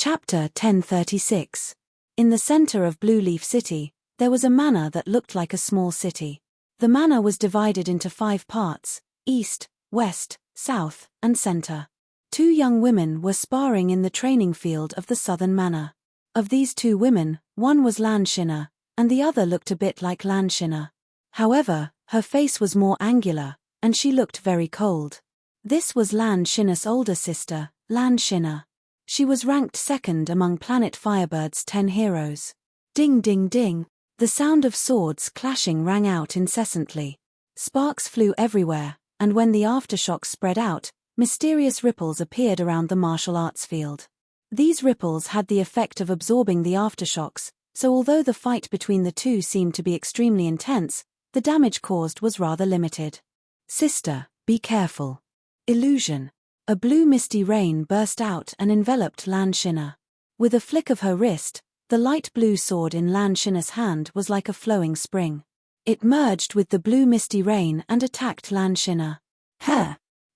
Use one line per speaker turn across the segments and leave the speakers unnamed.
Chapter 1036. In the center of Blue Leaf City, there was a manor that looked like a small city. The manor was divided into 5 parts: east, west, south, and center. 2 young women were sparring in the training field of the southern manor. Of these 2 women, one was Lanshina, and the other looked a bit like Lanshina. However, her face was more angular, and she looked very cold. This was Lanshina's older sister, Lanshina. She was ranked 2nd among Planet Firebird's 10 heroes. Ding ding ding, the sound of swords clashing rang out incessantly. Sparks flew everywhere, and when the aftershocks spread out, mysterious ripples appeared around the martial arts field. These ripples had the effect of absorbing the aftershocks, so although the fight between the 2 seemed to be extremely intense, the damage caused was rather limited. Sister, be careful. Illusion. A blue misty rain burst out and enveloped Lanshina. With a flick of her wrist, the light blue sword in Lanshina's hand was like a flowing spring. It merged with the blue misty rain and attacked Lanshina.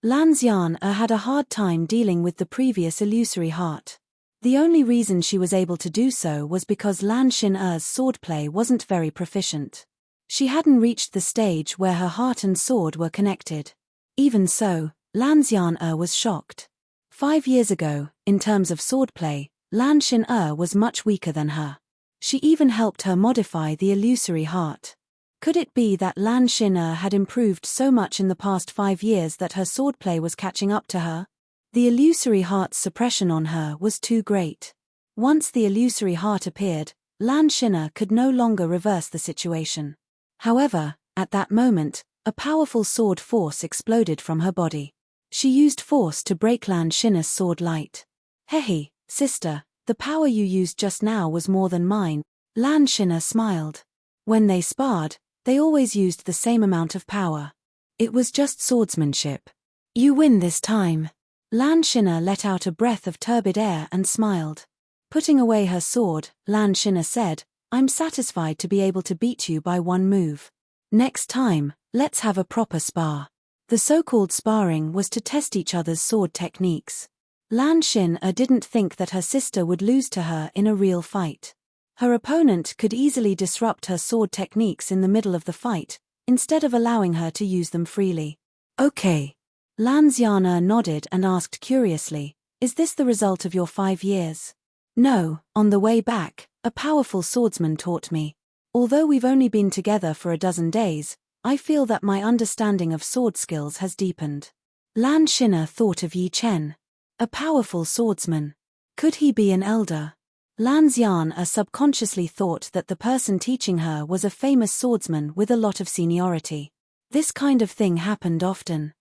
Lanxiana had a hard time dealing with the previous illusory heart. The only reason she was able to do so was because Lanshina's swordplay wasn't very proficient. She hadn't reached the stage where her heart and sword were connected. Even so, Lanxiana was shocked. 5 years ago, in terms of swordplay, Lanshina was much weaker than her. She even helped her modify the illusory heart. Could it be that Lanshina had improved so much in the past 5 years that her swordplay was catching up to her? The illusory heart's suppression on her was too great. Once the illusory heart appeared, Lanshina could no longer reverse the situation. However, at that moment, a powerful sword force exploded from her body. She used force to break Lanshina's sword light. Hey, sister, the power you used just now was more than mine, Lanshina smiled. When they sparred, they always used the same amount of power. It was just swordsmanship. You win this time. Lanshina let out a breath of turbid air and smiled. Putting away her sword, Lanshina said, I'm satisfied to be able to beat you by 1 move. Next time, let's have a proper spar. The so-called sparring was to test each other's sword techniques. Lanshina didn't think that her sister would lose to her in a real fight. Her opponent could easily disrupt her sword techniques in the middle of the fight, instead of allowing her to use them freely. Okay. Lanxiana nodded and asked curiously, is this the result of your 5 years? No, on the way back, a powerful swordsman taught me. Although we've only been together for a dozen days, I feel that my understanding of sword skills has deepened. Lanshina thought of Yi Chen. A powerful swordsman. Could he be an elder? Lanxiana subconsciously thought that the person teaching her was a famous swordsman with a lot of seniority. This kind of thing happened often.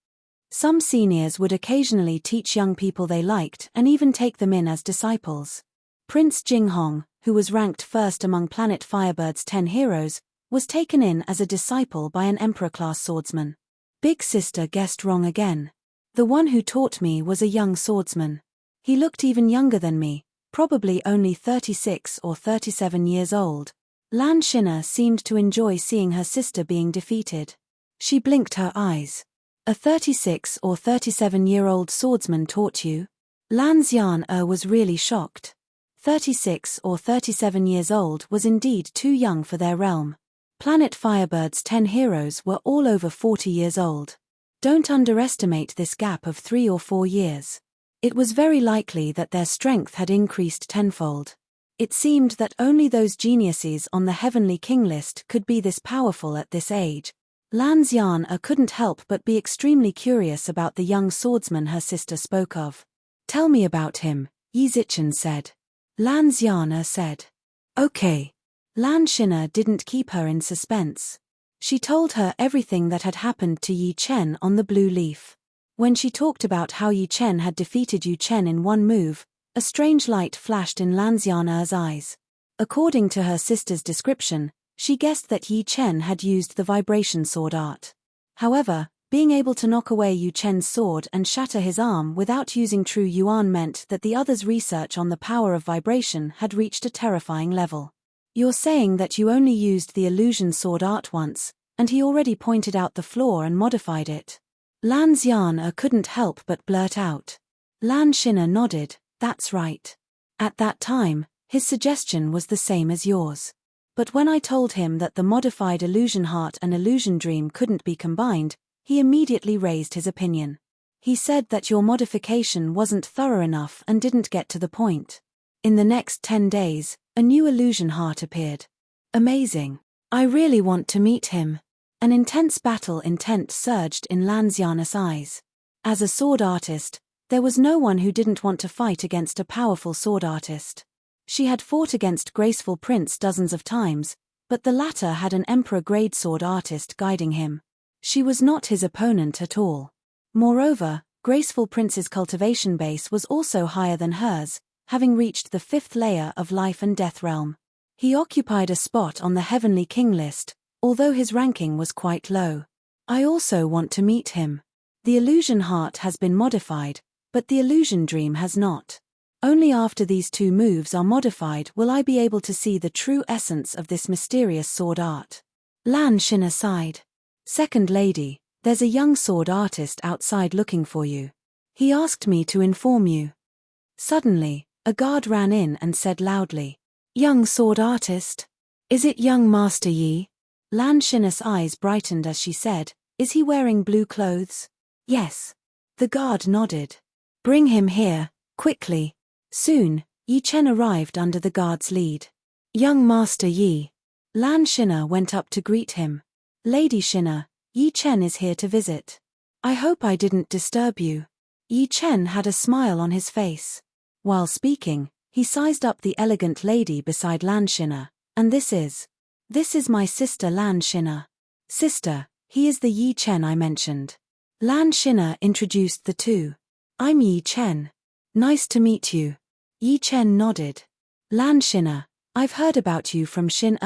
Some seniors would occasionally teach young people they liked and even take them in as disciples. Prince Jinghong, who was ranked 1st among Planet Firebird's 10 heroes, was taken in as a disciple by an emperor-class swordsman. Big sister guessed wrong again. The one who taught me was a young swordsman. He looked even younger than me, probably only 36 or 37 years old. Lanshina seemed to enjoy seeing her sister being defeated. She blinked her eyes. A 36 or 37-year-old swordsman taught you? Lanxiana was really shocked. 36 or 37 years old was indeed too young for their realm. Planet Firebird's 10 heroes were all over 40 years old. Don't underestimate this gap of 3 or 4 years. It was very likely that their strength had increased tenfold. It seemed that only those geniuses on the Heavenly King list could be this powerful at this age. Lanxiana couldn't help but be extremely curious about the young swordsman her sister spoke of. Tell me about him, Yi Zichen said. Lanxiana said. Okay. Lanshina didn't keep her in suspense. She told her everything that had happened to Yi Chen on the Blue Leaf. When she talked about how Yi Chen had defeated Yi Chen in 1 move, a strange light flashed in Lanxiana's eyes. According to her sister's description, she guessed that Yi Chen had used the vibration sword art. However, being able to knock away Yi Chen's sword and shatter his arm without using true yuan meant that the other's research on the power of vibration had reached a terrifying level. You're saying that you only used the illusion sword art once, and he already pointed out the flaw and modified it. Lanxiana couldn't help but blurt out. Lanshina nodded, that's right. At that time, his suggestion was the same as yours. But when I told him that the modified illusion heart and illusion dream couldn't be combined, he immediately raised his opinion. He said that your modification wasn't thorough enough and didn't get to the point. In the next 10 days, a new illusion heart appeared. Amazing. I really want to meet him. An intense battle intent surged in Lanziana's eyes. As a sword artist, there was no one who didn't want to fight against a powerful sword artist. She had fought against Graceful Prince dozens of times, but the latter had an emperor-grade sword artist guiding him. She was not his opponent at all. Moreover, Graceful Prince's cultivation base was also higher than hers, having reached the 5th layer of life and death realm. He occupied a spot on the Heavenly King list, although his ranking was quite low. I also want to meet him. The illusion heart has been modified, but the illusion dream has not. Only after these two moves are modified will I be able to see the true essence of this mysterious sword art. Lan Xin sighed. Second lady, there's a young sword artist outside looking for you. He asked me to inform you. Suddenly, a guard ran in and said loudly, "Young sword artist? Is it young Master Yi?" Lan Xin's eyes brightened as she said, "Is he wearing blue clothes?" "Yes." The guard nodded. "Bring him here, quickly." Soon, Yi Chen arrived under the guard's lead. "Young Master Yi." Lan Xin went up to greet him. "Lady Xin, Yi Chen is here to visit. I hope I didn't disturb you." Yi Chen had a smile on his face. While speaking, he sized up the elegant lady beside Lan Xin, and this is my sister Lan Xin. Sister, he is the Yi Chen I mentioned. Lan Xin introduced the two. "I'm Yi Chen. Nice to meet you." Yi Chen nodded. "Lan Xin, I've heard about you from Xin.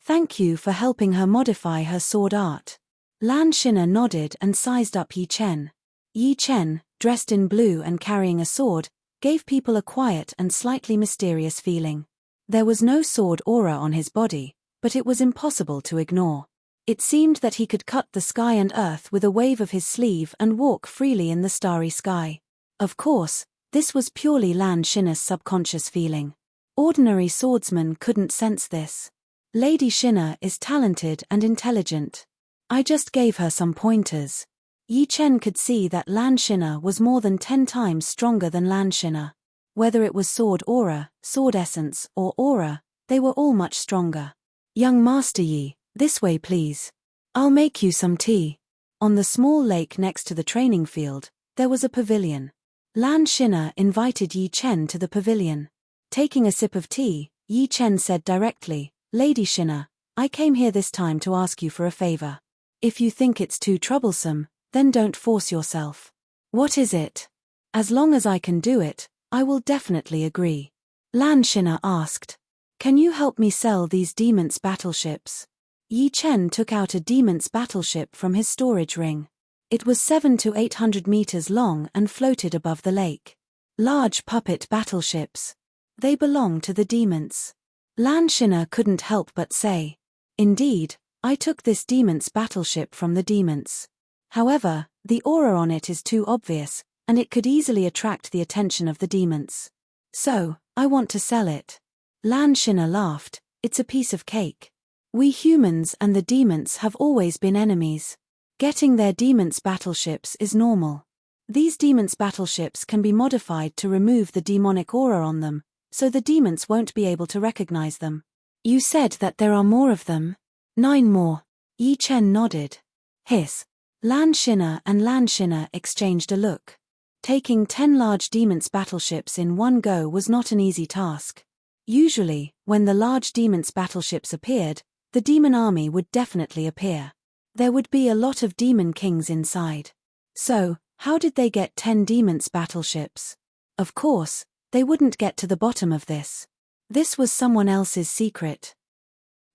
Thank you for helping her modify her sword art." Lan Xin nodded and sized up Yi Chen. Yi Chen, dressed in blue and carrying a sword, gave people a quiet and slightly mysterious feeling. There was no sword aura on his body, but it was impossible to ignore. It seemed that he could cut the sky and earth with a wave of his sleeve and walk freely in the starry sky. Of course, this was purely Lan Xin's subconscious feeling. Ordinary swordsmen couldn't sense this. Lady Xin is talented and intelligent. I just gave her some pointers. Yi Chen could see that Lan Xin was more than 10 times stronger than Lan Xin. Whether it was sword aura, sword essence, or aura, they were all much stronger. "Young Master Yi, this way please. I'll make you some tea." On the small lake next to the training field, there was a pavilion. Lan Xin invited Yi Chen to the pavilion. Taking a sip of tea, Yi Chen said directly, "Lady Xin, I came here this time to ask you for a favor. If you think it's too troublesome, then don't force yourself." "What is it?" "As long as I can do it, I will definitely agree." Lan Xin asked, "Can you help me sell these demons battleships?" Yi Chen took out a demons battleship from his storage ring. It was 700 to 800 meters long and floated above the lake. Large puppet battleships. They belong to the demons. Lan Xin couldn't help but say, "Indeed, I took this demons battleship from the demons. However, the aura on it is too obvious, and it could easily attract the attention of the demons. So, I want to sell it." Lan Xin laughed, "It's a piece of cake. We humans and the demons have always been enemies. Getting their demons battleships is normal. These demons battleships can be modified to remove the demonic aura on them, so the demons won't be able to recognize them." "You said that there are more of them?" "9 more. Yi Chen nodded. Hiss. Lan Xin and Lan Xin exchanged a look. Taking 10 large demons battleships in one go was not an easy task. Usually, when the large demons battleships appeared, the demon army would definitely appear. There would be a lot of demon kings inside. So, how did they get 10 demons battleships? Of course, they wouldn't get to the bottom of this. This was someone else's secret.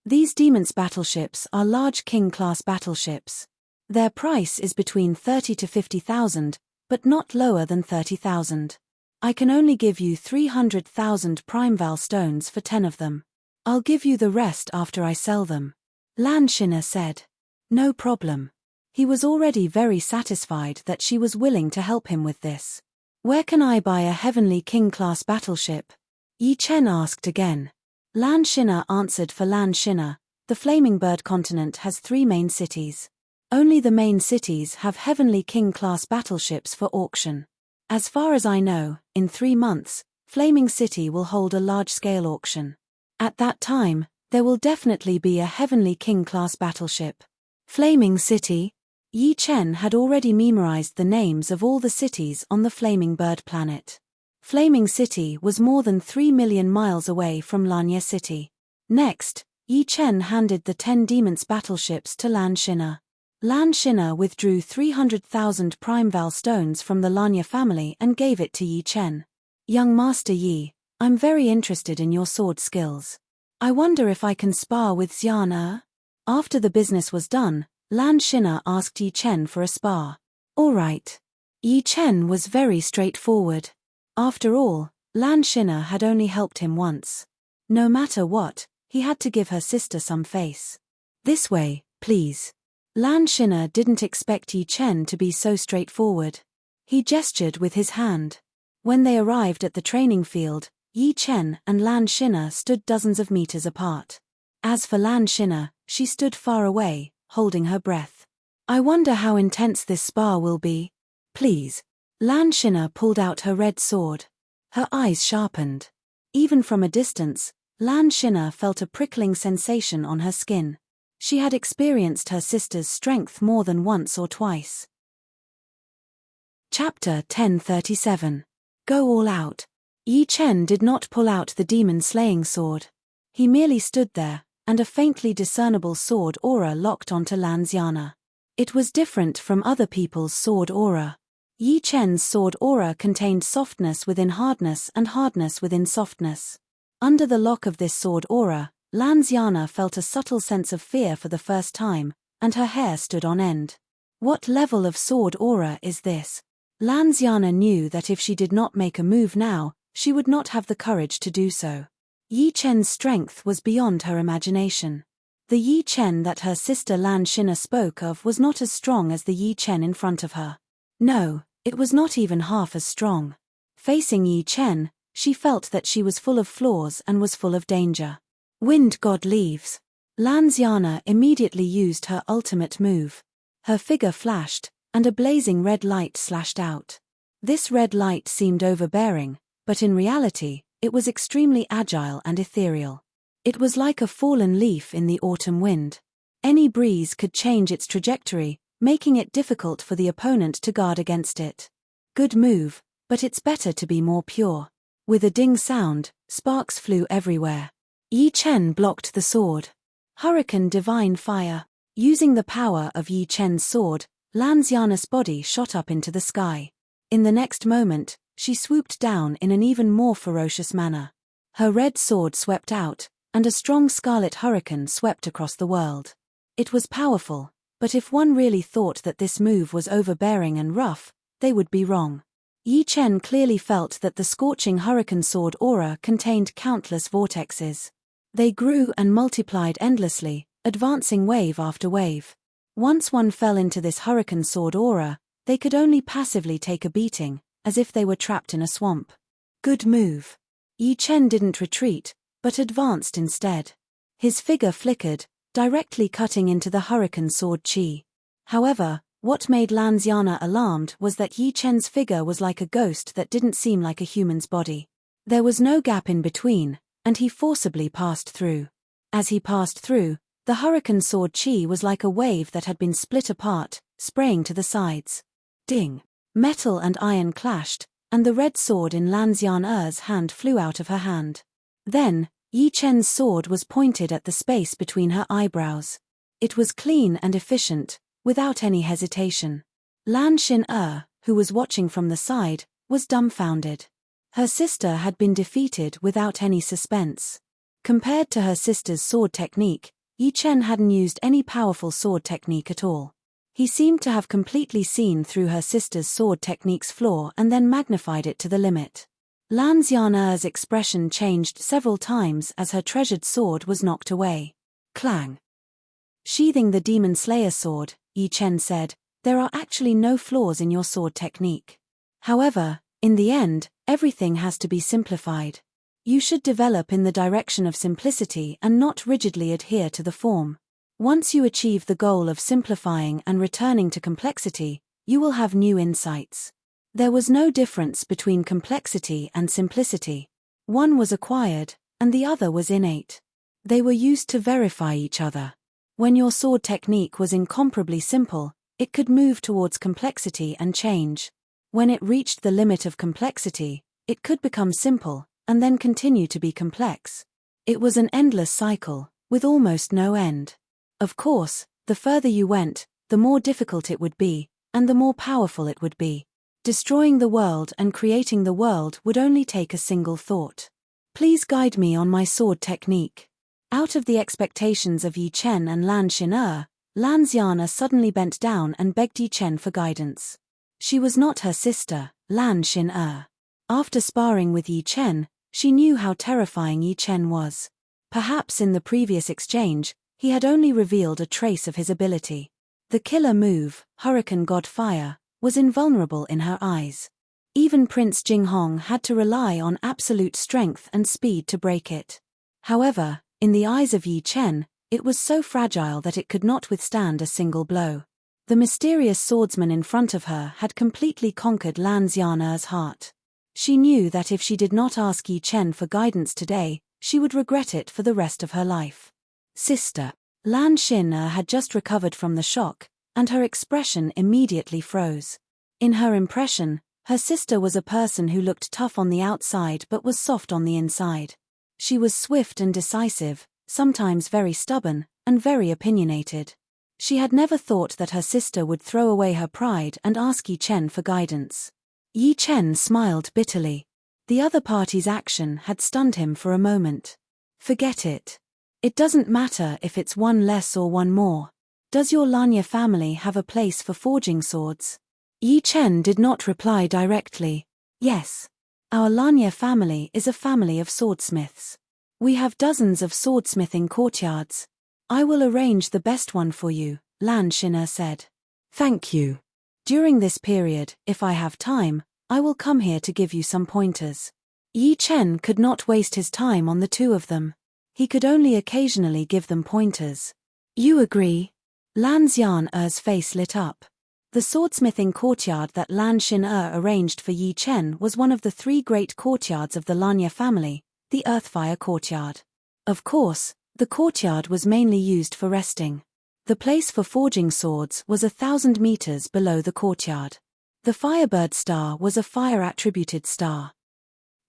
These demons battleships are large king-class battleships. Their price is between 30 to 50,000, but not lower than 30,000. I can only give you 300,000 Primeval stones for 10 of them. I'll give you the rest after I sell them." Lan Xin said. No problem. He was already very satisfied that she was willing to help him with this. "Where can I buy a Heavenly King-class battleship?" Yi Chen asked again. Lan Xin'er answered for Lan Xin'er. The Flaming Bird continent has 3 main cities. Only the main cities have Heavenly King-class battleships for auction. As far as I know, in 3 months, Flaming City will hold a large-scale auction. At that time, there will definitely be a Heavenly King-class battleship. Flaming City? Yi Chen had already memorized the names of all the cities on the Flaming Bird planet. Flaming City was more than 3 million miles away from Lanya City. Next, Yi Chen handed the 10 Demons battleships to Lan Xin'er. Lan Xin'er withdrew 300,000 Primeval stones from the Lanya family and gave it to Yi Chen. Young Master Yi, I'm very interested in your sword skills. I wonder if I can spar with Xian. After the business was done, Lan Xin'er asked Yi Chen for a spar. All right. Yi Chen was very straightforward. After all, Lan Xin'er had only helped him once. No matter what, he had to give her sister some face. This way, please. Lan Xin'er didn't expect Yi Chen to be so straightforward. He gestured with his hand. When they arrived at the training field, Yi Chen and Lan Xin'er stood dozens of meters apart. As for Lan Xin'er, she stood far away, holding her breath. I wonder how intense this spar will be. Please. Lan Xin'er pulled out her red sword. Her eyes sharpened. Even from a distance, Lan Xin'er felt a prickling sensation on her skin. She had experienced her sister's strength more than once or twice. Chapter 1037. Go all out. Yi Chen did not pull out the demon-slaying sword. He merely stood there, and a faintly discernible sword aura locked onto Lan Xiana. It was different from other people's sword aura. Yi Chen's sword aura contained softness within hardness and hardness within softness. Under the lock of this sword aura, Lan Xiana felt a subtle sense of fear for the first time, and her hair stood on end. What level of sword aura is this? Lan Xiana knew that if she did not make a move now, she would not have the courage to do so. Yi Chen's strength was beyond her imagination. The Yi Chen that her sister Lan Xin'er spoke of was not as strong as the Yi Chen in front of her. No, it was not even half as strong. Facing Yi Chen, she felt that she was full of flaws and was full of danger. Wind God leaves. Lan Xiana immediately used her ultimate move. Her figure flashed, and a blazing red light slashed out. This red light seemed overbearing, but in reality, it was extremely agile and ethereal. It was like a fallen leaf in the autumn wind. Any breeze could change its trajectory, making it difficult for the opponent to guard against it. Good move, but it's better to be more pure. With a ding sound, sparks flew everywhere. Yi Chen blocked the sword. Hurricane Divine Fire. Using the power of Yi Chen's sword, Lan Xiana's body shot up into the sky. In the next moment, she swooped down in an even more ferocious manner. Her red sword swept out, and a strong scarlet hurricane swept across the world. It was powerful, but if one really thought that this move was overbearing and rough, they would be wrong. Yi Chen clearly felt that the scorching hurricane sword aura contained countless vortexes. They grew and multiplied endlessly, advancing wave after wave. Once one fell into this hurricane sword aura, they could only passively take a beating, as if they were trapped in a swamp. Good move. Yi Chen didn't retreat, but advanced instead. His figure flickered, directly cutting into the hurricane sword chi. However, what made Lan Xiana alarmed was that Yi Chen's figure was like a ghost that didn't seem like a human's body. There was no gap in between, and he forcibly passed through. As he passed through, the hurricane sword chi was like a wave that had been split apart, spraying to the sides. Ding! Metal and iron clashed, and the red sword in Lan Xian'er's hand flew out of her hand. Then, Yi Chen's sword was pointed at the space between her eyebrows. It was clean and efficient, without any hesitation. Lan Xin'er, who was watching from the side, was dumbfounded. Her sister had been defeated without any suspense. Compared to her sister's sword technique, Yi Chen hadn't used any powerful sword technique at all. He seemed to have completely seen through her sister's sword technique's flaw and then magnified it to the limit. Lan Xian'er's expression changed several times as her treasured sword was knocked away. Clang! Sheathing the Demon Slayer sword, Yi Chen said, "There are actually no flaws in your sword technique. However, in the end, everything has to be simplified. You should develop in the direction of simplicity and not rigidly adhere to the form. Once you achieve the goal of simplifying and returning to complexity, you will have new insights. There was no difference between complexity and simplicity. One was acquired, and the other was innate. They were used to verify each other. When your sword technique was incomparably simple, it could move towards complexity and change. When it reached the limit of complexity, it could become simple, and then continue to be complex. It was an endless cycle, with almost no end. Of course, the further you went, the more difficult it would be, and the more powerful it would be. Destroying the world and creating the world would only take a single thought. Please guide me on my sword technique. Out of the expectations of Yi Chen and Lan Xin, Lan Xian suddenly bent down and begged Yi Chen for guidance. She was not her sister, Lan Xin. After sparring with Yi Chen, she knew how terrifying Yi Chen was. Perhaps in the previous exchange, he had only revealed a trace of his ability. The killer move, Hurricane God Fire, was invulnerable in her eyes. Even Prince Jinghong had to rely on absolute strength and speed to break it. However, in the eyes of Yi Chen, it was so fragile that it could not withstand a single blow. The mysterious swordsman in front of her had completely conquered Lan Xian's heart. She knew that if she did not ask Yi Chen for guidance today, she would regret it for the rest of her life. Sister. Lan Xin had just recovered from the shock, and her expression immediately froze. In her impression, her sister was a person who looked tough on the outside but was soft on the inside. She was swift and decisive, sometimes very stubborn, and very opinionated. She had never thought that her sister would throw away her pride and ask Yi Chen for guidance. Yi Chen smiled bitterly. The other party's action had stunned him for a moment. Forget it. It doesn't matter if it's one less or one more. Does your Lanya family have a place for forging swords? Yi Chen did not reply directly. Yes. Our Lanya family is a family of swordsmiths. We have dozens of swordsmithing courtyards. I will arrange the best one for you, Lan Xin said. Thank you. During this period, if I have time, I will come here to give you some pointers. Yi Chen could not waste his time on the two of them. He could only occasionally give them pointers. You agree? Lan Xian's face lit up. The swordsmithing courtyard that Lan Xin arranged for Yi Chen was one of the three great courtyards of the Lanya family, the Earthfire courtyard. Of course, the courtyard was mainly used for resting. The place for forging swords was 1,000 meters below the courtyard. The Firebird star was a fire-attributed star.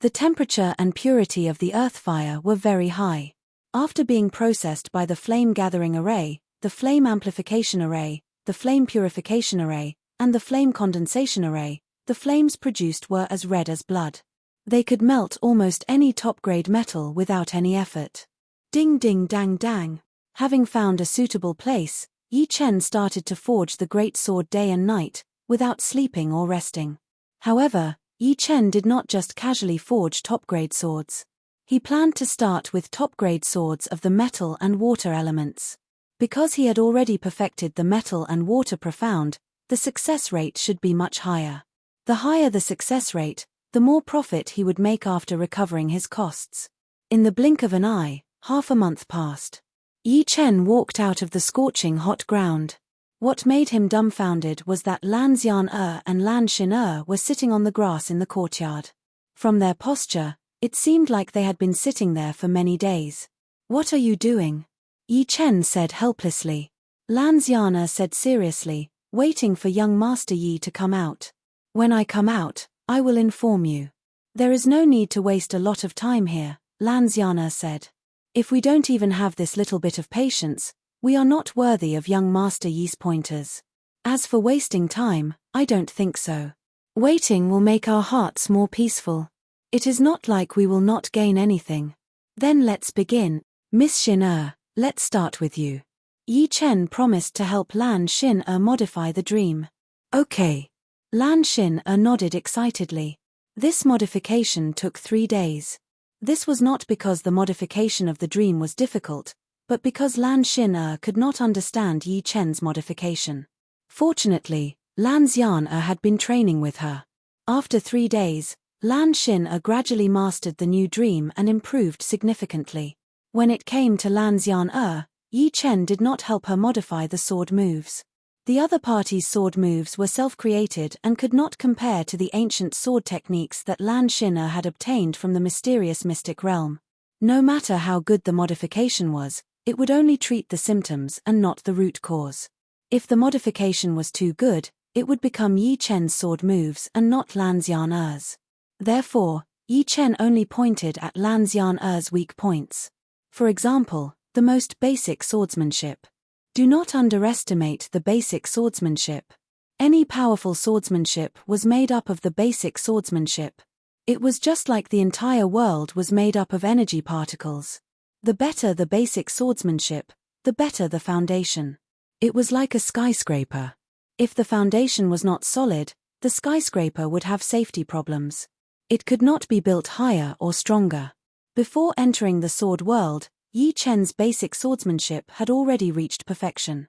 The temperature and purity of the Earthfire were very high. After being processed by the flame-gathering array, the flame amplification array, the flame purification array, and the flame condensation array, the flames produced were as red as blood. They could melt almost any top-grade metal without any effort. Ding ding dang dang. Having found a suitable place, Yi Chen started to forge the great sword day and night, without sleeping or resting. However, Yi Chen did not just casually forge top-grade swords. He planned to start with top-grade swords of the metal and water elements. Because he had already perfected the metal and water profound, the success rate should be much higher. The higher the success rate, the more profit he would make after recovering his costs. In the blink of an eye, half a month passed. Yi Chen walked out of the scorching hot ground. What made him dumbfounded was that Lan Xian and Lan Xin were sitting on the grass in the courtyard. From their posture, it seemed like they had been sitting there for many days. What are you doing? Yi Chen said helplessly. Lan Xian said seriously, waiting for young Master Yi to come out. When I come out, I will inform you. There is no need to waste a lot of time here, Lan Xian said. If we don't even have this little bit of patience, we are not worthy of young Master Yi's pointers. As for wasting time, I don't think so. Waiting will make our hearts more peaceful. It is not like we will not gain anything. Then let's begin. Miss Xin, let's start with you. Yi Chen promised to help Lan Xin modify the dream. Okay. Lan Xin nodded excitedly. This modification took 3 days. This was not because the modification of the dream was difficult, but because Lan Xin could not understand Yi Chen's modification. Fortunately, Lan Xian had been training with her. After 3 days, Lan Xin gradually mastered the new dream and improved significantly. When it came to Lan Xian, Yi Chen did not help her modify the sword moves. The other party's sword moves were self-created and could not compare to the ancient sword techniques that Lan Xin had obtained from the mysterious mystic realm. No matter how good the modification was, it would only treat the symptoms and not the root cause. If the modification was too good, it would become Yi Chen's sword moves and not Lan Xian's. Therefore, Yi Chen only pointed at Lan Xian's weak points. For example, the most basic swordsmanship. Do not underestimate the basic swordsmanship. Any powerful swordsmanship was made up of the basic swordsmanship. It was just like the entire world was made up of energy particles. The better the basic swordsmanship, the better the foundation. It was like a skyscraper. If the foundation was not solid, the skyscraper would have safety problems. It could not be built higher or stronger. Before entering the sword world, Yi Chen's basic swordsmanship had already reached perfection.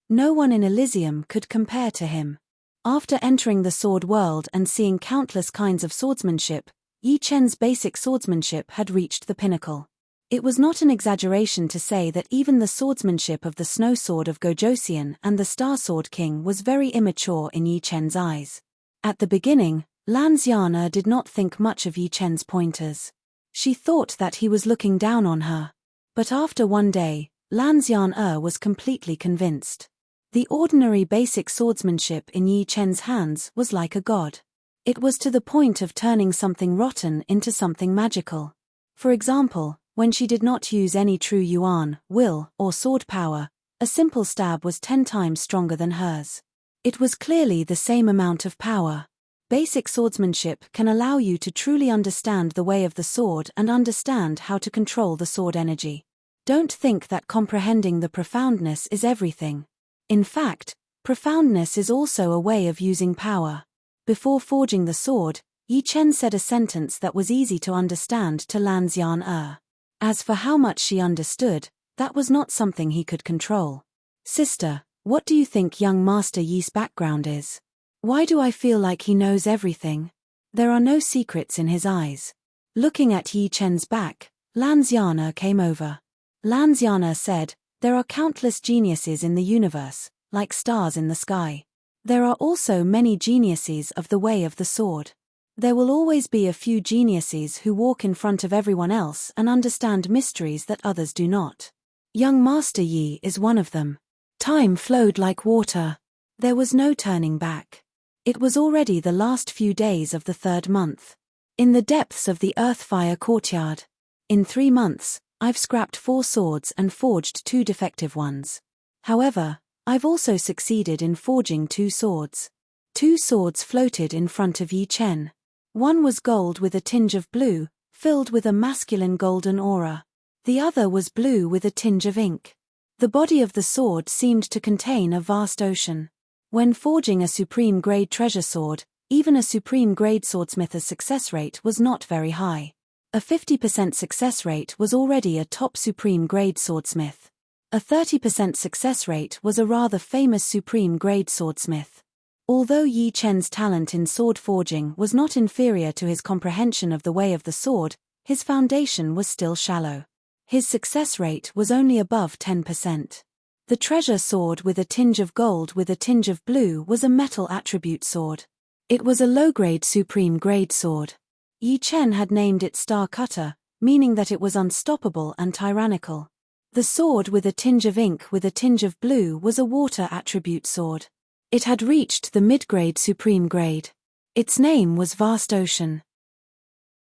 No one in Elysium could compare to him. After entering the sword world and seeing countless kinds of swordsmanship, Yi Chen's basic swordsmanship had reached the pinnacle. It was not an exaggeration to say that even the swordsmanship of the Snow Sword of Gojosian and the Star Sword King was very immature in Yi Chen's eyes. At the beginning, Lan Xiana did not think much of Yi Chen's pointers. She thought that he was looking down on her. But after one day, Lan Xian was completely convinced. The ordinary basic swordsmanship in Yi Chen's hands was like a god. It was to the point of turning something rotten into something magical. For example, when she did not use any true yuan, will, or sword power, a simple stab was 10 times stronger than hers. It was clearly the same amount of power. Basic swordsmanship can allow you to truly understand the way of the sword and understand how to control the sword energy. Don't think that comprehending the profoundness is everything. In fact, profoundness is also a way of using power. Before forging the sword, Yi Chen said a sentence that was easy to understand to Lan Xian. As for how much she understood, that was not something he could control. Sister, what do you think young Master Yi's background is? Why do I feel like he knows everything? There are no secrets in his eyes. Looking at Yi Chen's back, Lan Xiana came over. Lan Xiana said, there are countless geniuses in the universe, like stars in the sky. There are also many geniuses of the way of the sword. There will always be a few geniuses who walk in front of everyone else and understand mysteries that others do not. Young Master Yi is one of them. Time flowed like water. There was no turning back. It was already the last few days of the 3rd month. In the depths of the Earthfire courtyard. In 3 months, I've scrapped 4 swords and forged 2 defective ones. However, I've also succeeded in forging 2 swords. 2 swords floated in front of Yi Chen. One was gold with a tinge of blue, filled with a masculine golden aura. The other was blue with a tinge of ink. The body of the sword seemed to contain a vast ocean. When forging a supreme-grade treasure sword, even a supreme-grade swordsmith's success rate was not very high. A 50% success rate was already a top supreme-grade swordsmith. A 30% success rate was a rather famous supreme-grade swordsmith. Although Yi Chen's talent in sword forging was not inferior to his comprehension of the way of the sword, his foundation was still shallow. His success rate was only above 10%. The treasure sword with a tinge of gold with a tinge of blue was a metal attribute sword. It was a low-grade supreme-grade sword. Yi Chen had named it Star Cutter, meaning that it was unstoppable and tyrannical. The sword with a tinge of ink with a tinge of blue was a water attribute sword. It had reached the mid-grade supreme grade. Its name was Vast Ocean.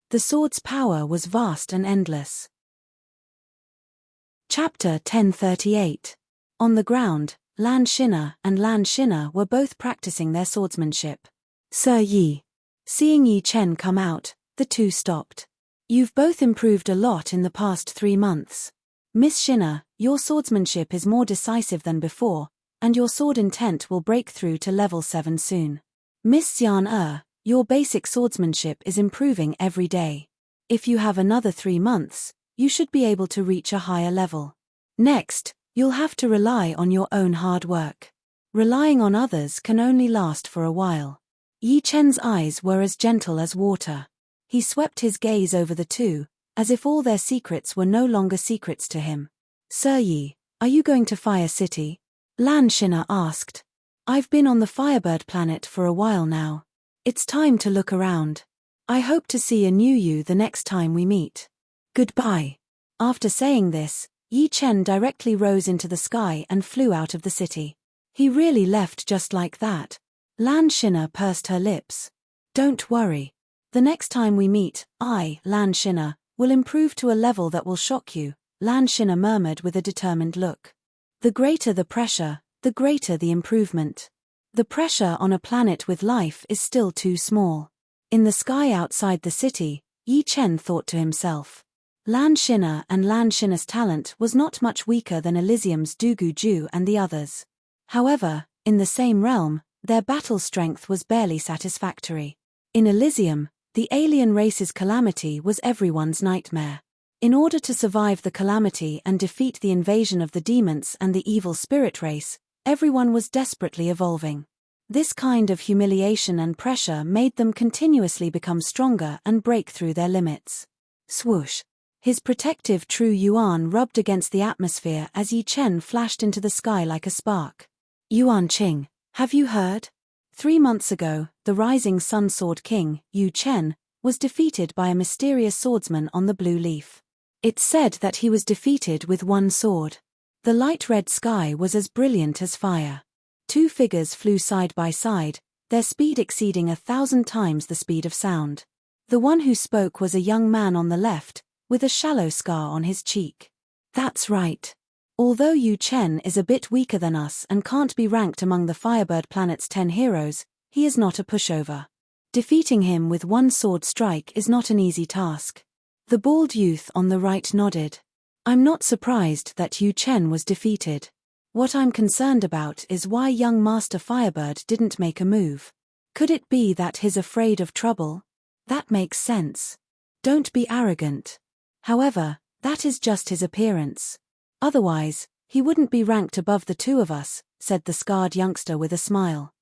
The sword's power was vast and endless. Chapter 1038. On the ground, Lan Xin and Lan Xin were both practicing their swordsmanship. Sir Yi. Seeing Yi Chen come out, the two stopped. You've both improved a lot in the past 3 months. Miss Xin, your swordsmanship is more decisive than before, and your sword intent will break through to level 7 soon. Miss Xian, your basic swordsmanship is improving every day. If you have another 3 months, you should be able to reach a higher level. Next, you'll have to rely on your own hard work. Relying on others can only last for a while. Yi Chen's eyes were as gentle as water. He swept his gaze over the two, as if all their secrets were no longer secrets to him. Sir Yi, are you going to Fire City? Lan Xin'er asked. I've been on the Firebird planet for a while now. It's time to look around. I hope to see a new you the next time we meet. Goodbye. After saying this, Yi Chen directly rose into the sky and flew out of the city. He really left just like that. Lan Xin'er pursed her lips. Don't worry. The next time we meet, I, Lan Xin'er, will improve to a level that will shock you, Lan Xin'er murmured with a determined look. The greater the pressure, the greater the improvement. The pressure on a planet with life is still too small. In the sky outside the city, Yi Chen thought to himself. Lan Xin'er and Lan Xin'er's talent was not much weaker than Elysium's Dugu Ju and the others. However, in the same realm, their battle strength was barely satisfactory. In Elysium, the alien race's calamity was everyone's nightmare. In order to survive the calamity and defeat the invasion of the demons and the evil spirit race, everyone was desperately evolving. This kind of humiliation and pressure made them continuously become stronger and break through their limits. Swoosh! His protective true yuan rubbed against the atmosphere as Yi Chen flashed into the sky like a spark. Yuan Qing, have you heard? 3 months ago, the rising sun sword king, Yu Chen, was defeated by a mysterious swordsman on the blue leaf. It's said that he was defeated with one sword. The light red sky was as brilliant as fire. 2 figures flew side by side, their speed exceeding 1,000 times the speed of sound. The one who spoke was a young man on the left, with a shallow scar on his cheek. That's right. Although Yu Chen is a bit weaker than us and can't be ranked among the Firebird planet's 10 heroes, he is not a pushover. Defeating him with one sword strike is not an easy task. The bald youth on the right nodded. I'm not surprised that Yu Chen was defeated. What I'm concerned about is why young Master Firebird didn't make a move. Could it be that he's afraid of trouble? That makes sense. Don't be arrogant. However, that is just his appearance. Otherwise, he wouldn't be ranked above the 2 of us, said the scarred youngster with a smile.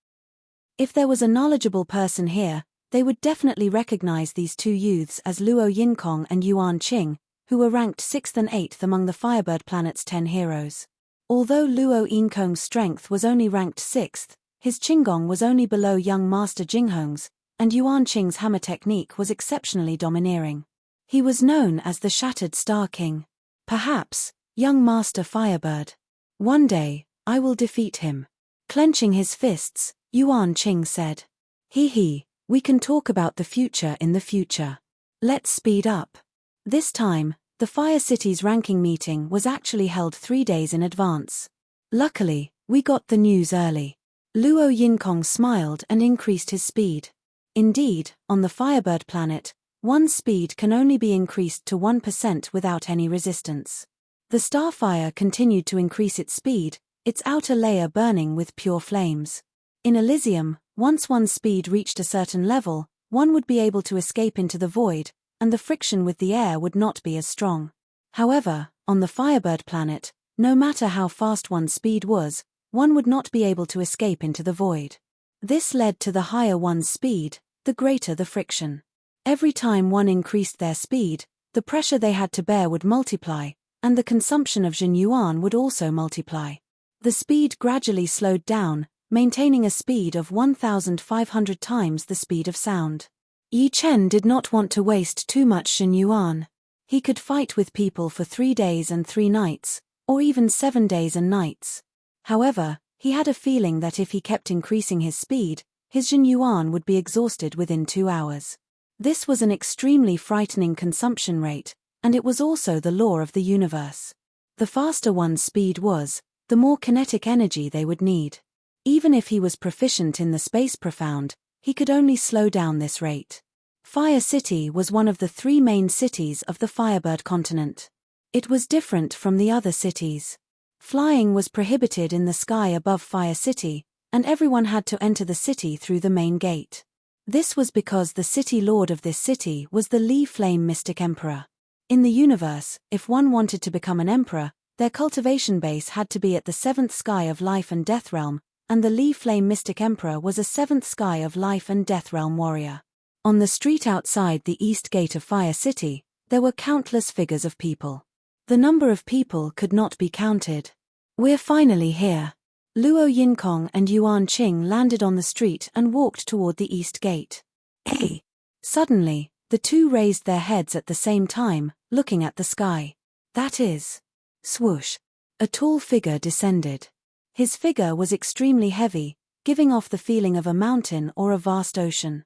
If there was a knowledgeable person here, they would definitely recognize these 2 youths as Luo Yinkong and Yuan Qing, who were ranked 6th and 8th among the Firebird planet's 10 heroes. Although Luo Yinkong's strength was only ranked 6th, his Qinggong was only below young Master Jinghong's, and Yuan Qing's hammer technique was exceptionally domineering. He was known as the Shattered Star King. Perhaps, young Master Firebird. One day, I will defeat him. Clenching his fists, Yuan Qing said. Hee, we can talk about the future in the future. Let's speed up. This time, the Fire City's ranking meeting was actually held 3 days in advance. Luckily, we got the news early. Luo Yinkong smiled and increased his speed. Indeed, on the Firebird planet, one's speed can only be increased to 1% without any resistance. The starfire continued to increase its speed, its outer layer burning with pure flames. In Elysium, once one's speed reached a certain level, one would be able to escape into the void, and the friction with the air would not be as strong. However, on the Firebird planet, no matter how fast one's speed was, one would not be able to escape into the void. This led to the higher one's speed, the greater the friction. Every time one increased their speed, the pressure they had to bear would multiply, and the consumption of Jin Yuan would also multiply. The speed gradually slowed down, maintaining a speed of 1,500 times the speed of sound. Yi Chen did not want to waste too much Jin Yuan. He could fight with people for 3 days and 3 nights, or even 7 days and nights. However, he had a feeling that if he kept increasing his speed, his Jin Yuan would be exhausted within 2 hours. This was an extremely frightening consumption rate, and it was also the law of the universe. The faster one's speed was, the more kinetic energy they would need. Even if he was proficient in the space profound, he could only slow down this rate. Fire City was one of the 3 main cities of the Firebird continent. It was different from the other cities. Flying was prohibited in the sky above Fire City, and everyone had to enter the city through the main gate. This was because the city lord of this city was the Li Flame Mystic Emperor. In the universe, if one wanted to become an emperor, their cultivation base had to be at the 7th sky of life and death realm, and the Li Flame Mystic Emperor was a seventh sky of life and death realm warrior. On the street outside the east gate of Fire City, there were countless figures of people. The number of people could not be counted. "We're finally here." Luo Yinkong and Yuan Qing landed on the street and walked toward the east gate. Hey! Suddenly, the two raised their heads at the same time, looking at the sky. That is. Swoosh! A tall figure descended. His figure was extremely heavy, giving off the feeling of a mountain or a vast ocean.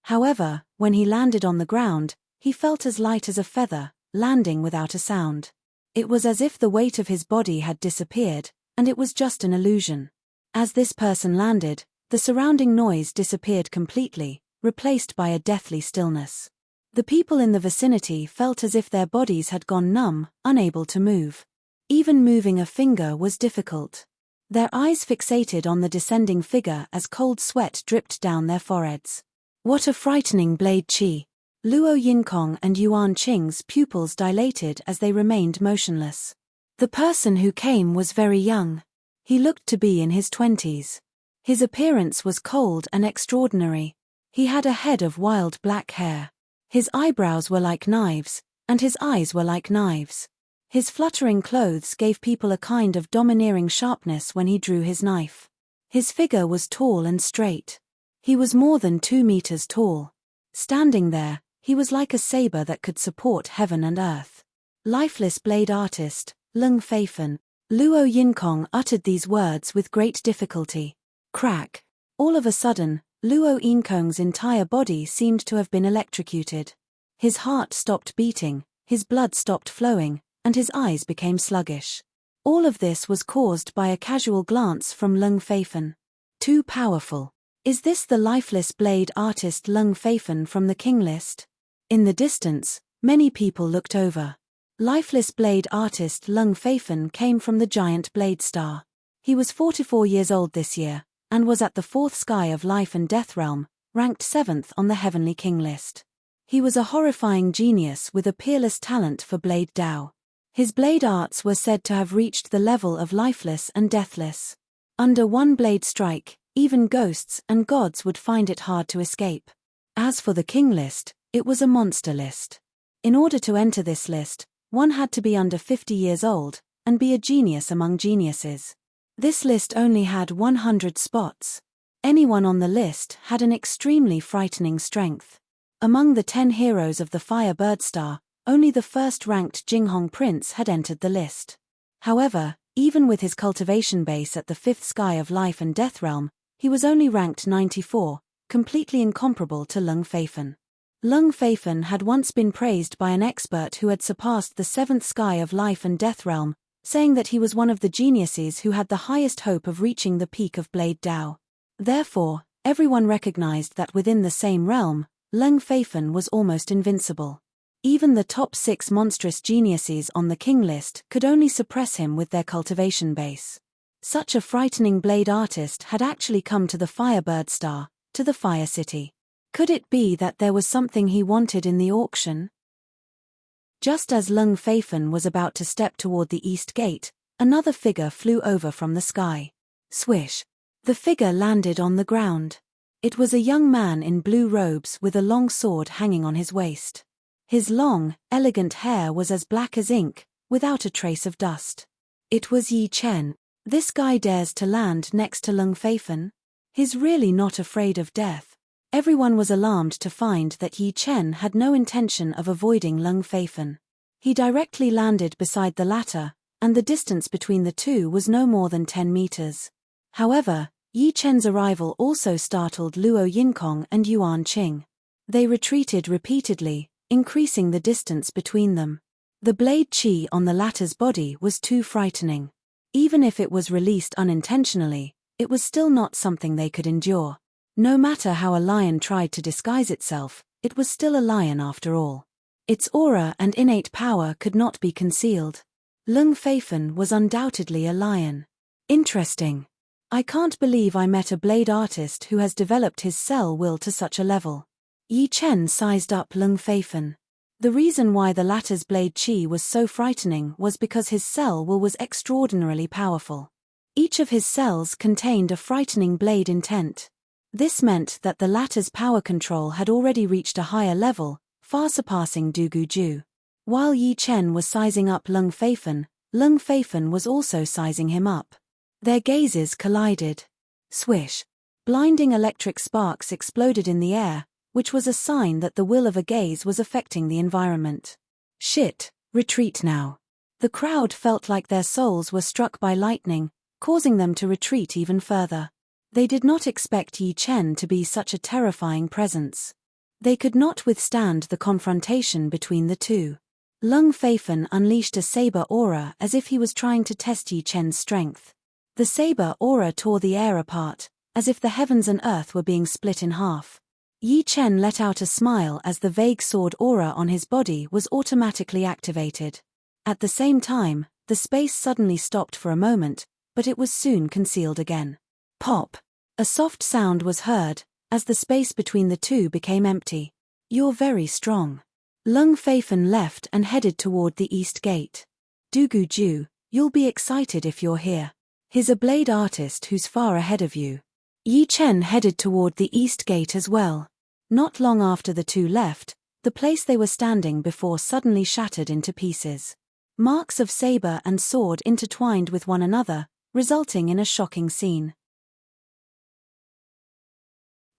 However, when he landed on the ground, he felt as light as a feather, landing without a sound. It was as if the weight of his body had disappeared, and it was just an illusion. As this person landed, the surrounding noise disappeared completely, replaced by a deathly stillness. The people in the vicinity felt as if their bodies had gone numb, unable to move. Even moving a finger was difficult. Their eyes fixated on the descending figure as cold sweat dripped down their foreheads. What a frightening blade chi! Luo Yinkong and Yuan Qing's pupils dilated as they remained motionless. The person who came was very young. He looked to be in his 20s. His appearance was cold and extraordinary. He had a head of wild black hair. His eyebrows were like knives, and his eyes were like knives. His fluttering clothes gave people a kind of domineering sharpness when he drew his knife. His figure was tall and straight. He was more than 2 meters tall. Standing there, he was like a saber that could support heaven and earth. Lifeless blade artist, Lung Feifen. Luo Yinkong uttered these words with great difficulty. Crack! All of a sudden, Luo Yinkong's entire body seemed to have been electrocuted. His heart stopped beating, his blood stopped flowing, and his eyes became sluggish. All of this was caused by a casual glance from Lung Feifen. Too powerful. Is this the lifeless blade artist Lung Feifen from the king list? In the distance, many people looked over. Lifeless blade artist Lung Feifen came from the giant blade star. He was 44 years old this year, and was at the 4th sky of life and death realm, ranked 7th on the heavenly king list. He was a horrifying genius with a peerless talent for blade Dao. His blade arts were said to have reached the level of lifeless and deathless. Under one blade strike, even ghosts and gods would find it hard to escape. As for the king list, it was a monster list. In order to enter this list, one had to be under 50 years old, and be a genius among geniuses. This list only had 100 spots. Anyone on the list had an extremely frightening strength. Among the 10 heroes of the Fire Bird Star, only the first-ranked Jinghong Prince had entered the list. However, even with his cultivation base at the 5th sky of life and death realm, he was only ranked 94, completely incomparable to Lung Feifen. Lung Feifen had once been praised by an expert who had surpassed the 7th sky of life and death realm, saying that he was one of the geniuses who had the highest hope of reaching the peak of Blade Dao. Therefore, everyone recognized that within the same realm, Lung Feifen was almost invincible. Even the top 6 monstrous geniuses on the king list could only suppress him with their cultivation base. Such a frightening blade artist had actually come to the Firebird Star, to the Fire City. Could it be that there was something he wanted in the auction? Just as Lung Feifen was about to step toward the east gate, another figure flew over from the sky. Swish! The figure landed on the ground. It was a young man in blue robes with a long sword hanging on his waist. His long, elegant hair was as black as ink, without a trace of dust. It was Yi Chen. This guy dares to land next to Lung Feifen? He's really not afraid of death. Everyone was alarmed to find that Yi Chen had no intention of avoiding Lung Feifen. He directly landed beside the latter, and the distance between the two was no more than 10 meters. However, Yi Chen's arrival also startled Luo Yinkong and Yuan Qing. They retreated repeatedly, increasing the distance between them. The blade chi on the latter's body was too frightening. Even if it was released unintentionally, it was still not something they could endure. No matter how a lion tried to disguise itself, it was still a lion after all. Its aura and innate power could not be concealed. Lung Feifen was undoubtedly a lion. Interesting. I can't believe I met a blade artist who has developed his cell will to such a level. Yi Chen sized up Lung Feifen. The reason why the latter's blade chi was so frightening was because his cell will was extraordinarily powerful. Each of his cells contained a frightening blade intent. This meant that the latter's power control had already reached a higher level, far surpassing Du Guju. While Yi Chen was sizing up Lung Feifan was also sizing him up. Their gazes collided. Swish. Blinding electric sparks exploded in the air, which was a sign that the will of a gaze was affecting the environment. Shit, retreat now. The crowd felt like their souls were struck by lightning, causing them to retreat even further. They did not expect Yi Chen to be such a terrifying presence. They could not withstand the confrontation between the two. Lung Feifan unleashed a saber aura as if he was trying to test Yi Chen's strength. The saber aura tore the air apart, as if the heavens and earth were being split in half. Yi Chen let out a smile as the vague sword aura on his body was automatically activated. At the same time, the space suddenly stopped for a moment, but it was soon concealed again. Pop! A soft sound was heard, as the space between the two became empty. You're very strong. Lung Feifan left and headed toward the east gate. Du Guju, you'll be excited if you're here. He's a blade artist who's far ahead of you. Yi Chen headed toward the east gate as well. Not long after the two left, the place they were standing before suddenly shattered into pieces. Marks of saber and sword intertwined with one another, resulting in a shocking scene.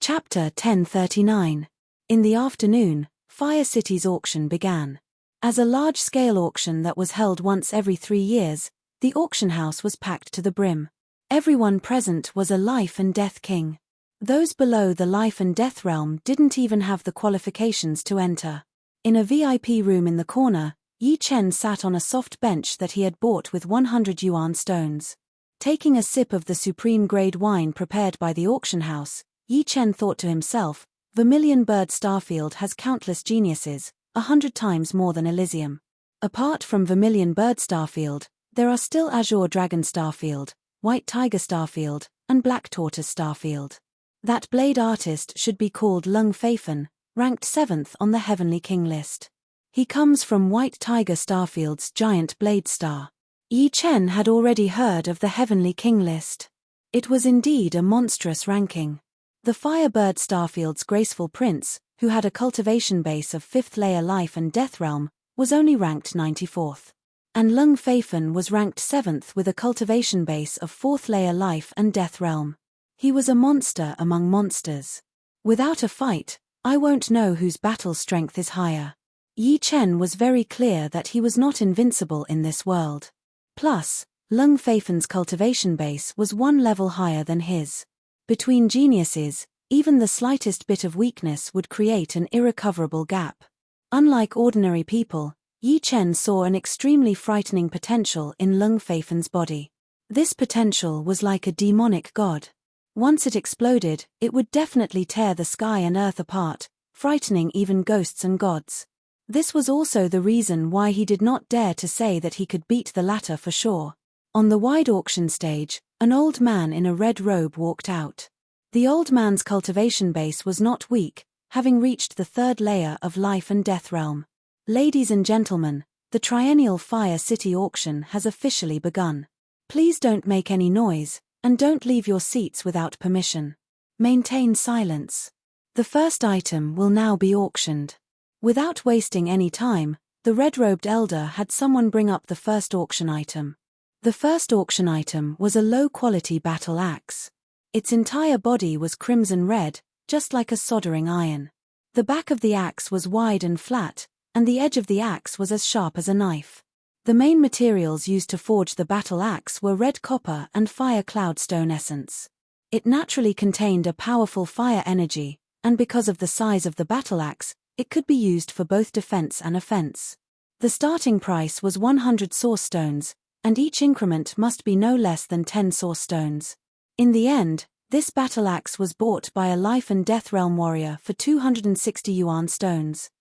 Chapter 1039. In the afternoon, Fire City's auction began. As a large-scale auction that was held once every 3 years, the auction house was packed to the brim. Everyone present was a life and death king. Those below the life and death realm didn't even have the qualifications to enter. In a VIP room in the corner, Yi Chen sat on a soft bench that he had bought with 100 yuan stones. Taking a sip of the supreme-grade wine prepared by the auction house, Yi Chen thought to himself, Vermilion Bird Starfield has countless geniuses, 100 times more than Elysium. Apart from Vermilion Bird Starfield, there are still Azure Dragon Starfield, White Tiger Starfield, and Black Tortoise Starfield. That blade artist should be called Lung Feifan, ranked 7th on the Heavenly King list. He comes from White Tiger Starfield's giant blade star. Yi Chen had already heard of the Heavenly King list. It was indeed a monstrous ranking. The Firebird Starfield's graceful prince, who had a cultivation base of 5th layer life and death realm, was only ranked 94th. And Lung Feifan was ranked 7th with a cultivation base of 4th layer life and death realm. He was a monster among monsters. Without a fight, I won't know whose battle strength is higher. Yi Chen was very clear that he was not invincible in this world. Plus, Lung Feifan's cultivation base was 1 level higher than his. Between geniuses, even the slightest bit of weakness would create an irrecoverable gap. Unlike ordinary people, Yi Chen saw an extremely frightening potential in Lung Feifan's body. This potential was like a demonic god. Once it exploded, it would definitely tear the sky and earth apart, frightening even ghosts and gods. This was also the reason why he did not dare to say that he could beat the latter for sure. On the wide auction stage, an old man in a red robe walked out. The old man's cultivation base was not weak, having reached the 3rd layer of life and death realm. Ladies and gentlemen, the triennial Fire City auction has officially begun. Please don't make any noise, and don't leave your seats without permission. Maintain silence. The first item will now be auctioned. Without wasting any time, the red-robed elder had someone bring up the first auction item. The first auction item was a low-quality battle axe. Its entire body was crimson red, just like a soldering iron. The back of the axe was wide and flat, and the edge of the axe was as sharp as a knife. The main materials used to forge the battle axe were red copper and fire cloudstone essence. It naturally contained a powerful fire energy, and because of the size of the battle axe, it could be used for both defense and offense. The starting price was 100 source stones, and each increment must be no less than 10 source stones. In the end, this battle axe was bought by a life and death realm warrior for 260 yuan stones.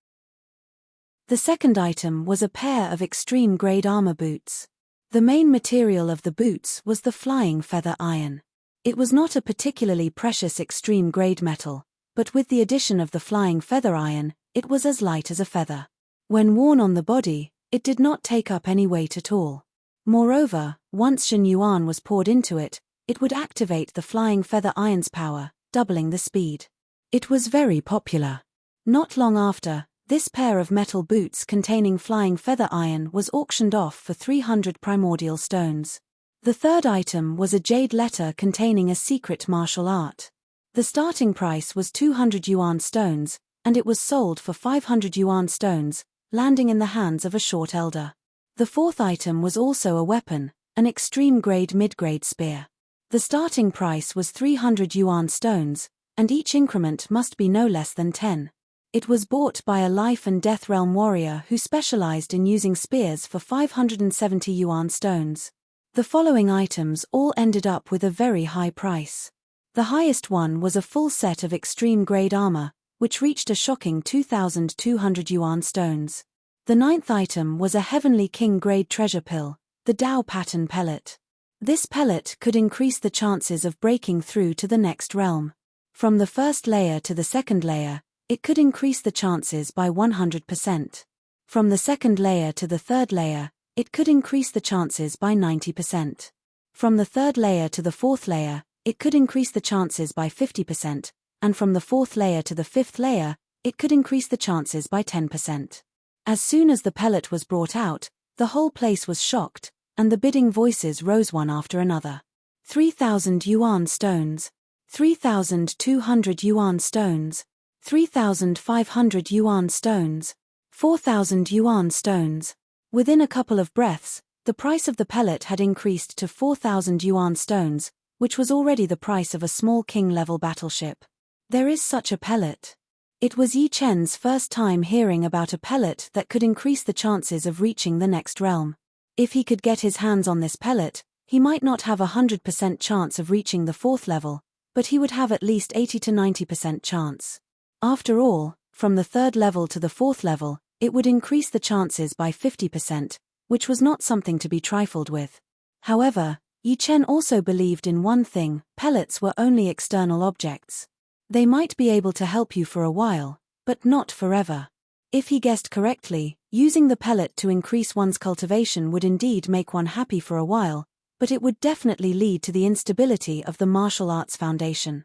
The second item was a pair of extreme-grade armor boots. The main material of the boots was the flying feather iron. It was not a particularly precious extreme-grade metal, but with the addition of the flying feather iron, it was as light as a feather. When worn on the body, it did not take up any weight at all. Moreover, Once Shen Yuan was poured into it, it would activate the flying feather iron's power, doubling the speed. It was very popular. Not long after, this pair of metal boots containing flying feather iron was auctioned off for 300 primordial stones. The third item was a jade letter containing a secret martial art. The starting price was 200 yuan stones, and it was sold for 500 yuan stones, landing in the hands of a short elder. The fourth item was also a weapon, an extreme-grade mid-grade spear. The starting price was 300 yuan stones, and each increment must be no less than 10. It was bought by a life and death realm warrior who specialized in using spears for 570 yuan stones. The following items all ended up with a very high price. The highest one was a full set of extreme-grade armor, which reached a shocking 2,200 yuan stones. The ninth item was a Heavenly King-grade treasure pill, the Dao pattern pellet. This pellet could increase the chances of breaking through to the next realm. From the first layer to the second layer, it could increase the chances by 100%. From the second layer to the third layer, it could increase the chances by 90%. From the third layer to the fourth layer, it could increase the chances by 50%, and from the fourth layer to the fifth layer, it could increase the chances by 10%. As soon as the pellet was brought out, the whole place was shocked, and the bidding voices rose one after another. 3,000 yuan stones. 3,200 yuan stones. 3,500 yuan stones. 4,000 yuan stones. Within a couple of breaths, the price of the pellet had increased to 4,000 yuan stones, which was already the price of a small king-level battleship. There is such a pellet. It was Yi Chen's first time hearing about a pellet that could increase the chances of reaching the next realm. If he could get his hands on this pellet, he might not have a 100% chance of reaching the fourth level, but he would have at least 80 to 90% chance. After all, from the third level to the fourth level, it would increase the chances by 50%, which was not something to be trifled with. However, Yi Chen also believed in one thing: pellets were only external objects. They might be able to help you for a while, but not forever. If he guessed correctly, using the pellet to increase one's cultivation would indeed make one happy for a while, but it would definitely lead to the instability of the martial arts foundation.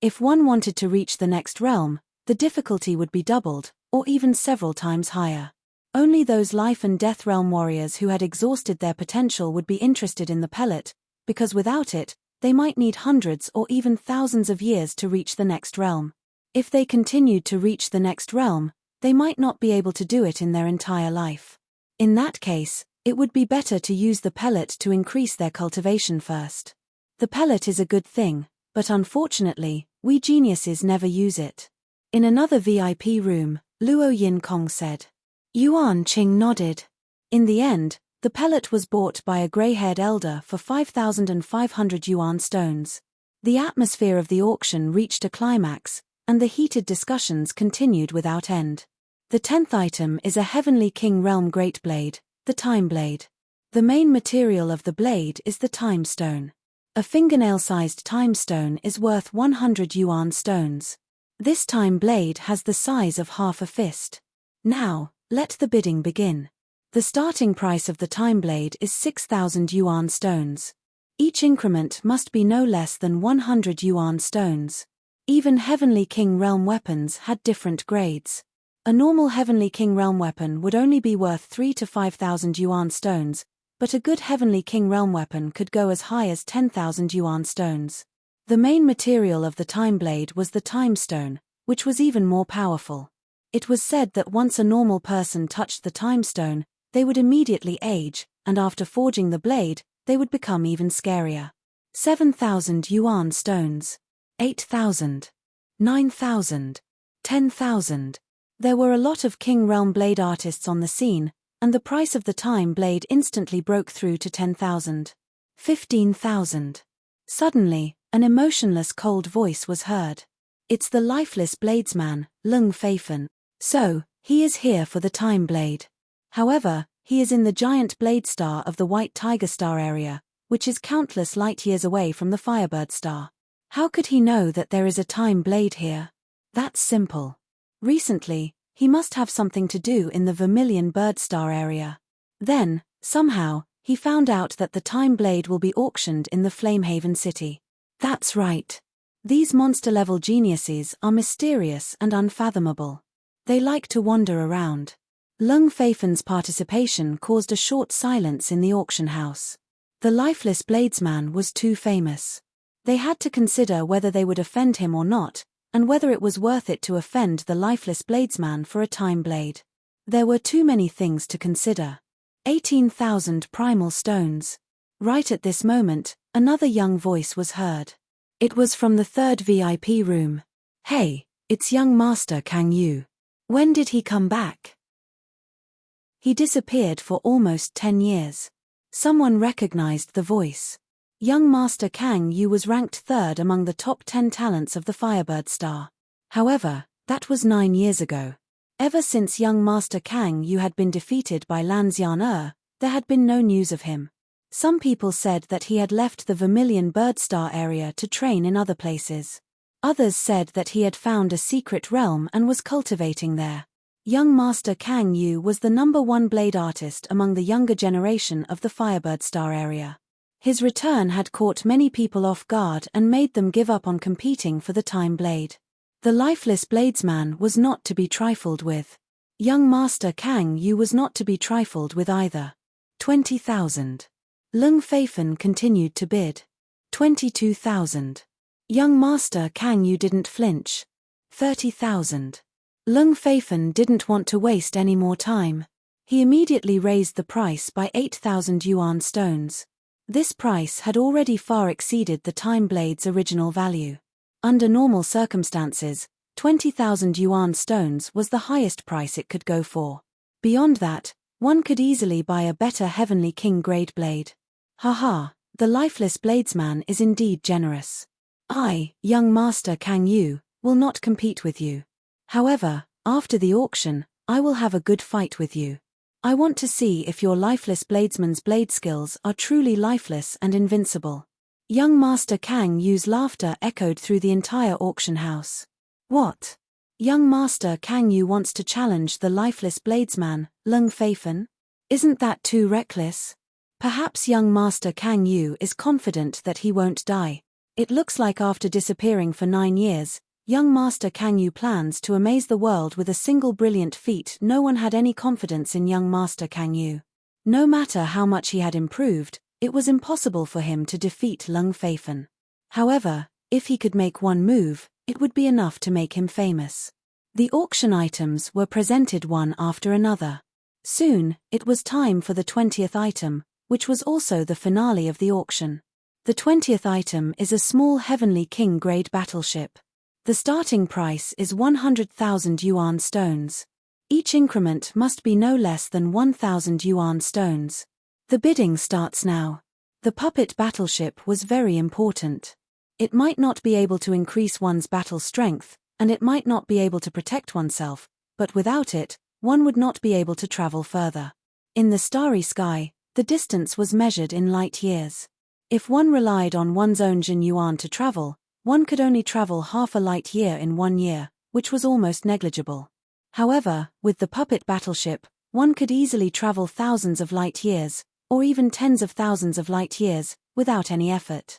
If one wanted to reach the next realm, the difficulty would be doubled, or even several times higher. Only those life and death realm warriors who had exhausted their potential would be interested in the pellet, because without it, they might need hundreds or even thousands of years to reach the next realm. If they continued to reach the next realm, they might not be able to do it in their entire life. In that case, it would be better to use the pellet to increase their cultivation first. The pellet is a good thing, but unfortunately, we geniuses never use it. In another VIP room, Luo Yin Kong said. Yuan Qing nodded. In the end, the pellet was bought by a grey-haired elder for 5,500 yuan stones. The atmosphere of the auction reached a climax, and the heated discussions continued without end. The 10th item is a Heavenly King Realm Great Blade, the Time Blade. The main material of the blade is the Time Stone. A fingernail-sized Time Stone is worth 100 yuan stones. This Time Blade has the size of half a fist. Now, let the bidding begin. The starting price of the Time Blade is 6,000 yuan stones. Each increment must be no less than 100 yuan stones. Even Heavenly King Realm weapons had different grades. A normal Heavenly King Realm weapon would only be worth 3 to 5,000 yuan stones, but a good Heavenly King Realm weapon could go as high as 10,000 yuan stones. The main material of the Time Blade was the Time Stone, which was even more powerful. It was said that once a normal person touched the Time Stone, they would immediately age, and after forging the blade, they would become even scarier. 7,000 yuan stones. 8,000. 9,000. 10,000. There were a lot of King Realm blade artists on the scene, and the price of the Time Blade instantly broke through to 10,000. 15,000. Suddenly, an emotionless cold voice was heard. It's the lifeless bladesman, Lung Feifen. So, he is here for the Time Blade. However, he is in the giant blade star of the White Tiger Star area, which is countless light years away from the Firebird Star. How could he know that there is a Time Blade here? That's simple. Recently, he must have something to do in the Vermilion Bird Star area. Then, somehow, He found out that the Time Blade will be auctioned in the Flamehaven city. That's right. These monster-level geniuses are mysterious and unfathomable. They like to wander around. Lung Feifen's participation caused a short silence in the auction house. The lifeless bladesman was too famous. They had to consider whether they would offend him or not, and whether it was worth it to offend the lifeless bladesman for a time blade. There were too many things to consider. 18,000 primal stones. Right at this moment, another young voice was heard. It was from the third VIP room. Hey, it's young Master Kang Yu. When did he come back? He disappeared for almost 10 years. Someone recognized the voice. Young Master Kang Yu was ranked third among the top 10 talents of the Firebird Star. However, that was 9 years ago. Ever since young Master Kang Yu had been defeated by Lan Xian, there had been no news of him. Some people said that he had left the Vermilion Bird Star area to train in other places. Others said that he had found a secret realm and was cultivating there. Young Master Kang Yu was the #1 blade artist among the younger generation of the Firebird Star area. His return had caught many people off guard and made them give up on competing for the Time Blade. The lifeless bladesman was not to be trifled with. Young Master Kang Yu was not to be trifled with either. 20,000. Lung Feifen continued to bid. 22,000. Young Master Kang Yu didn't flinch. 30,000. Lung Feifen didn't want to waste any more time. He immediately raised the price by 8,000 yuan stones. This price had already far exceeded the Time Blade's original value. Under normal circumstances, 20,000 yuan stones was the highest price it could go for. Beyond that, one could easily buy a better Heavenly King grade blade. Haha, the lifeless bladesman is indeed generous. I, young Master Kang Yu, will not compete with you. However, after the auction, I will have a good fight with you. I want to see if your lifeless bladesman's blade skills are truly lifeless and invincible. Young Master Kang Yu's laughter echoed through the entire auction house. What? Young Master Kang Yu wants to challenge the lifeless bladesman, Lung Feifen? Isn't that too reckless? Perhaps young Master Kang Yu is confident that he won't die. It looks like after disappearing for 9 years, young Master Kang Yu plans to amaze the world with a single brilliant feat. No one had any confidence in young Master Kang Yu. No matter how much he had improved, it was impossible for him to defeat Lung Feifen. However, if he could make one move, it would be enough to make him famous. The auction items were presented one after another. Soon, it was time for the 20th item, which was also the finale of the auction. The 20th item is a small Heavenly King grade battleship. The starting price is 100,000 yuan stones. Each increment must be no less than 1,000 yuan stones. The bidding starts now. The puppet battleship was very important. It might not be able to increase one's battle strength, and it might not be able to protect oneself, but without it, one would not be able to travel further. In the starry sky, the distance was measured in light years. If one relied on one's own Jin Yuan to travel, one could only travel half a light year in 1 year, which was almost negligible. However, with the puppet battleship, one could easily travel thousands of light years, or even tens of thousands of light years, without any effort.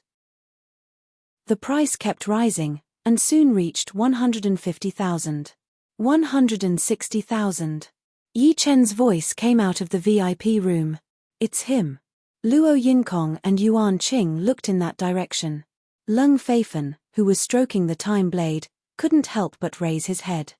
The price kept rising, and soon reached 150,000. 160,000. Yi Chen's voice came out of the VIP room. It's him. Luo Yinkong and Yuan Qing looked in that direction. Lung Feifen, who was stroking the time blade, couldn't help but raise his head.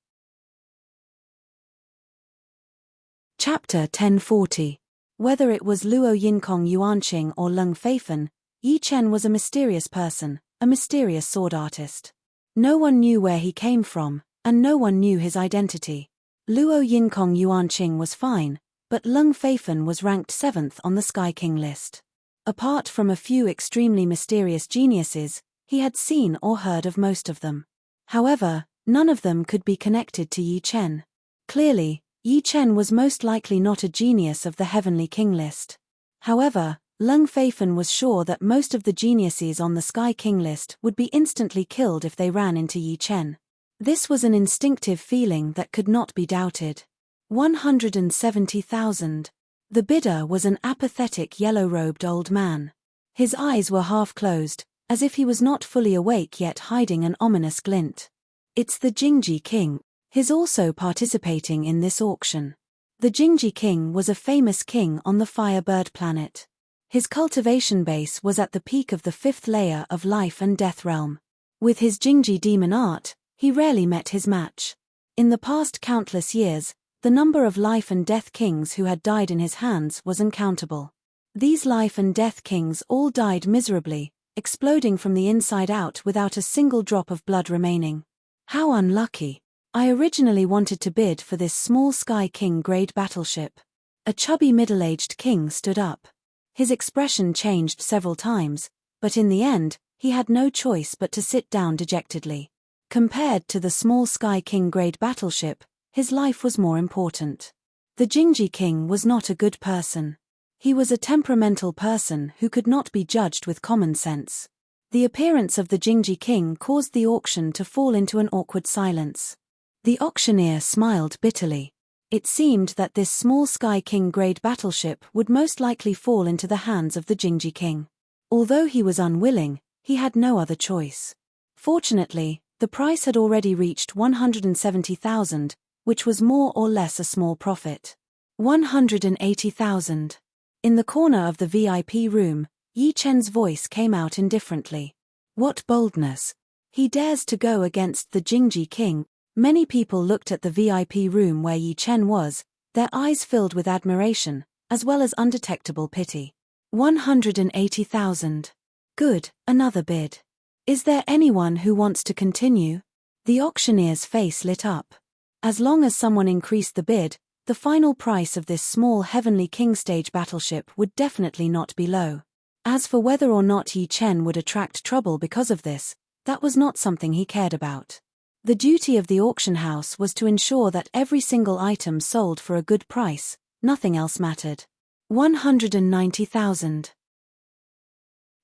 Chapter 1040. Whether it was Luo Yinkong Yuanqing or Lung Feifen, Yi Chen was a mysterious person, a mysterious sword artist. No one knew where he came from, and no one knew his identity. Luo Yinkong Yuanqing was fine, but Lung Feifen was ranked 7th on the Sky King list. Apart from a few extremely mysterious geniuses, he had seen or heard of most of them. However, none of them could be connected to Yi Chen. Clearly, Yi Chen was most likely not a genius of the Heavenly King list. However, Lung Feifen was sure that most of the geniuses on the Sky King list would be instantly killed if they ran into Yi Chen. This was an instinctive feeling that could not be doubted. 170,000. The bidder was an apathetic yellow-robed old man. His eyes were half closed, as if he was not fully awake yet hiding an ominous glint. It's the Jingji King. He's also participating in this auction. The Jingji King was a famous king on the Firebird planet. His cultivation base was at the peak of the 5th layer of life and death realm. With his Jingji demon art, he rarely met his match. In the past countless years, the number of life and death kings who had died in his hands was uncountable. These life and death kings all died miserably, exploding from the inside out without a single drop of blood remaining. How unlucky. I originally wanted to bid for this small Sky King grade battleship. A chubby middle-aged king stood up. His expression changed several times, but in the end, he had no choice but to sit down dejectedly. Compared to the small Sky King grade battleship, his life was more important. The Jingji King was not a good person. He was a temperamental person who could not be judged with common sense. The appearance of the Jingji King caused the auction to fall into an awkward silence. The auctioneer smiled bitterly. It seemed that this small Sky King grade battleship would most likely fall into the hands of the Jingji King. Although he was unwilling, he had no other choice. Fortunately, the price had already reached 170,000, which was more or less a small profit. 180,000. In the corner of the VIP room, Yi Chen's voice came out indifferently. What boldness! He dares to go against the Jingji King. Many people looked at the VIP room where Yi Chen was, their eyes filled with admiration, as well as undetectable pity. 180,000. Good, another bid. Is there anyone who wants to continue? The auctioneer's face lit up. As long as someone increased the bid, the final price of this small Heavenly King stage battleship would definitely not be low. As for whether or not Yi Chen would attract trouble because of this, that was not something he cared about. The duty of the auction house was to ensure that every single item sold for a good price, nothing else mattered. 190,000.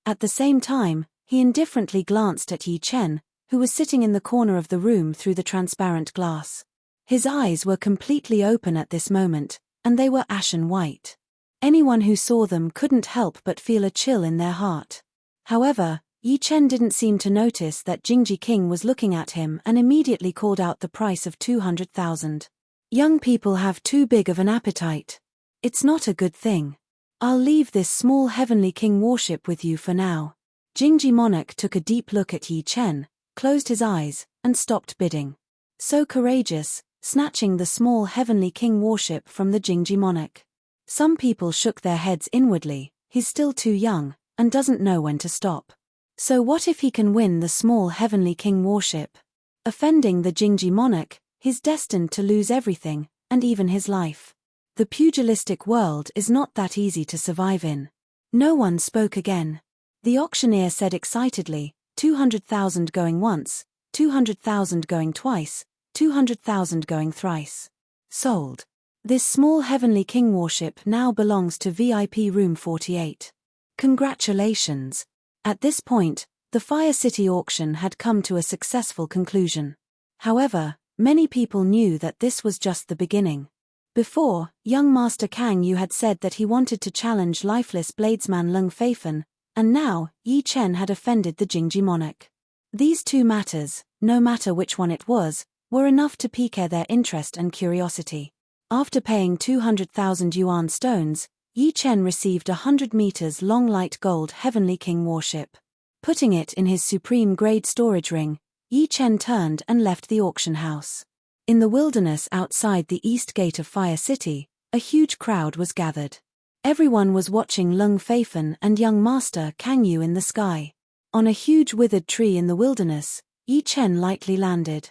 At the same time, he indifferently glanced at Yi Chen, who was sitting in the corner of the room through the transparent glass. His eyes were completely open at this moment, and they were ashen white. Anyone who saw them couldn't help but feel a chill in their heart. However, Yi Chen didn't seem to notice that Jingji King was looking at him and immediately called out the price of 200,000. Young people have too big of an appetite. It's not a good thing. I'll leave this small Heavenly King warship with you for now. Jingji Monarch took a deep look at Yi Chen, closed his eyes, and stopped bidding. So courageous, snatching the small Heavenly King warship from the Jingji Monarch. Some people shook their heads inwardly. He's still too young, and doesn't know when to stop. So what if he can win the small Heavenly King warship? Offending the Jingji Monarch, he's destined to lose everything, and even his life. The pugilistic world is not that easy to survive in. No one spoke again. The auctioneer said excitedly, 200,000 going once, 200,000 going twice, 200,000 going thrice. Sold. This small Heavenly King warship now belongs to VIP room 48. Congratulations. At this point, the Fire City auction had come to a successful conclusion. However, many people knew that this was just the beginning. Before, young Master Kang Yu had said that he wanted to challenge lifeless bladesman Lung Feifen, and now, Yi Chen had offended the Jingji Monarch. These two matters, no matter which one it was, were enough to pique their interest and curiosity. After paying 200,000 yuan stones, Yi Chen received a 100 meters long light gold Heavenly King warship. Putting it in his supreme grade storage ring, Yi Chen turned and left the auction house. In the wilderness outside the east gate of Fire City, a huge crowd was gathered. Everyone was watching Lung Feifen and young Master Kang Yu in the sky. On a huge withered tree in the wilderness, Yi Chen lightly landed.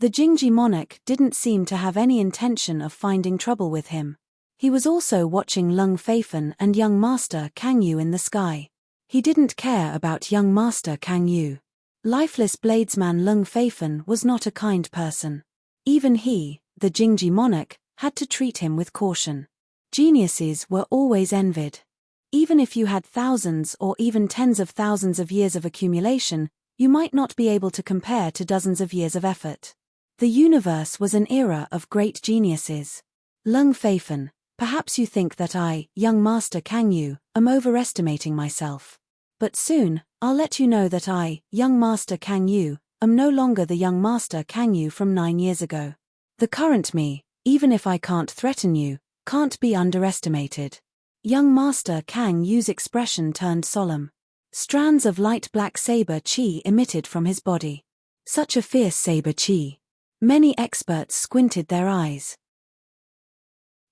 The Jingji Monarch didn't seem to have any intention of finding trouble with him. He was also watching Lung Feifen and young Master Kang Yu in the sky. He didn't care about young Master Kang Yu. Lifeless bladesman Lung Feifen was not a kind person. Even he, the Jingji Monarch, had to treat him with caution. Geniuses were always envied. Even if you had thousands or even tens of thousands of years of accumulation, you might not be able to compare to dozens of years of effort. The universe was an era of great geniuses. Lung Feifen, Perhaps you think that I, young Master Kang Yu, am overestimating myself. But soon, I'll let you know that I, young Master Kang Yu, am no longer the young Master Kang Yu from 9 years ago. The current me, even if I can't threaten you, can't be underestimated. Young Master Kang Yu's expression turned solemn. Strands of light black saber chi emitted from his body. Such a fierce saber chi. Many experts squinted their eyes.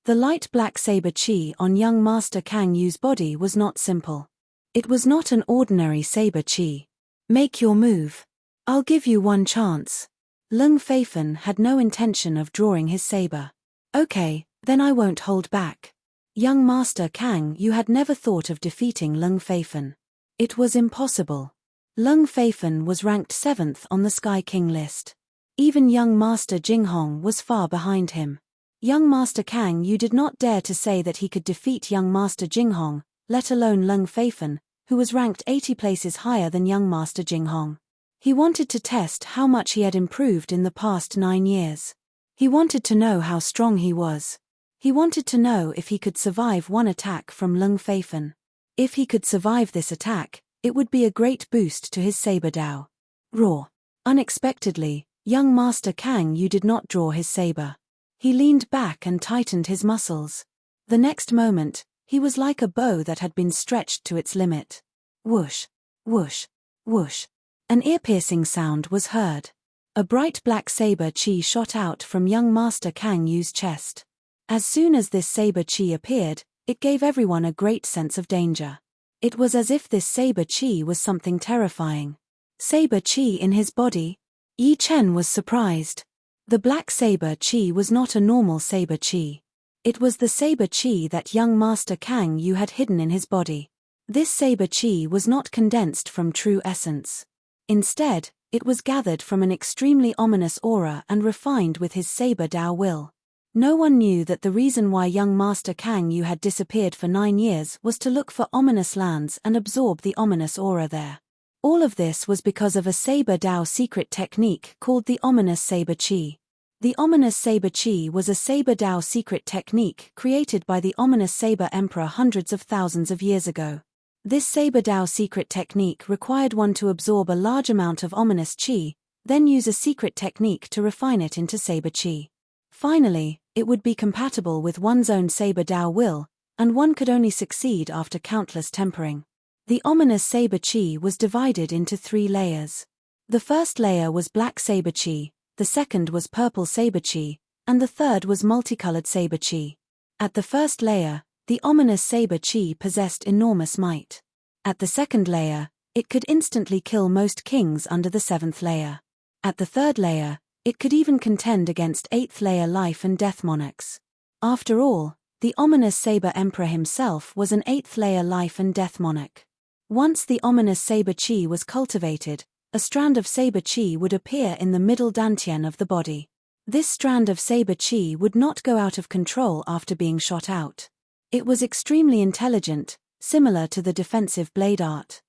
The light black saber chi on young Master Kang Yu's body was not simple. It was not an ordinary saber chi. Make your move. I'll give you one chance. Lung Feifen had no intention of drawing his saber. Okay, then I won't hold back. Young Master Kang Yu had never thought of defeating Lung Feifen. It was impossible. Lung Feifen was ranked 7th on the Sky King list. Even young Master Jinghong was far behind him. Young Master Kang Yu did not dare to say that he could defeat young Master Jinghong, let alone Lung Feifen, who was ranked 80 places higher than young Master Jinghong. He wanted to test how much he had improved in the past 9 years. He wanted to know how strong he was. He wanted to know if he could survive one attack from Lung Feifen. If he could survive this attack, it would be a great boost to his saber Dao. Roar. Unexpectedly, young Master Kang Yu did not draw his saber. He leaned back and tightened his muscles. The next moment, he was like a bow that had been stretched to its limit. Whoosh, whoosh, whoosh. An ear-piercing sound was heard. A bright black saber chi shot out from young Master Kang Yu's chest. As soon as this saber chi appeared, it gave everyone a great sense of danger. It was as if this saber chi was something terrifying. Saber chi in his body? Yi Chen was surprised. The black saber chi was not a normal saber chi. It was the saber chi that young Master Kang Yu had hidden in his body. This saber chi was not condensed from true essence. Instead, it was gathered from an extremely ominous aura and refined with his saber Dao will. No one knew that the reason why young Master Kang Yu had disappeared for 9 years was to look for ominous lands and absorb the ominous aura there. All of this was because of a saber Dao secret technique called the ominous saber chi. The ominous saber chi was a saber Dao secret technique created by the ominous saber emperor hundreds of thousands of years ago. This saber Dao secret technique required one to absorb a large amount of ominous chi, then use a secret technique to refine it into saber chi. Finally, it would be compatible with one's own saber Dao will, and one could only succeed after countless tempering. The ominous saber chi was divided into 3 layers. The first layer was black saber chi, the second was purple saber chi, and the third was multicolored saber chi. At the first layer, the ominous saber chi possessed enormous might. At the second layer, it could instantly kill most kings under the 7th layer. At the third layer, it could even contend against 8th layer life and death monarchs. After all, the ominous saber emperor himself was an 8th layer life and death monarch. Once the ominous saber chi was cultivated, a strand of saber chi would appear in the middle dantian of the body. This strand of saber chi would not go out of control after being shot out. It was extremely intelligent, similar to the defensive blade art.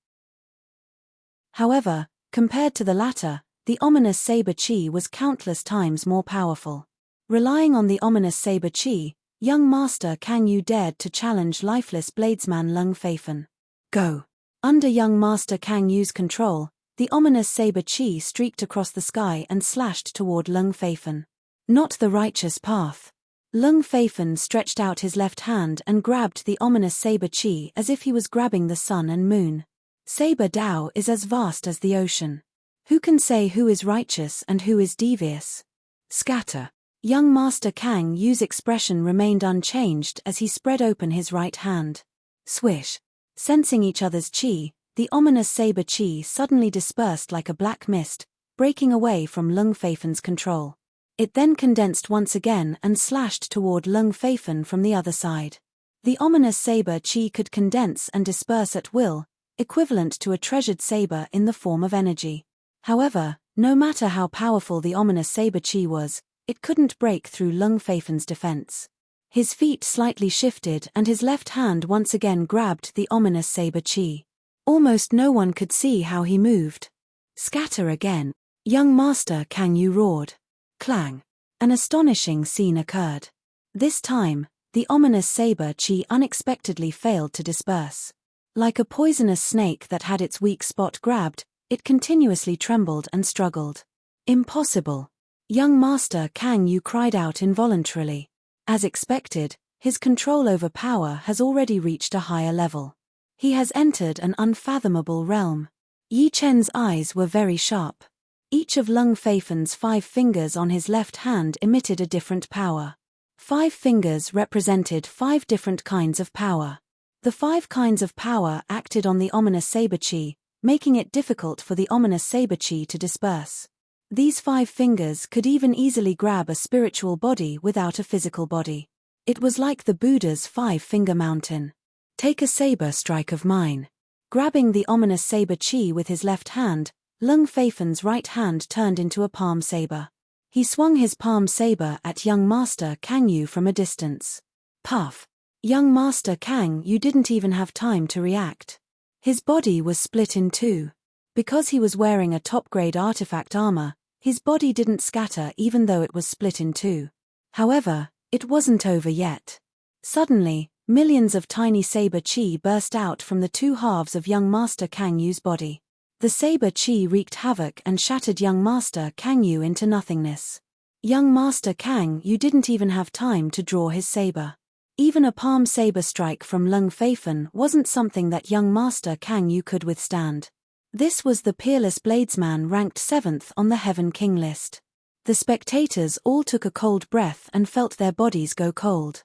However, compared to the latter, the ominous saber chi was countless times more powerful. Relying on the ominous saber chi, young Master Kang Yu dared to challenge lifeless bladesman Lung Feifen. Go! Under young Master Kang Yu's control, the ominous saber chi streaked across the sky and slashed toward Lung Feifen. Not the righteous path. Lung Feifen stretched out his left hand and grabbed the ominous saber chi as if he was grabbing the sun and moon. Saber Dao is as vast as the ocean. Who can say who is righteous and who is devious? Scatter. Young Master Kang Yu's expression remained unchanged as he spread open his right hand. Swish. Sensing each other's chi, the ominous saber chi suddenly dispersed like a black mist, breaking away from Lung Feifen's control. It then condensed once again and slashed toward Lung Feifen from the other side. The ominous saber chi could condense and disperse at will, equivalent to a treasured saber in the form of energy. However, no matter how powerful the ominous saber chi was, it couldn't break through Lung Feifen's defense. His feet slightly shifted and his left hand once again grabbed the ominous saber chi. Almost no one could see how he moved. Scatter again. Young Master Kang Yu roared. Clang. An astonishing scene occurred. This time, The ominous saber chi unexpectedly failed to disperse. Like a poisonous snake that had its weak spot grabbed, it continuously trembled and struggled. Impossible. Young Master Kang Yu cried out involuntarily. As expected, his control over power has already reached a higher level. He has entered an unfathomable realm. Yi Chen's eyes were very sharp. Each of Lung Feifan's 5 fingers on his left hand emitted a different power. 5 fingers represented 5 different kinds of power. The 5 kinds of power acted on the ominous saber chi, making it difficult for the ominous saber chi to disperse. These 5 fingers could even easily grab a spiritual body without a physical body. It was like the Buddha's 5-finger mountain. Take a saber strike of mine. Grabbing the ominous saber chi with his left hand, Lung Feifan's right hand turned into a palm saber. He swung his palm saber at young Master Kang Yu from a distance. Puff! Young Master Kang Yu didn't even have time to react. His body was split in 2. Because he was wearing a top-grade artifact armor, his body didn't scatter even though it was split in 2. However, it wasn't over yet. Suddenly, millions of tiny saber chi burst out from the 2 halves of young Master Kang Yu's body. The saber chi wreaked havoc and shattered young Master Kang Yu into nothingness. Young Master Kang Yu didn't even have time to draw his saber. Even a palm saber strike from Lung Feifan wasn't something that young Master Kang Yu could withstand. This was the peerless bladesman ranked 7th on the Heaven King list. The spectators all took a cold breath and felt their bodies go cold.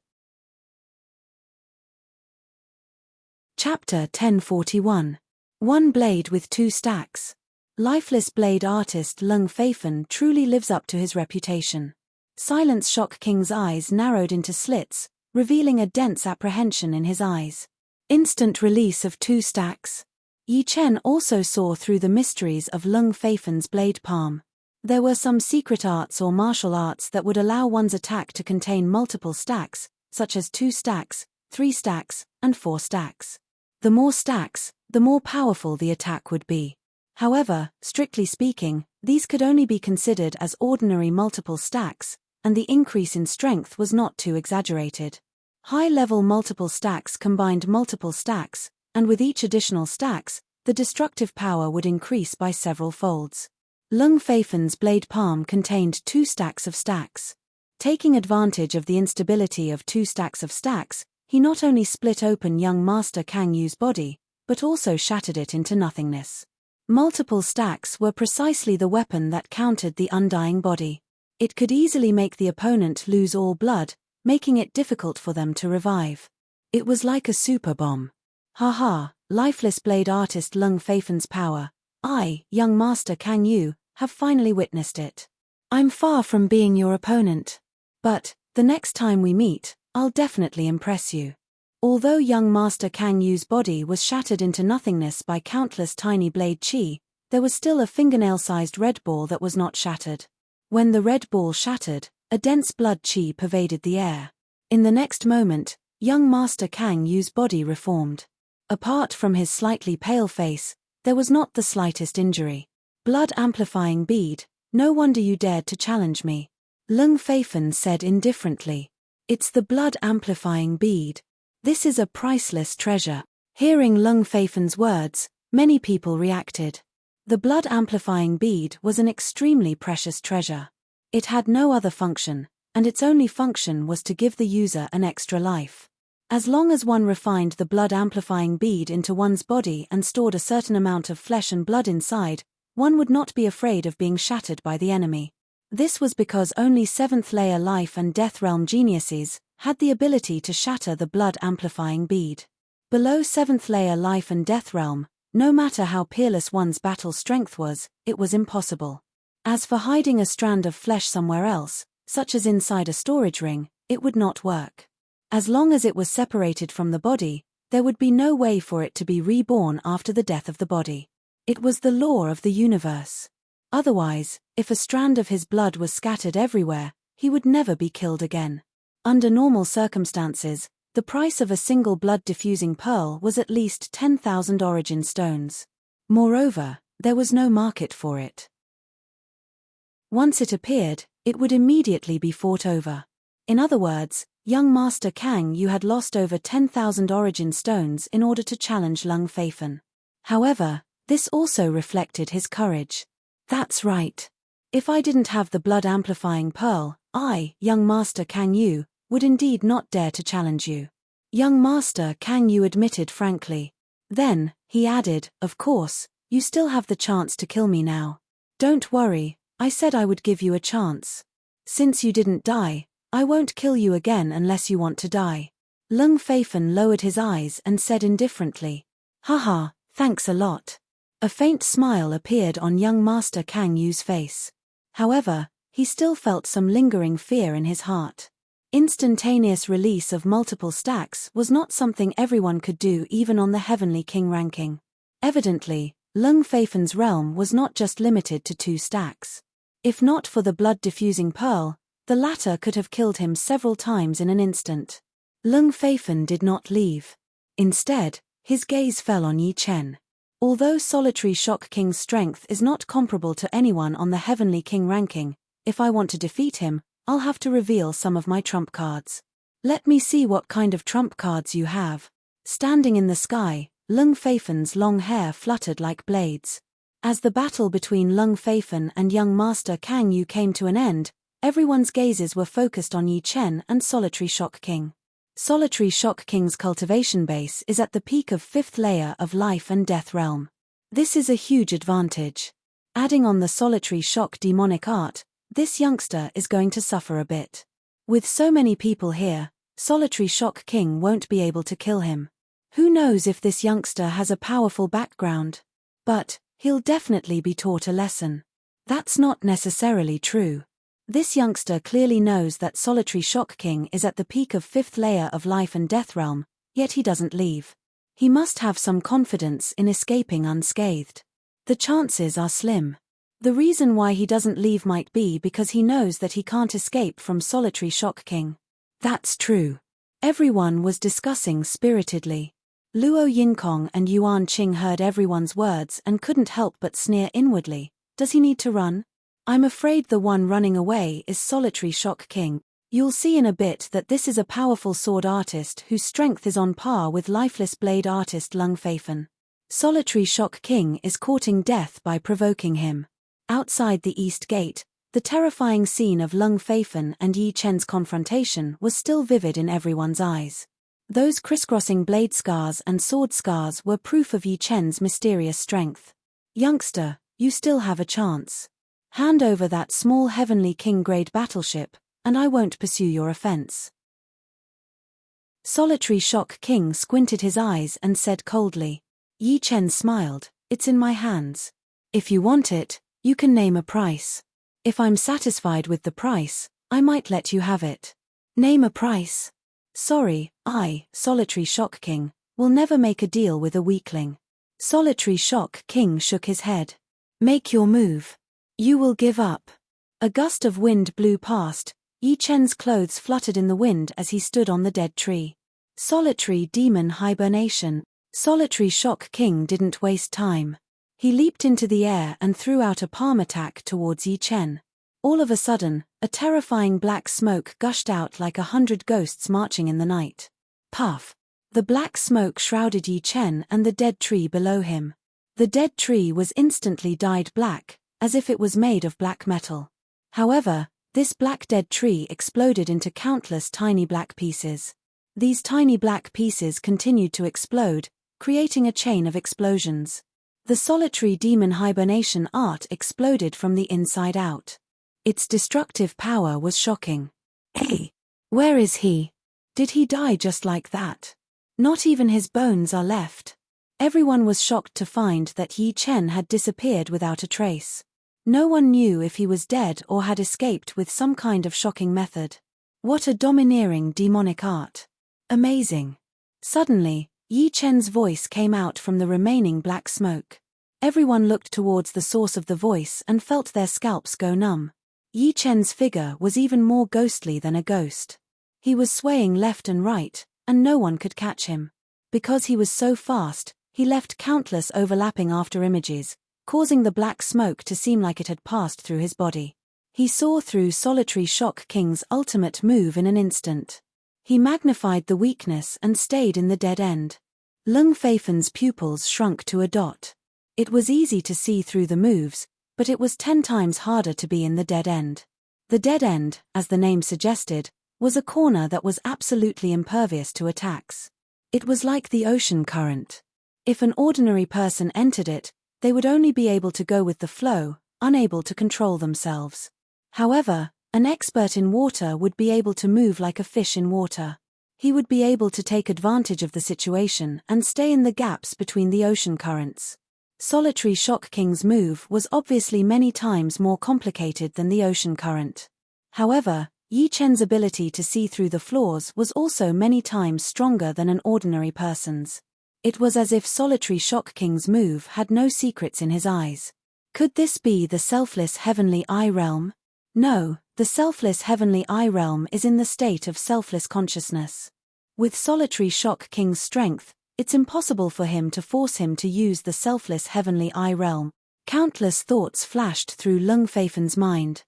Chapter 1041. One blade with 2 stacks. Lifeless blade artist Lung Feifan truly lives up to his reputation. Silence Shock King's eyes narrowed into slits, revealing a dense apprehension in his eyes. Instant release of 2 stacks. Yi Chen also saw through the mysteries of Lung Feifan's blade palm. There were some secret arts or martial arts that would allow one's attack to contain multiple stacks, such as 2 stacks, 3 stacks, and 4 stacks. The more stacks, the more powerful the attack would be. However, strictly speaking, these could only be considered as ordinary multiple stacks, and the increase in strength was not too exaggerated. High-level multiple stacks combined multiple stacks, and with each additional stacks, the destructive power would increase by several folds. Lung Feifan's blade palm contained 2 stacks of stacks. Taking advantage of the instability of 2 stacks of stacks, he not only split open young Master Kang Yu's body, but also shattered it into nothingness. Multiple stacks were precisely the weapon that countered the undying body. It could easily make the opponent lose all blood, making it difficult for them to revive. It was like a super bomb. Haha, lifeless blade artist Lung Feifan's power. I, young Master Kang Yu, have finally witnessed it. I'm far from being your opponent. But, the next time we meet, I'll definitely impress you. Although young Master Kang Yu's body was shattered into nothingness by countless tiny blade chi, there was still a fingernail-sized red ball that was not shattered. When the red ball shattered, a dense blood chi pervaded the air. In the next moment, young Master Kang Yu's body reformed. Apart from his slightly pale face, there was not the slightest injury. Blood-amplifying bead, no wonder you dared to challenge me. Lung Feifan said indifferently. It's the blood-amplifying bead. This is a priceless treasure. Hearing Lung Feifan's words, many people reacted. The blood-amplifying bead was an extremely precious treasure. It had no other function, and its only function was to give the user an extra life. As long as one refined the blood-amplifying bead into one's body and stored a certain amount of flesh and blood inside, one would not be afraid of being shattered by the enemy. This was because only 7th-layer life and death realm geniuses had the ability to shatter the blood-amplifying bead. Below 7th-layer life and death realm, no matter how peerless one's battle strength was, it was impossible. As for hiding a strand of flesh somewhere else, such as inside a storage ring, it would not work. As long as it was separated from the body, there would be no way for it to be reborn after the death of the body. It was the law of the universe. Otherwise, if a strand of his blood was scattered everywhere, he would never be killed again. Under normal circumstances, the price of a single blood-diffusing pearl was at least 10,000 origin stones. Moreover, there was no market for it. Once it appeared, it would immediately be fought over. In other words, Young Master Kang Yu had lost over 10,000 origin stones in order to challenge Lung Feifen. However, this also reflected his courage. That's right. If I didn't have the blood-amplifying pearl, I, young Master Kang Yu, would indeed not dare to challenge you. Young Master Kang Yu admitted frankly. Then, he added, of course, you still have the chance to kill me now. Don't worry, I said I would give you a chance. Since you didn't die, I won't kill you again unless you want to die. Lung Feifen lowered his eyes and said indifferently. Haha, thanks a lot. A faint smile appeared on young Master Kang Yu's face. However, he still felt some lingering fear in his heart. Instantaneous release of multiple stacks was not something everyone could do even on the Heavenly King ranking. Evidently, Lung Feifen's realm was not just limited to 2 stacks. If not for the blood-diffusing pearl, the latter could have killed him several times in an instant. Lung Feifen did not leave. Instead, his gaze fell on Yi Chen. Although Solitary Shock King's strength is not comparable to anyone on the Heavenly King ranking, if I want to defeat him, I'll have to reveal some of my trump cards. Let me see what kind of trump cards you have. Standing in the sky, Lung Feifen's long hair fluttered like blades. As the battle between Lung Feifen and young Master Kang Yu came to an end, everyone's gazes were focused on Yi Chen and Solitary Shock King. Solitary Shock King's cultivation base is at the peak of 5th layer of Life and Death realm. This is a huge advantage. Adding on the Solitary Shock demonic art, this youngster is going to suffer a bit. With so many people here, Solitary Shock King won't be able to kill him. Who knows if this youngster has a powerful background? But, he'll definitely be taught a lesson. That's not necessarily true. This youngster clearly knows that Solitary Shock King is at the peak of 5th layer of Life and Death realm, yet he doesn't leave. He must have some confidence in escaping unscathed. The chances are slim. The reason why he doesn't leave might be because he knows that he can't escape from Solitary Shock King. That's true. Everyone was discussing spiritedly. Luo Yinkong and Yuan Qing heard everyone's words and couldn't help but sneer inwardly. Does he need to run? I'm afraid the one running away is Solitary Shock King. You'll see in a bit that this is a powerful sword artist whose strength is on par with lifeless blade artist Lung Feifen. Solitary Shock King is courting death by provoking him. Outside the East Gate, the terrifying scene of Lung Feifen and Yi Chen's confrontation was still vivid in everyone's eyes. Those crisscrossing blade scars and sword scars were proof of Yi Chen's mysterious strength. Youngster, you still have a chance. Hand over that small Heavenly King-grade battleship, and I won't pursue your offense. Solitary Shock King squinted his eyes and said coldly. Yi Chen smiled, it's in my hands. If you want it, you can name a price. If I'm satisfied with the price, I might let you have it. Name a price. Sorry, I, Solitary Shock King, will never make a deal with a weakling. Solitary Shock King shook his head. Make your move. You will give up. A gust of wind blew past. Yi Chen's clothes fluttered in the wind as he stood on the dead tree. Solitary Demon Hibernation. Solitary Shock King didn't waste time. He leaped into the air and threw out a palm attack towards Yi Chen. All of a sudden, a terrifying black smoke gushed out like 100 ghosts marching in the night. Puff! The black smoke shrouded Yi Chen and the dead tree below him. The dead tree was instantly dyed black, as if it was made of black metal. However, this black dead tree exploded into countless tiny black pieces. These tiny black pieces continued to explode, creating a chain of explosions. The Solitary Demon Hibernation art exploded from the inside out. Its destructive power was shocking. Hey! Where is he? Did he die just like that? Not even his bones are left. Everyone was shocked to find that Yi Chen had disappeared without a trace. No one knew if he was dead or had escaped with some kind of shocking method. What a domineering demonic art. Amazing. Suddenly, Yi Chen's voice came out from the remaining black smoke. Everyone looked towards the source of the voice and felt their scalps go numb. Yi Chen's figure was even more ghostly than a ghost. He was swaying left and right, and no one could catch him. Because he was so fast, he left countless overlapping afterimages, causing the black smoke to seem like it had passed through his body. He saw through Solitary Shock King's ultimate move in an instant. He magnified the weakness and stayed in the dead end. Lung Feifen's pupils shrunk to a dot. It was easy to see through the moves, but it was 10 times harder to be in the dead end. The dead end, as the name suggested, was a corner that was absolutely impervious to attacks. It was like the ocean current. If an ordinary person entered it, they would only be able to go with the flow, unable to control themselves. However, an expert in water would be able to move like a fish in water. He would be able to take advantage of the situation and stay in the gaps between the ocean currents. Solitary Shock King's move was obviously many times more complicated than the ocean current. However, Yi Chen's ability to see through the flaws was also many times stronger than an ordinary person's. It was as if Solitary Shock King's move had no secrets in his eyes. Could this be the selfless Heavenly Eye Realm? No, the selfless Heavenly Eye Realm is in the state of selfless consciousness. With Solitary Shock King's strength, it's impossible for him to force him to use the selfless Heavenly Eye Realm. Countless thoughts flashed through Lung Feifen's mind.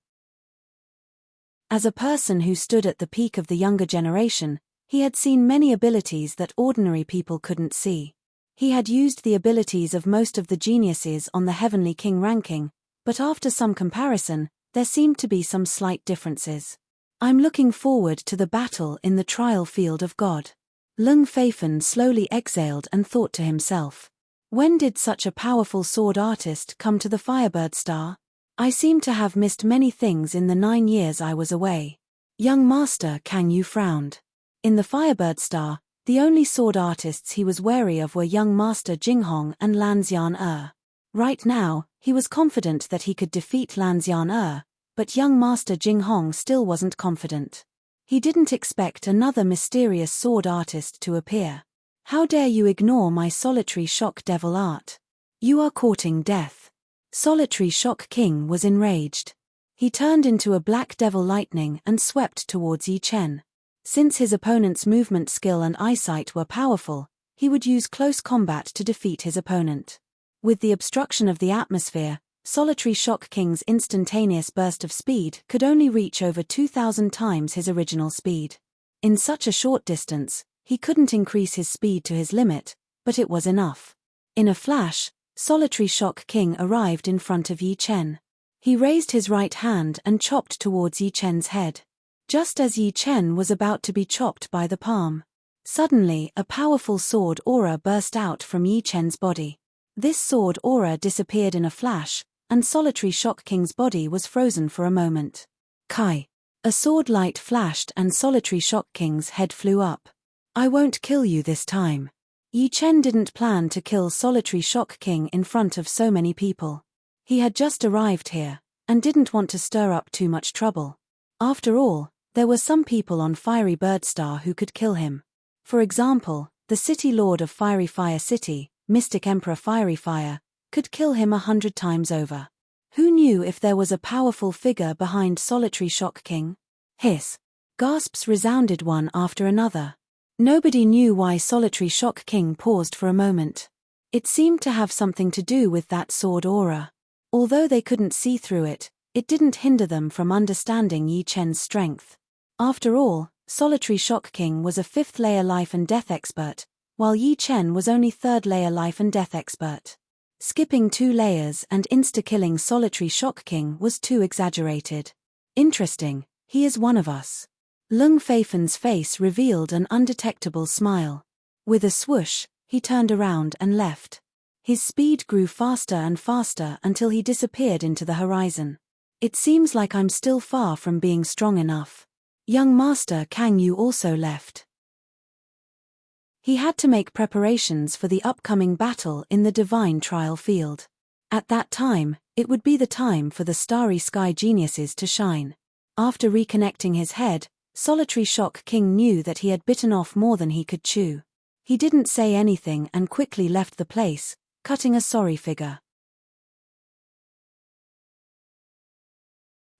As a person who stood at the peak of the younger generation, he had seen many abilities that ordinary people couldn't see. He had used the abilities of most of the geniuses on the Heavenly King ranking, but after some comparison, there seemed to be some slight differences. I'm looking forward to the battle in the trial field of God. Lung Feifen slowly exhaled and thought to himself. When did such a powerful sword artist come to the Firebird Star? I seem to have missed many things in the 9 years I was away. Young Master Kang Yu frowned. In the Firebird Star, the only sword artists he was wary of were young Master Jinghong and Lan Xian. Right now, he was confident that he could defeat Lan Xian, but young Master Jinghong still wasn't confident. He didn't expect another mysterious sword artist to appear. How dare you ignore my Solitary Shock Devil art? You are courting death. Solitary Shock King was enraged. He turned into a black devil lightning and swept towards Yi Chen. Since his opponent's movement skill and eyesight were powerful, he would use close combat to defeat his opponent. With the obstruction of the atmosphere, Solitary Shock King's instantaneous burst of speed could only reach over 2,000 times his original speed. In such a short distance, he couldn't increase his speed to his limit, but it was enough. In a flash, Solitary Shock King arrived in front of Yi Chen. He raised his right hand and chopped towards Yi Chen's head. Just as Yi Chen was about to be chopped by the palm, suddenly a powerful sword aura burst out from Yi Chen's body. This sword aura disappeared in a flash, and Solitary Shock King's body was frozen for a moment. Kai! A sword light flashed and Solitary Shock King's head flew up. I won't kill you this time. Yi Chen didn't plan to kill Solitary Shock King in front of so many people. He had just arrived here, and didn't want to stir up too much trouble. After all, there were some people on Fiery Bird Star who could kill him. For example, the City Lord of Fiery Fire City, Mystic Emperor Fiery Fire, could kill him 100 times over. Who knew if there was a powerful figure behind Solitary Shock King? Hiss! Gasps resounded one after another. Nobody knew why Solitary Shock King paused for a moment. It seemed to have something to do with that sword aura. Although they couldn't see through it, it didn't hinder them from understanding Yi Chen's strength. After all, Solitary Shock King was a 5th layer life and death expert, while Yi Chen was only 3rd layer life and death expert. Skipping 2 layers and insta-killing Solitary Shock King was too exaggerated. Interesting, he is one of us. Lung Feifen's face revealed an undetectable smile. With a swoosh, he turned around and left. His speed grew faster and faster until he disappeared into the horizon. It seems like I'm still far from being strong enough. Young Master Kang Yu also left. He had to make preparations for the upcoming battle in the divine trial field. At that time, it would be the time for the Starry Sky geniuses to shine. After reconnecting his head, Solitary Shock King knew that he had bitten off more than he could chew. He didn't say anything and quickly left the place, cutting a sorry figure.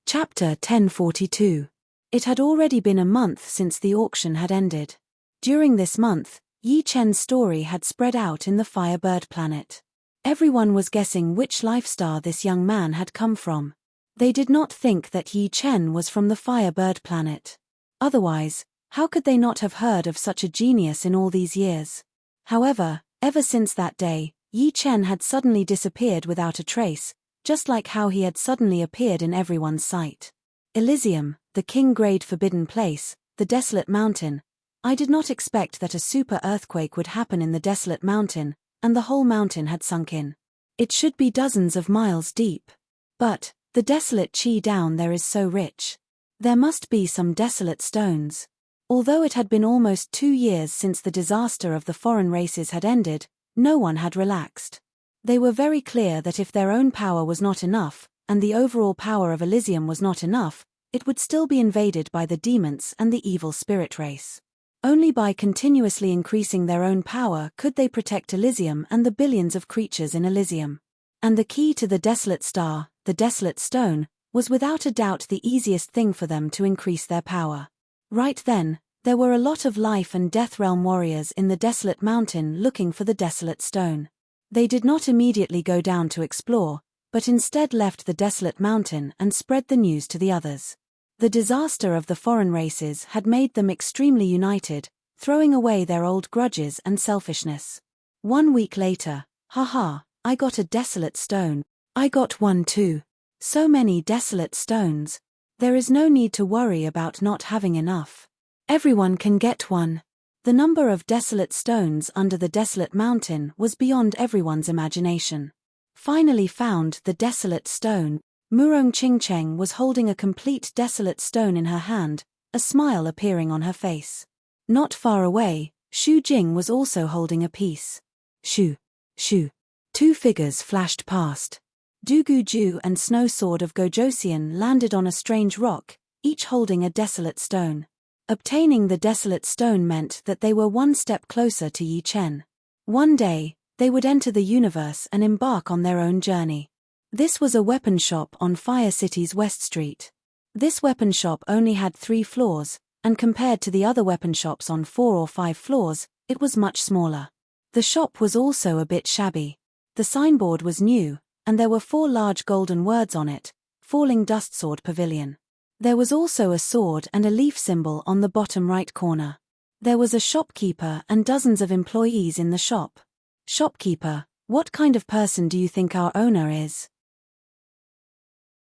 Chapter 1042. It had already been a month since the auction had ended. During this month, Yi Chen's story had spread out in the Firebird planet. Everyone was guessing which life star this young man had come from. They did not think that Yi Chen was from the Firebird planet. Otherwise, How could they not have heard of such a genius in all these years? However, ever since that day, Yi Chen had suddenly disappeared without a trace, just like how he had suddenly appeared in everyone's sight. Elysium, the king-grade forbidden place, the desolate mountain. I did not expect that a super earthquake would happen in the desolate mountain, and the whole mountain had sunk in. It should be dozens of miles deep. But, the desolate chi down there is so rich. There must be some desolate stones. Although it had been almost 2 years since the disaster of the foreign races had ended, no one had relaxed. They were very clear that if their own power was not enough, and the overall power of Elysium was not enough, it would still be invaded by the demons and the evil spirit race. Only by continuously increasing their own power could they protect Elysium and the billions of creatures in Elysium. And the key to the desolate star, the desolate stone, was without a doubt the easiest thing for them to increase their power. Right then, there were a lot of life and death realm warriors in the desolate mountain looking for the desolate stone. They did not immediately go down to explore, but instead left the desolate mountain and spread the news to the others. The disaster of the foreign races had made them extremely united, throwing away their old grudges and selfishness. 1 week later, haha, I got a desolate stone. I got one too. So many desolate stones. There is no need to worry about not having enough. Everyone can get one. The number of desolate stones under the desolate mountain was beyond everyone's imagination. Finally found the desolate stone. Murong Qingcheng was holding a complete desolate stone in her hand, a smile appearing on her face. Not far away, Xu Jing was also holding a piece. Shu. 2 figures flashed past. Dugu Ju and Snow Sword of Gojosian landed on a strange rock, each holding a desolate stone. Obtaining the desolate stone meant that they were one step closer to Yi Chen. One day, they would enter the universe and embark on their own journey. This was a weapon shop on Fire City's West Street. This weapon shop only had 3 floors, and compared to the other weapon shops on 4 or 5 floors, it was much smaller. The shop was also a bit shabby. The signboard was new, and there were 4 large golden words on it, Falling Dust Sword Pavilion. There was also a sword and a leaf symbol on the bottom right corner. There was a shopkeeper and dozens of employees in the shop. Shopkeeper, what kind of person do you think our owner is?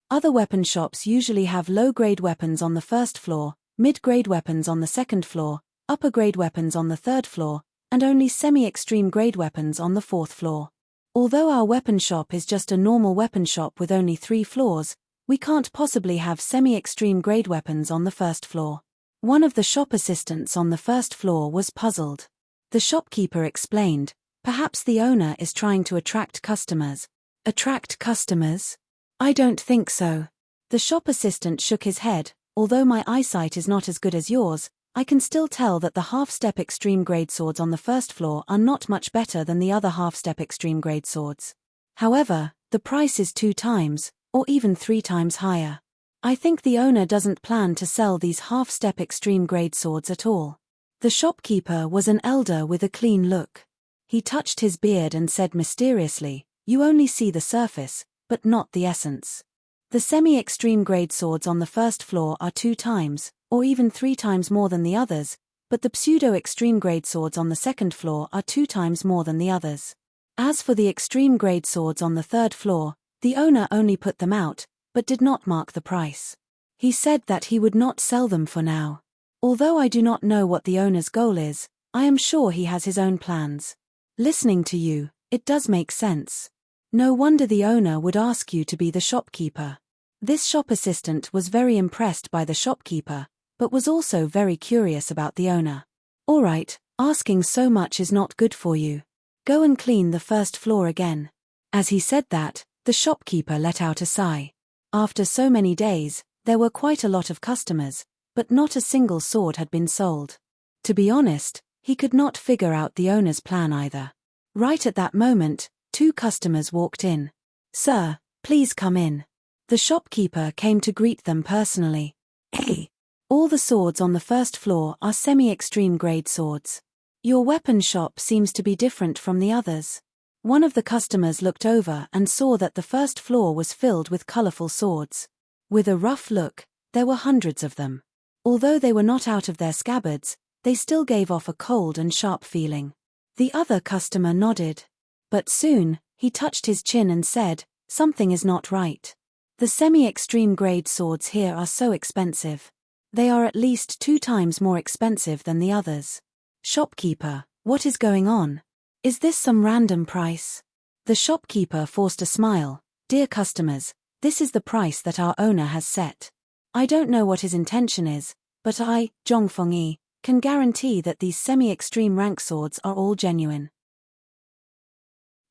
Other weapon shops usually have low-grade weapons on the first floor, mid-grade weapons on the second floor, upper-grade weapons on the third floor, and only semi-extreme grade weapons on the fourth floor. Although our weapon shop is just a normal weapon shop with only 3 floors, we can't possibly have semi-extreme grade weapons on the first floor. One of the shop assistants on the first floor was puzzled. The shopkeeper explained, perhaps the owner is trying to attract customers. Attract customers? I don't think so. The shop assistant shook his head. Although my eyesight is not as good as yours, I can still tell that the half-step extreme grade swords on the first floor are not much better than the other half-step extreme grade swords. However, the price is 2 times, or even 3 times higher. I think the owner doesn't plan to sell these half-step extreme grade swords at all. The shopkeeper was an elder with a clean look. He touched his beard and said mysteriously, "You only see the surface, but not the essence. The semi-extreme grade swords on the first floor are 2 times, or even 3 times more than the others, but the pseudo-extreme grade swords on the second floor are 2 times more than the others. As for the extreme grade swords on the third floor, the owner only put them out, but did not mark the price. He said that he would not sell them for now. Although I do not know what the owner's goal is, I am sure he has his own plans. Listening to you, it does make sense. No wonder the owner would ask you to be the shopkeeper." This shop assistant was very impressed by the shopkeeper, but was also very curious about the owner. "Alright, asking so much is not good for you. Go and clean the first floor again." As he said that, the shopkeeper let out a sigh. After so many days, there were quite a lot of customers, but not a single sword had been sold. To be honest, he could not figure out the owner's plan either. Right at that moment, 2 customers walked in. "Sir, please come in." The shopkeeper came to greet them personally. "Hey, all the swords on the first floor are semi-extreme grade swords. Your weapon shop seems to be different from the others." One of the customers looked over and saw that the first floor was filled with colorful swords. With a rough look, there were hundreds of them. Although they were not out of their scabbards, they still gave off a cold and sharp feeling. The other customer nodded. But soon, he touched his chin and said, "Something is not right. The semi-extreme grade swords here are so expensive. They are at least 2 times more expensive than the others. Shopkeeper, what is going on? Is this some random price?" The shopkeeper forced a smile. "Dear customers, this is the price that our owner has set. I don't know what his intention is, but I, Zhongfengyi, can guarantee that these semi-extreme rank swords are all genuine.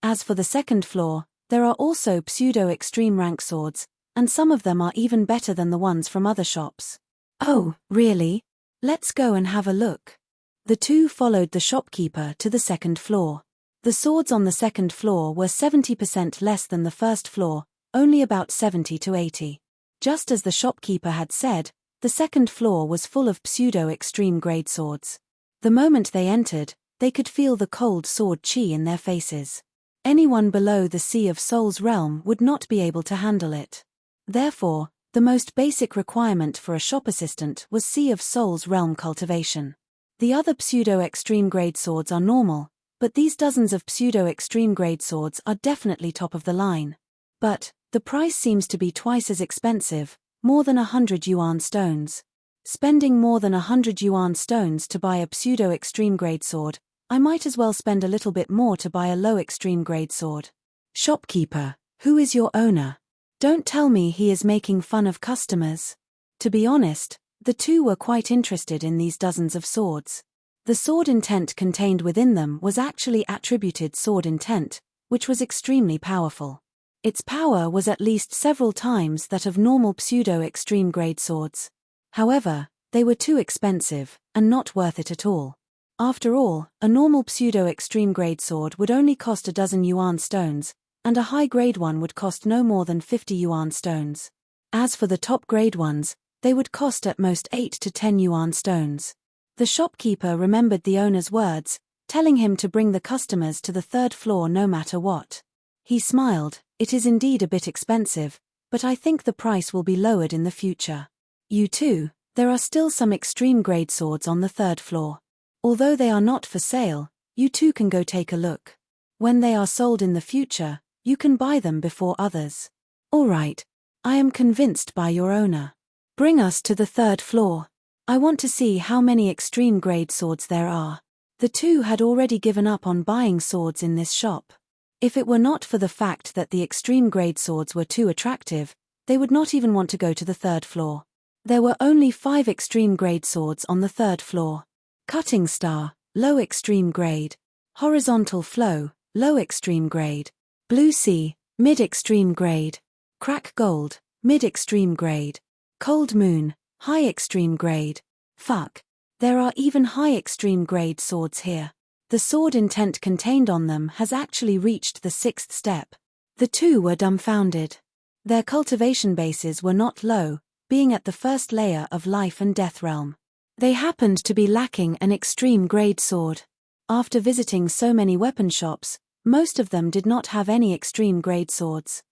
As for the second floor, there are also pseudo-extreme rank swords, and some of them are even better than the ones from other shops." "Oh, really? Let's go and have a look." The two followed the shopkeeper to the second floor. The swords on the second floor were 70% less than the first floor, only about 70 to 80. Just as the shopkeeper had said, the second floor was full of pseudo-extreme grade swords. The moment they entered, they could feel the cold sword chi in their faces. Anyone below the Sea of Souls realm would not be able to handle it. Therefore, the most basic requirement for a shop assistant was Sea of Souls realm cultivation. The other pseudo-extreme grade swords are normal, but these dozens of pseudo-extreme grade swords are definitely top of the line. But the price seems to be twice as expensive, more than 100 yuan stones. Spending more than 100 yuan stones to buy a pseudo-extreme grade sword, I might as well spend a little bit more to buy a low-extreme grade sword. Shopkeeper, who is your owner? Don't tell me he is making fun of customers. To be honest, the two were quite interested in these dozens of swords. The sword intent contained within them was actually attributed sword intent, which was extremely powerful. Its power was at least several times that of normal pseudo-extreme grade swords. However, they were too expensive, and not worth it at all. After all, a normal pseudo-extreme grade sword would only cost a dozen yuan stones, and a high-grade one would cost no more than 50 yuan stones. As for the top-grade ones, they would cost at most 8 to 10 yuan stones. The shopkeeper remembered the owner's words, telling him to bring the customers to the third floor no matter what. He smiled. "It is indeed a bit expensive, but I think the price will be lowered in the future. You too, there are still some extreme grade swords on the third floor. Although they are not for sale, you too can go take a look. When they are sold in the future, you can buy them before others." "All right. I am convinced by your owner. Bring us to the third floor. I want to see how many extreme grade swords there are." The two had already given up on buying swords in this shop. If it were not for the fact that the extreme grade swords were too attractive, they would not even want to go to the third floor. There were only 5 extreme grade swords on the third floor. Cutting Star, low extreme grade. Horizontal Flow, low extreme grade. Blue Sea, mid extreme grade. Crack Gold, mid extreme grade. Cold Moon, high extreme grade. Fuck. There are even high extreme grade swords here. The sword intent contained on them has actually reached the 6th step. The two were dumbfounded. Their cultivation bases were not low, being at the first layer of life and death realm. They happened to be lacking an extreme grade sword. After visiting so many weapon shops, most of them did not have any extreme grade swords.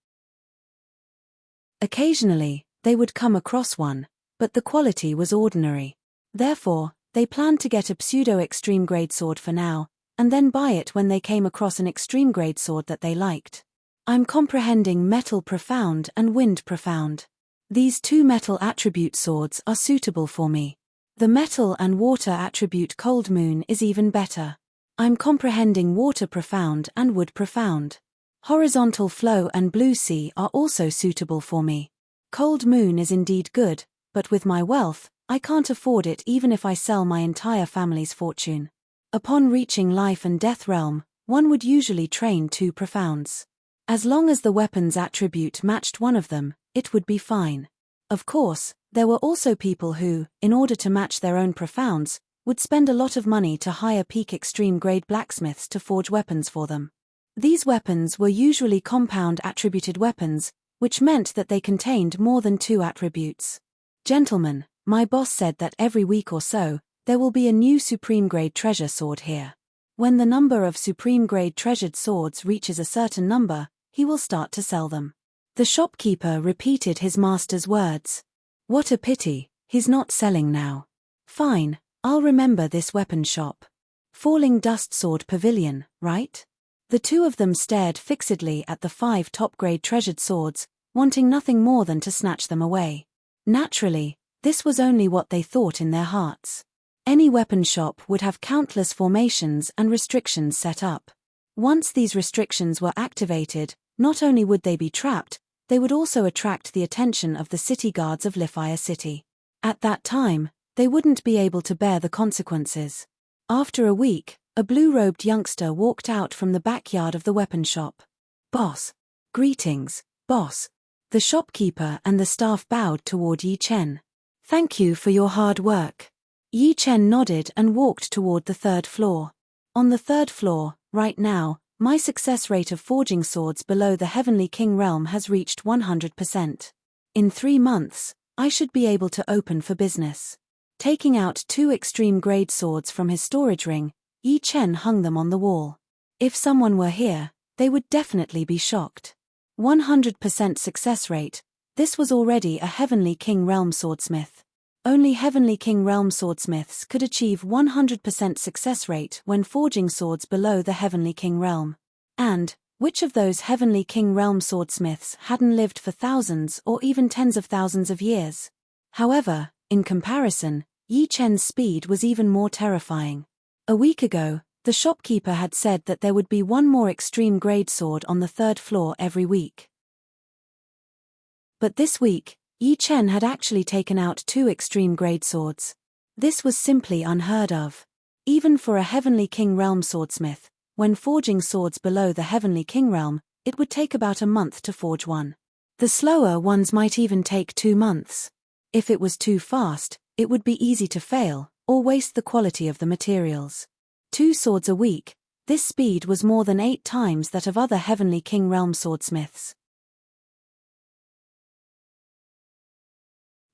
Occasionally, they would come across one, but the quality was ordinary. Therefore, they planned to get a pseudo-extreme grade sword for now, and then buy it when they came across an extreme grade sword that they liked. I'm comprehending Metal Profound and Wind Profound. These two metal attribute swords are suitable for me. The metal and water attribute Cold Moon is even better. I'm comprehending Water Profound and Wood Profound. Horizontal Flow and Blue Sea are also suitable for me. Cold Moon is indeed good, but with my wealth, I can't afford it even if I sell my entire family's fortune. Upon reaching life and death realm, one would usually train 2 profounds. As long as the weapon's attribute matched one of them, it would be fine. Of course, there were also people who, in order to match their own profounds, would spend a lot of money to hire peak extreme grade blacksmiths to forge weapons for them. These weapons were usually compound attributed weapons, which meant that they contained more than 2 attributes. Gentlemen, my boss said that every week or so, there will be a new supreme grade treasure sword here. When the number of supreme grade treasured swords reaches a certain number, he will start to sell them. The shopkeeper repeated his master's words. What a pity, He's not selling now. Fine, I'll remember this weapon shop. Falling Dust Sword Pavilion, right? The two of them stared fixedly at the 5 top-grade treasured swords, wanting nothing more than to snatch them away. Naturally, this was only what they thought in their hearts. Any weapon shop would have countless formations and restrictions set up. Once these restrictions were activated, not only would they be trapped, they would also attract the attention of the city guards of Lifia City. At that time, they wouldn't be able to bear the consequences. After a week, a blue-robed youngster walked out from the backyard of the weapon shop. "Boss." "Greetings, boss." The shopkeeper and the staff bowed toward Yi Chen. "Thank you for your hard work." Yi Chen nodded and walked toward the 3rd floor. On the 3rd floor, right now, my success rate of forging swords below the Heavenly King realm has reached 100%. In 3 months, I should be able to open for business. Taking out 2 extreme grade swords from his storage ring, Yi Chen hung them on the wall. If someone were here, they would definitely be shocked. 100% success rate. This was already a Heavenly King realm swordsmith. Only Heavenly King realm swordsmiths could achieve 100% success rate when forging swords below the Heavenly King realm. And, which of those Heavenly King realm swordsmiths hadn't lived for thousands or even tens of thousands of years? However, in comparison, Yi Chen's speed was even more terrifying. A week ago, the shopkeeper had said that there would be 1 more extreme grade sword on the 3rd floor every week. But this week, Yi Chen had actually taken out 2 extreme grade swords. This was simply unheard of. Even for a Heavenly King realm swordsmith, when forging swords below the Heavenly King realm, it would take about a month to forge one. The slower ones might even take 2 months. If it was too fast, it would be easy to fail, or waste the quality of the materials. 2 swords a week, this speed was more than 8 times that of other Heavenly King realm swordsmiths.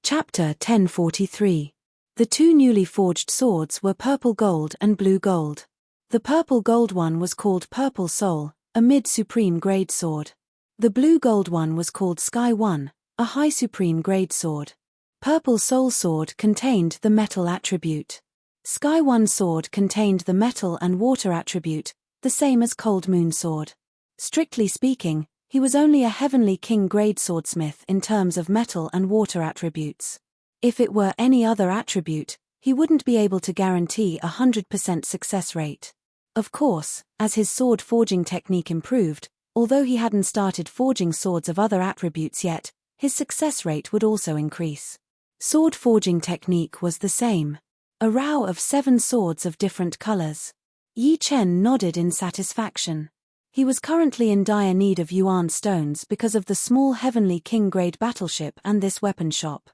Chapter 1043. The 2 newly forged swords were purple gold and blue gold. The purple gold one was called Purple Soul, a mid-supreme grade sword. The blue gold one was called Sky One, a high supreme grade sword. Purple Soul sword contained the metal attribute. Sky One sword contained the metal and water attribute, the same as Cold Moon sword. Strictly speaking, he was only a Heavenly King grade swordsmith in terms of metal and water attributes. If it were any other attribute, he wouldn't be able to guarantee 100% success rate. Of course, as his sword forging technique improved, although he hadn't started forging swords of other attributes yet, his success rate would also increase. Sword forging technique was the same. A row of 7 swords of different colors. Yi Chen nodded in satisfaction. He was currently in dire need of yuan stones because of the small Heavenly King grade battleship and this weapon shop.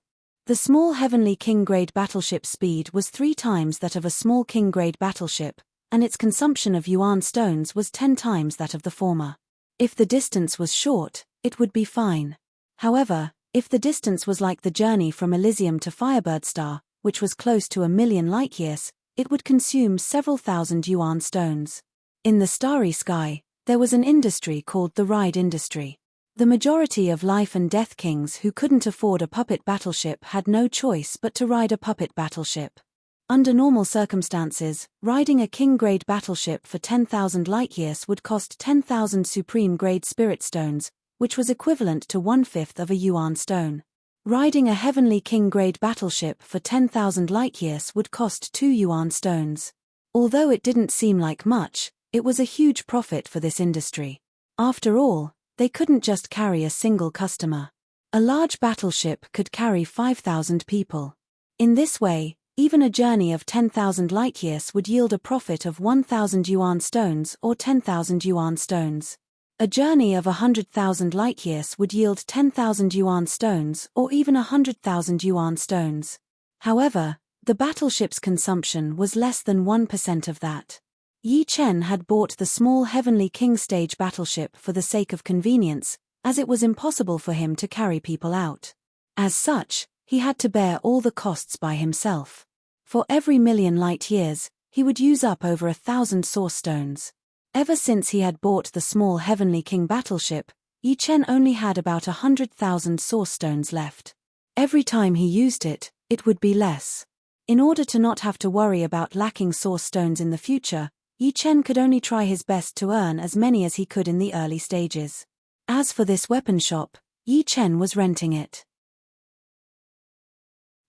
The small Heavenly King grade battleship speed was 3 times that of a small King grade battleship, and its consumption of yuan stones was 10 times that of the former. If the distance was short, it would be fine. However, if the distance was like the journey from Elysium to Firebird Star, which was close to 1,000,000 light-years, it would consume several thousand yuan stones. In the starry sky, there was an industry called the ride industry. The majority of life and death kings who couldn't afford a puppet battleship had no choice but to ride a puppet battleship. Under normal circumstances, riding a king-grade battleship for 10,000 light-years would cost 10,000 supreme-grade spirit stones, which was equivalent to 1/5 of a yuan stone. Riding a Heavenly King-grade battleship for 10,000 light-years would cost 2 yuan stones. Although it didn't seem like much, it was a huge profit for this industry. After all, they couldn't just carry a single customer. A large battleship could carry 5,000 people. In this way, even a journey of 10,000 light-years would yield a profit of 1,000 yuan stones or 10,000 yuan stones. A journey of 100,000 light-years would yield 10,000 yuan stones or even 100,000 yuan stones. However, the battleship's consumption was less than 1% of that. Yi Chen had bought the small Heavenly King stage battleship for the sake of convenience, as it was impossible for him to carry people out. As such, he had to bear all the costs by himself. For every 1,000,000 light-years, he would use up over 1,000 source stones. Ever since he had bought the small Heavenly King battleship, Yi Chen only had about 100,000 source stones left. Every time he used it, it would be less. In order to not have to worry about lacking source stones in the future, Yi Chen could only try his best to earn as many as he could in the early stages. As for this weapon shop, Yi Chen was renting it.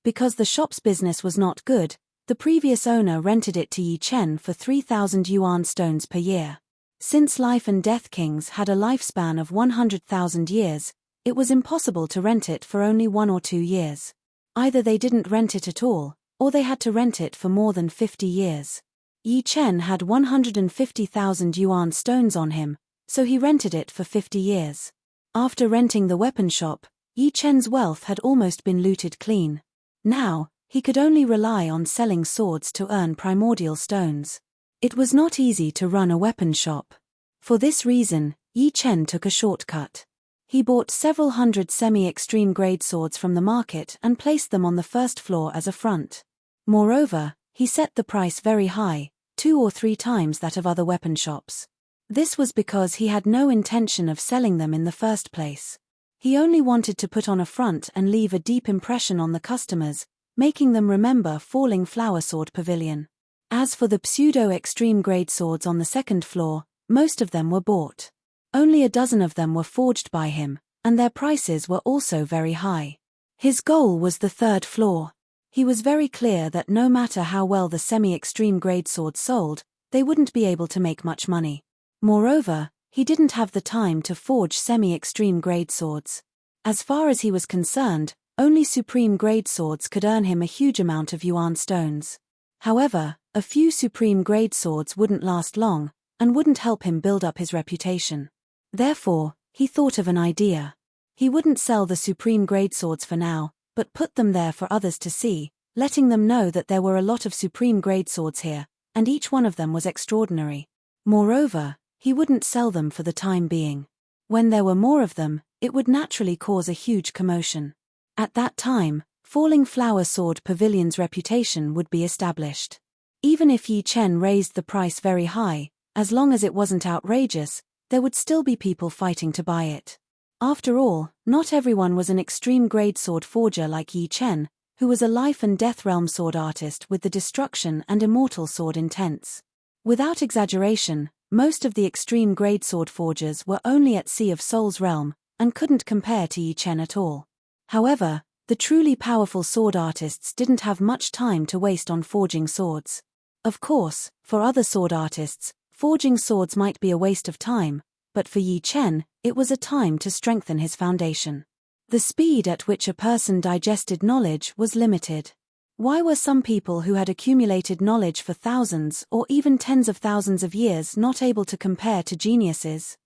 Because the shop's business was not good, the previous owner rented it to Yi Chen for 3,000 yuan stones per year. Since life and death kings had a lifespan of 100,000 years, it was impossible to rent it for only 1 or 2 years. Either they didn't rent it at all, or they had to rent it for more than 50 years. Yi Chen had 150,000 yuan stones on him, so he rented it for 50 years. After renting the weapon shop, Yi Chen's wealth had almost been looted clean. Now, he could only rely on selling swords to earn primordial stones. It was not easy to run a weapon shop. For this reason, Yi Chen took a shortcut. He bought several hundred semi-extreme grade swords from the market and placed them on the first floor as a front. Moreover, he set the price very high, 2 or 3 times that of other weapon shops. This was because he had no intention of selling them in the first place. He only wanted to put on a front and leave a deep impression on the customers, making them remember Falling Flower Sword Pavilion. As for the pseudo-extreme grade swords on the second floor, most of them were bought. Only a dozen of them were forged by him, and their prices were also very high. His goal was the third floor. He was very clear that no matter how well the semi-extreme grade swords sold, they wouldn't be able to make much money. Moreover, he didn't have the time to forge semi-extreme grade swords. As far as he was concerned, only supreme grade swords could earn him a huge amount of yuan stones. However, a few supreme grade swords wouldn't last long, and wouldn't help him build up his reputation. Therefore, he thought of an idea. He wouldn't sell the supreme grade swords for now, but put them there for others to see, letting them know that there were a lot of supreme grade swords here, and each one of them was extraordinary. Moreover, he wouldn't sell them for the time being. When there were more of them, it would naturally cause a huge commotion. At that time, Falling Flower Sword Pavilion's reputation would be established. Even if Yi Chen raised the price very high, as long as it wasn't outrageous, there would still be people fighting to buy it. After all, not everyone was an extreme grade sword forger like Yi Chen, who was a life and death realm sword artist with the destruction and immortal sword intents. Without exaggeration, most of the extreme grade sword forgers were only at Sea of Souls realm, and couldn't compare to Yi Chen at all. However, the truly powerful sword artists didn't have much time to waste on forging swords. Of course, for other sword artists, forging swords might be a waste of time, but for Yi Chen, it was a time to strengthen his foundation. The speed at which a person digested knowledge was limited. Why were some people who had accumulated knowledge for thousands or even tens of thousands of years not able to compare to geniuses?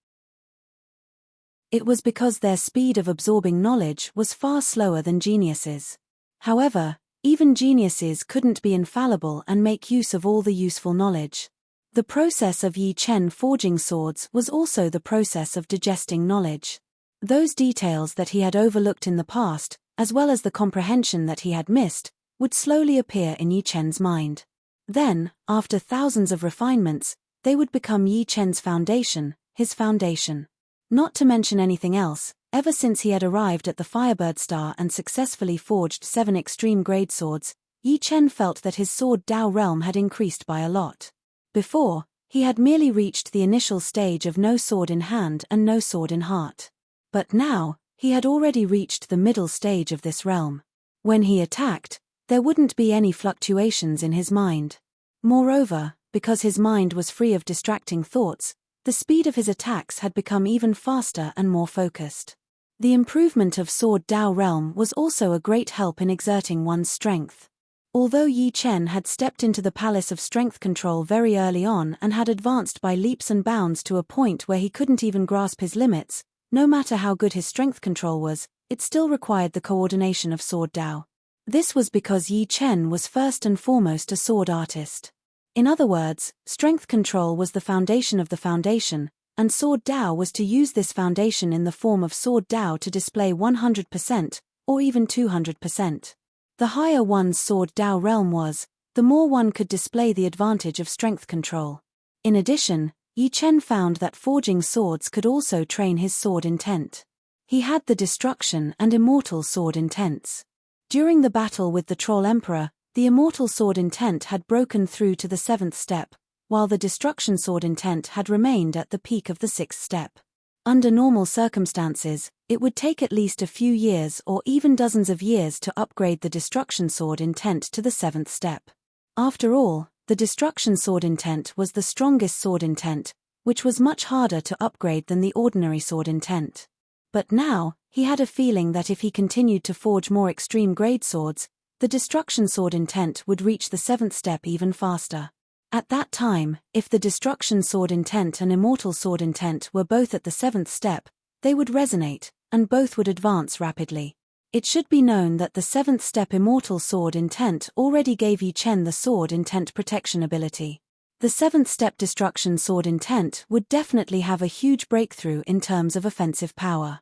It was because their speed of absorbing knowledge was far slower than geniuses. However, even geniuses couldn't be infallible and make use of all the useful knowledge. The process of Yi Chen forging swords was also the process of digesting knowledge. Those details that he had overlooked in the past, as well as the comprehension that he had missed, would slowly appear in Yi Chen's mind. Then, after thousands of refinements, they would become Yi Chen's foundation, his foundation. Not to mention anything else, ever since he had arrived at the Firebird Star and successfully forged 7 extreme grade swords, Yi Chen felt that his sword Dao realm had increased by a lot. Before, he had merely reached the initial stage of no sword in hand and no sword in heart. But now, he had already reached the middle stage of this realm. When he attacked, there wouldn't be any fluctuations in his mind. Moreover, because his mind was free of distracting thoughts, the speed of his attacks had become even faster and more focused. The improvement of Sword Dao realm was also a great help in exerting one's strength. Although Yi Chen had stepped into the Palace of Strength Control very early on and had advanced by leaps and bounds to a point where he couldn't even grasp his limits, no matter how good his strength control was, it still required the coordination of Sword Dao. This was because Yi Chen was first and foremost a sword artist. In other words, strength control was the foundation of the foundation, and Sword Dao was to use this foundation in the form of Sword Dao to display 100%, or even 200%. The higher one's Sword Dao realm was, the more one could display the advantage of strength control. In addition, Yi Chen found that forging swords could also train his sword intent. He had the destruction and immortal sword intents. During the battle with the Troll Emperor, the Immortal Sword Intent had broken through to the 7th step, while the Destruction Sword Intent had remained at the peak of the 6th step. Under normal circumstances, it would take at least a few years or even dozens of years to upgrade the Destruction Sword Intent to the 7th step. After all, the Destruction Sword Intent was the strongest sword intent, which was much harder to upgrade than the ordinary sword intent. But now, he had a feeling that if he continued to forge more extreme grade swords, the Destruction Sword Intent would reach the 7th step even faster. At that time, if the Destruction Sword Intent and Immortal Sword Intent were both at the 7th step, they would resonate, and both would advance rapidly. It should be known that the 7th step Immortal Sword Intent already gave Yi Chen the Sword Intent protection ability. The 7th step Destruction Sword Intent would definitely have a huge breakthrough in terms of offensive power.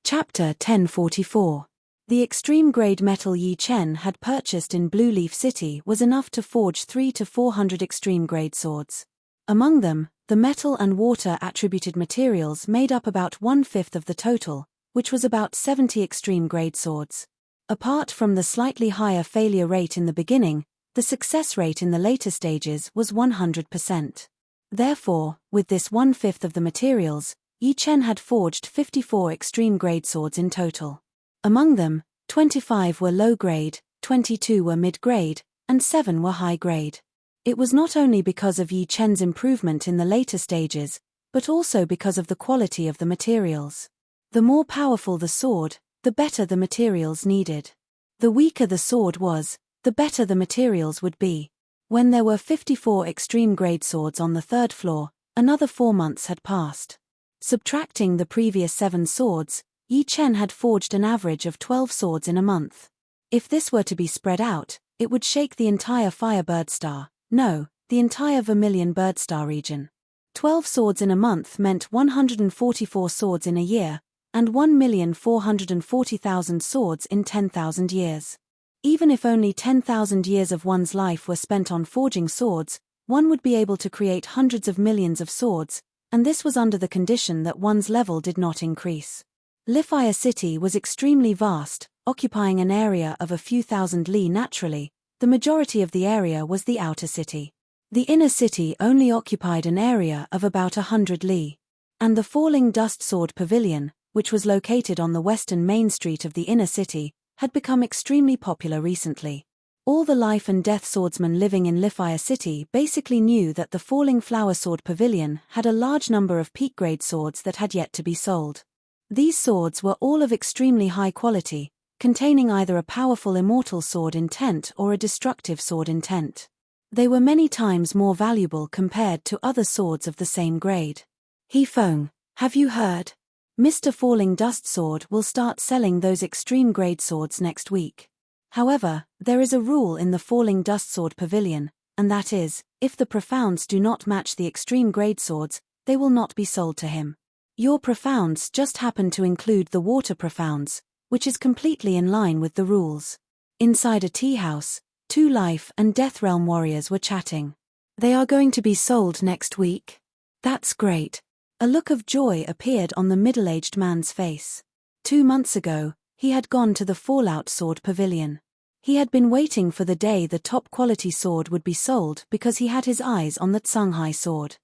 Chapter 1044. The extreme-grade metal Yi Chen had purchased in Blue Leaf City was enough to forge 300 to 400 extreme-grade swords. Among them, the metal and water-attributed materials made up about 1/5 of the total, which was about 70 extreme-grade swords. Apart from the slightly higher failure rate in the beginning, the success rate in the later stages was 100%. Therefore, with this 1/5 of the materials, Yi Chen had forged 54 extreme-grade swords in total. Among them, 25 were low-grade, 22 were mid-grade, and 7 were high-grade. It was not only because of Yi Chen's improvement in the later stages, but also because of the quality of the materials. The more powerful the sword, the better the materials needed. The weaker the sword was, the better the materials would be. When there were 54 extreme-grade swords on the 3rd floor, another 4 months had passed. Subtracting the previous 7 swords, Yi Chen had forged an average of 12 swords in a month. If this were to be spread out, it would shake the entire Firebird Star, no, the entire Vermilion Bird Star region. 12 swords in a month meant 144 swords in a year, and 1,440,000 swords in 10,000 years. Even if only 10,000 years of one's life were spent on forging swords, one would be able to create hundreds of millions of swords, and this was under the condition that one's level did not increase. Defy City was extremely vast, occupying an area of a few thousand li naturally. The majority of the area was the outer city. The inner city only occupied an area of about 100 li. And the Falling Dust Sword Pavilion, which was located on the western main street of the inner city, had become extremely popular recently. All the life and death swordsmen living in Defy City basically knew that the Falling Flower Sword Pavilion had a large number of peak-grade swords that had yet to be sold. These swords were all of extremely high quality, containing either a powerful Immortal Sword Intent or a Destructive Sword Intent. They were many times more valuable compared to other swords of the same grade. He Feng, have you heard? Mr. Falling Dust Sword will start selling those extreme-grade swords next week. However, there is a rule in the Falling Dust Sword Pavilion, and that is, if the profounds do not match the extreme-grade swords, they will not be sold to him. Your profounds just happen to include the water profounds, which is completely in line with the rules. Inside a tea house, 2 life and death realm warriors were chatting. They are going to be sold next week? That's great. A look of joy appeared on the middle-aged man's face. 2 months ago, he had gone to the Fallout Sword Pavilion. He had been waiting for the day the top-quality sword would be sold because he had his eyes on the Tsunghai sword.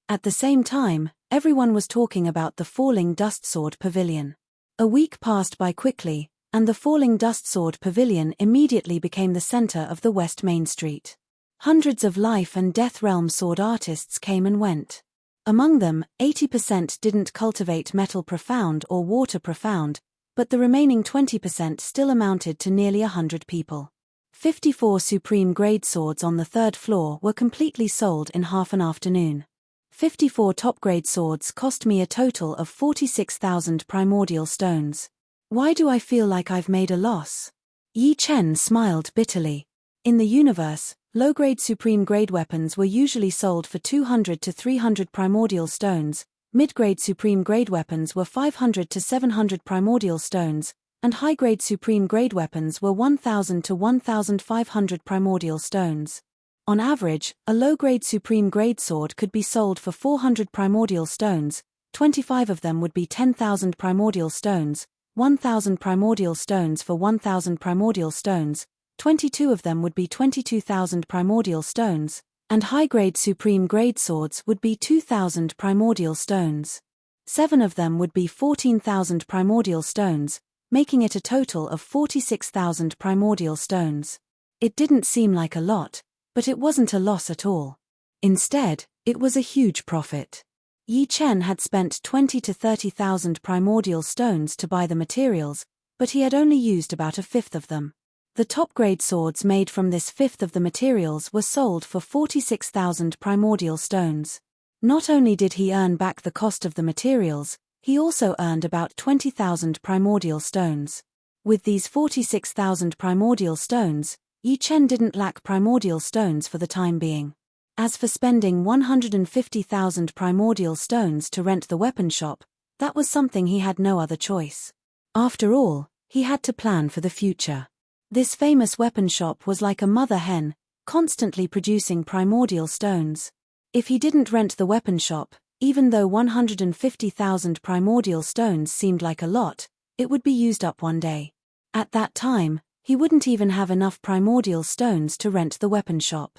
At the same time, everyone was talking about the Falling Dust Sword Pavilion. A week passed by quickly, and the Falling Dust Sword Pavilion immediately became the center of the West Main Street. Hundreds of life and death realm sword artists came and went. Among them, 80% didn't cultivate metal profound or water profound, but the remaining 20% still amounted to nearly 100 people. 54 supreme grade swords on the 3rd floor were completely sold in half an afternoon. 54 top-grade swords cost me a total of 46,000 primordial stones. Why do I feel like I've made a loss? Yi Chen smiled bitterly. In the universe, low-grade supreme-grade weapons were usually sold for 200 to 300 primordial stones, mid-grade supreme-grade weapons were 500 to 700 primordial stones, and high-grade supreme-grade weapons were 1,000 to 1,500 primordial stones. On average, a low-grade supreme-grade sword could be sold for 400 primordial stones, 25 of them would be 10,000 primordial stones, 1,000 primordial stones for 1,000 primordial stones, 22 of them would be 22,000 primordial stones, and high-grade supreme-grade swords would be 2,000 primordial stones. 7 of them would be 14,000 primordial stones, making it a total of 46,000 primordial stones. It didn't seem like a lot, but it wasn't a loss at all. Instead, it was a huge profit. Yi Chen had spent 20 to 30,000 primordial stones to buy the materials, but he had only used about a fifth of them. The top-grade swords made from this fifth of the materials were sold for 46,000 primordial stones. Not only did he earn back the cost of the materials, he also earned about 20,000 primordial stones. With these 46,000 primordial stones, Yi Chen didn't lack primordial stones for the time being. As for spending 150,000 primordial stones to rent the weapon shop, that was something he had no other choice. After all, he had to plan for the future. This famous weapon shop was like a mother hen, constantly producing primordial stones. If he didn't rent the weapon shop, even though 150,000 primordial stones seemed like a lot, it would be used up one day. At that time, he wouldn't even have enough primordial stones to rent the weapon shop.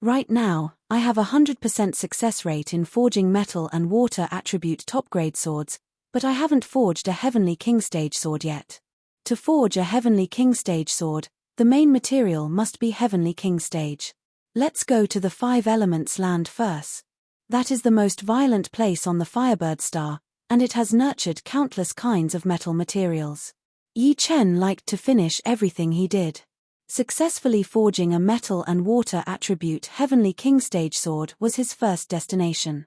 Right now, I have a 100% success rate in forging metal and water attribute top-grade swords, but I haven't forged a Heavenly King Stage sword yet. To forge a Heavenly King Stage sword, the main material must be Heavenly King Stage. Let's go to the 5 Elements land first. That is the most violent place on the Firebird Star, and it has nurtured countless kinds of metal materials. Yi Chen liked to finish everything he did. Successfully forging a metal and water attribute Heavenly King Stage sword was his first destination.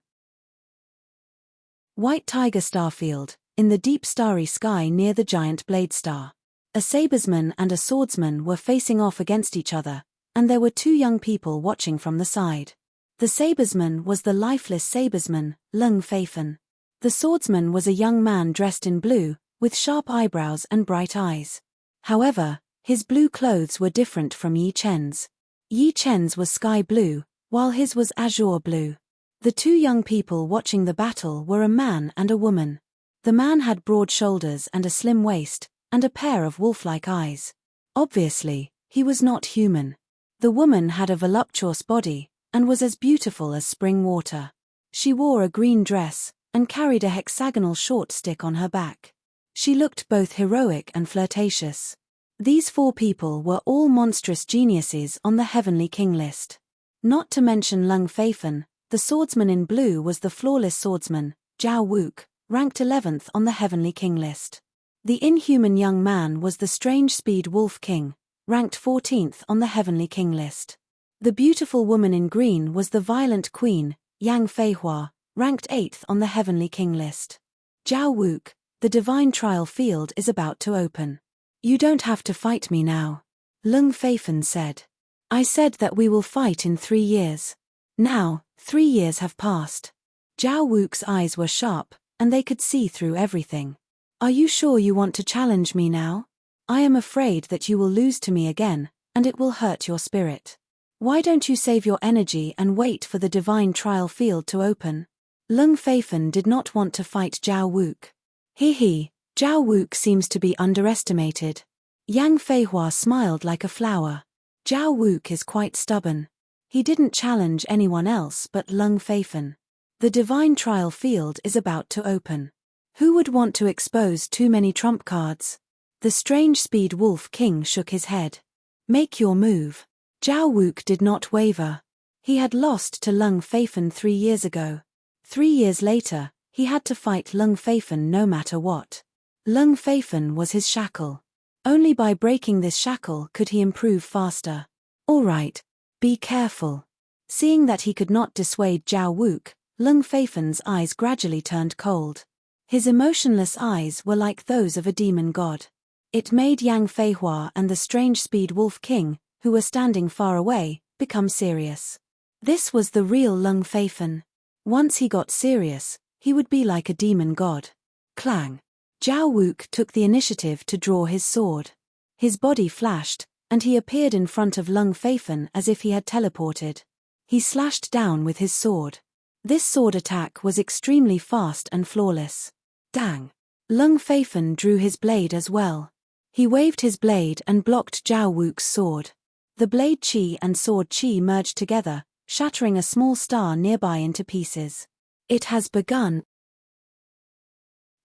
White Tiger Starfield, in the deep starry sky near the giant Blade Star. A sabresman and a swordsman were facing off against each other, and there were 2 young people watching from the side. The sabresman was the lifeless sabresman, Lung Feifen. The swordsman was a young man dressed in blue, with sharp eyebrows and bright eyes. However, his blue clothes were different from Yi Chen's. Yi Chen's was sky blue, while his was azure blue. The 2 young people watching the battle were a man and a woman. The man had broad shoulders and a slim waist, and a pair of wolf-like eyes. Obviously, he was not human. The woman had a voluptuous body, and was as beautiful as spring water. She wore a green dress, and carried a hexagonal short stick on her back. She looked both heroic and flirtatious. These 4 people were all monstrous geniuses on the Heavenly King list. Not to mention Lung Feifen, the swordsman in blue was the flawless swordsman, Zhao Wook, ranked 11th on the Heavenly King list. The inhuman young man was the strange speed Wolf King, ranked 14th on the Heavenly King list. The beautiful woman in green was the violent queen, Yang Feihua, ranked 8th on the Heavenly King list. Zhao Wook, the divine trial field is about to open. You don't have to fight me now. Lung Feifen said. I said that we will fight in 3 years. Now, 3 years have passed. Zhao Wook's eyes were sharp, and they could see through everything. Are you sure you want to challenge me now? I am afraid that you will lose to me again, and it will hurt your spirit. Why don't you save your energy and wait for the divine trial field to open? Lung Feifen did not want to fight Zhao Wook. Zhao Wook seems to be underestimated. Yang Feihua smiled like a flower. Zhao Wook is quite stubborn. He didn't challenge anyone else but Lung Feifen. The divine trial field is about to open. Who would want to expose too many trump cards? The strange speed Wolf King shook his head. Make your move. Zhao Wook did not waver. He had lost to Lung Feifen 3 years ago. 3 years later, he had to fight Lung Feifen no matter what. Lung Feifen was his shackle. Only by breaking this shackle could he improve faster. All right, be careful. Seeing that he could not dissuade Zhao Wook, Lung Feifen's eyes gradually turned cold. His emotionless eyes were like those of a demon god. It made Yang Feihua and the strange speed Wolf King, who were standing far away, become serious. This was the real Lung Feifen. Once he got serious, he would be like a demon god. Clang. Zhao Wook took the initiative to draw his sword. His body flashed, and he appeared in front of Lung Feifen as if he had teleported. He slashed down with his sword. This sword attack was extremely fast and flawless. Dang! Lung Feifen drew his blade as well. He waved his blade and blocked Zhao Wu's sword. The blade chi and sword chi merged together, shattering a small star nearby into pieces. It has begun.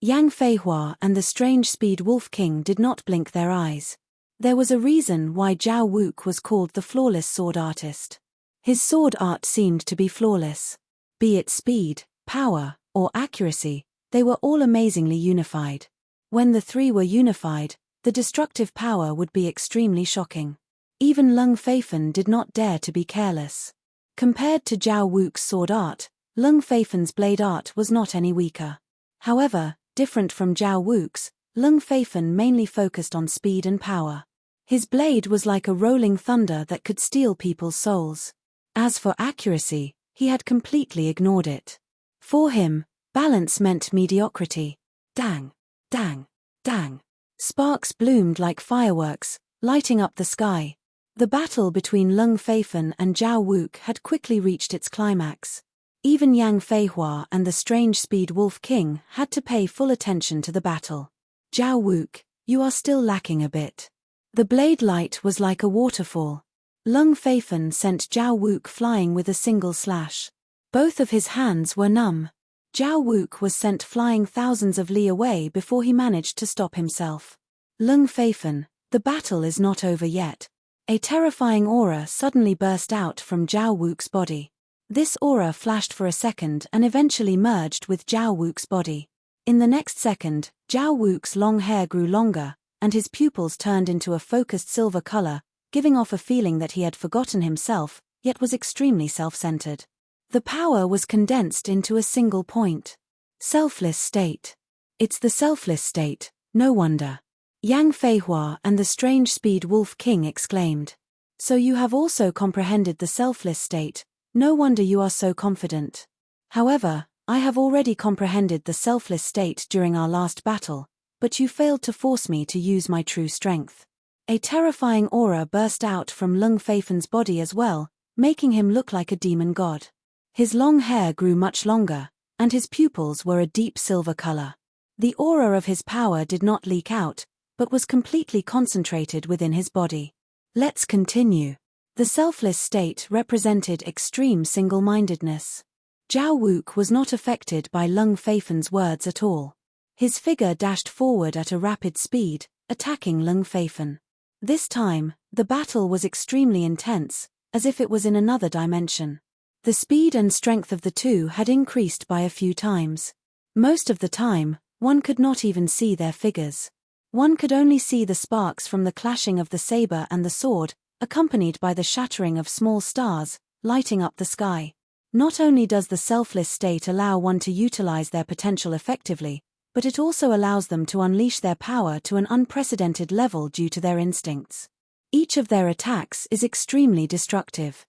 Yang Feihua and the strange speed Wolf King did not blink their eyes. There was a reason why Zhao Wu was called the flawless sword artist. His sword art seemed to be flawless. Be it speed, power, or accuracy, they were all amazingly unified. When the three were unified, the destructive power would be extremely shocking. Even Lung Feifen did not dare to be careless. Compared to Zhao Wu's sword art, Lung Feifen's blade art was not any weaker. However, different from Zhao Wu's, Lung Feifen mainly focused on speed and power. His blade was like a rolling thunder that could steal people's souls. As for accuracy, he had completely ignored it. For him, balance meant mediocrity. Dang! Dang! Dang! Sparks bloomed like fireworks, lighting up the sky. The battle between Lung Feifen and Zhao Wu had quickly reached its climax. Even Yang Feihua and the strange speed Wolf King had to pay full attention to the battle. Zhao Wu, you are still lacking a bit. The blade light was like a waterfall. Lung Feifen sent Zhao Wu flying with a single slash. Both of his hands were numb. Zhao Wu was sent flying thousands of li away before he managed to stop himself. Lung Feifen, the battle is not over yet. A terrifying aura suddenly burst out from Zhao Wu's body. This aura flashed for a second and eventually merged with Zhao Wu's body. In the next second, Zhao Wu's long hair grew longer, and his pupils turned into a focused silver color, giving off a feeling that he had forgotten himself, yet was extremely self-centered. The power was condensed into a single point. Selfless state. It's the selfless state, no wonder. Yang Feihua and the strange speed Wolf King exclaimed. So you have also comprehended the selfless state, no wonder you are so confident. However, I have already comprehended the selfless state during our last battle, but you failed to force me to use my true strength. A terrifying aura burst out from Lung Feifen's body as well, making him look like a demon god. His long hair grew much longer, and his pupils were a deep silver color. The aura of his power did not leak out, but was completely concentrated within his body. Let's continue. The selfless state represented extreme single-mindedness. Zhao Wu was not affected by Lung Feifen's words at all. His figure dashed forward at a rapid speed, attacking Lung Feifen. This time, the battle was extremely intense, as if it was in another dimension. The speed and strength of the two had increased by a few times. Most of the time, one could not even see their figures. One could only see the sparks from the clashing of the saber and the sword, accompanied by the shattering of small stars, lighting up the sky. Not only does the selfless state allow one to utilize their potential effectively, but it also allows them to unleash their power to an unprecedented level due to their instincts. Each of their attacks is extremely destructive.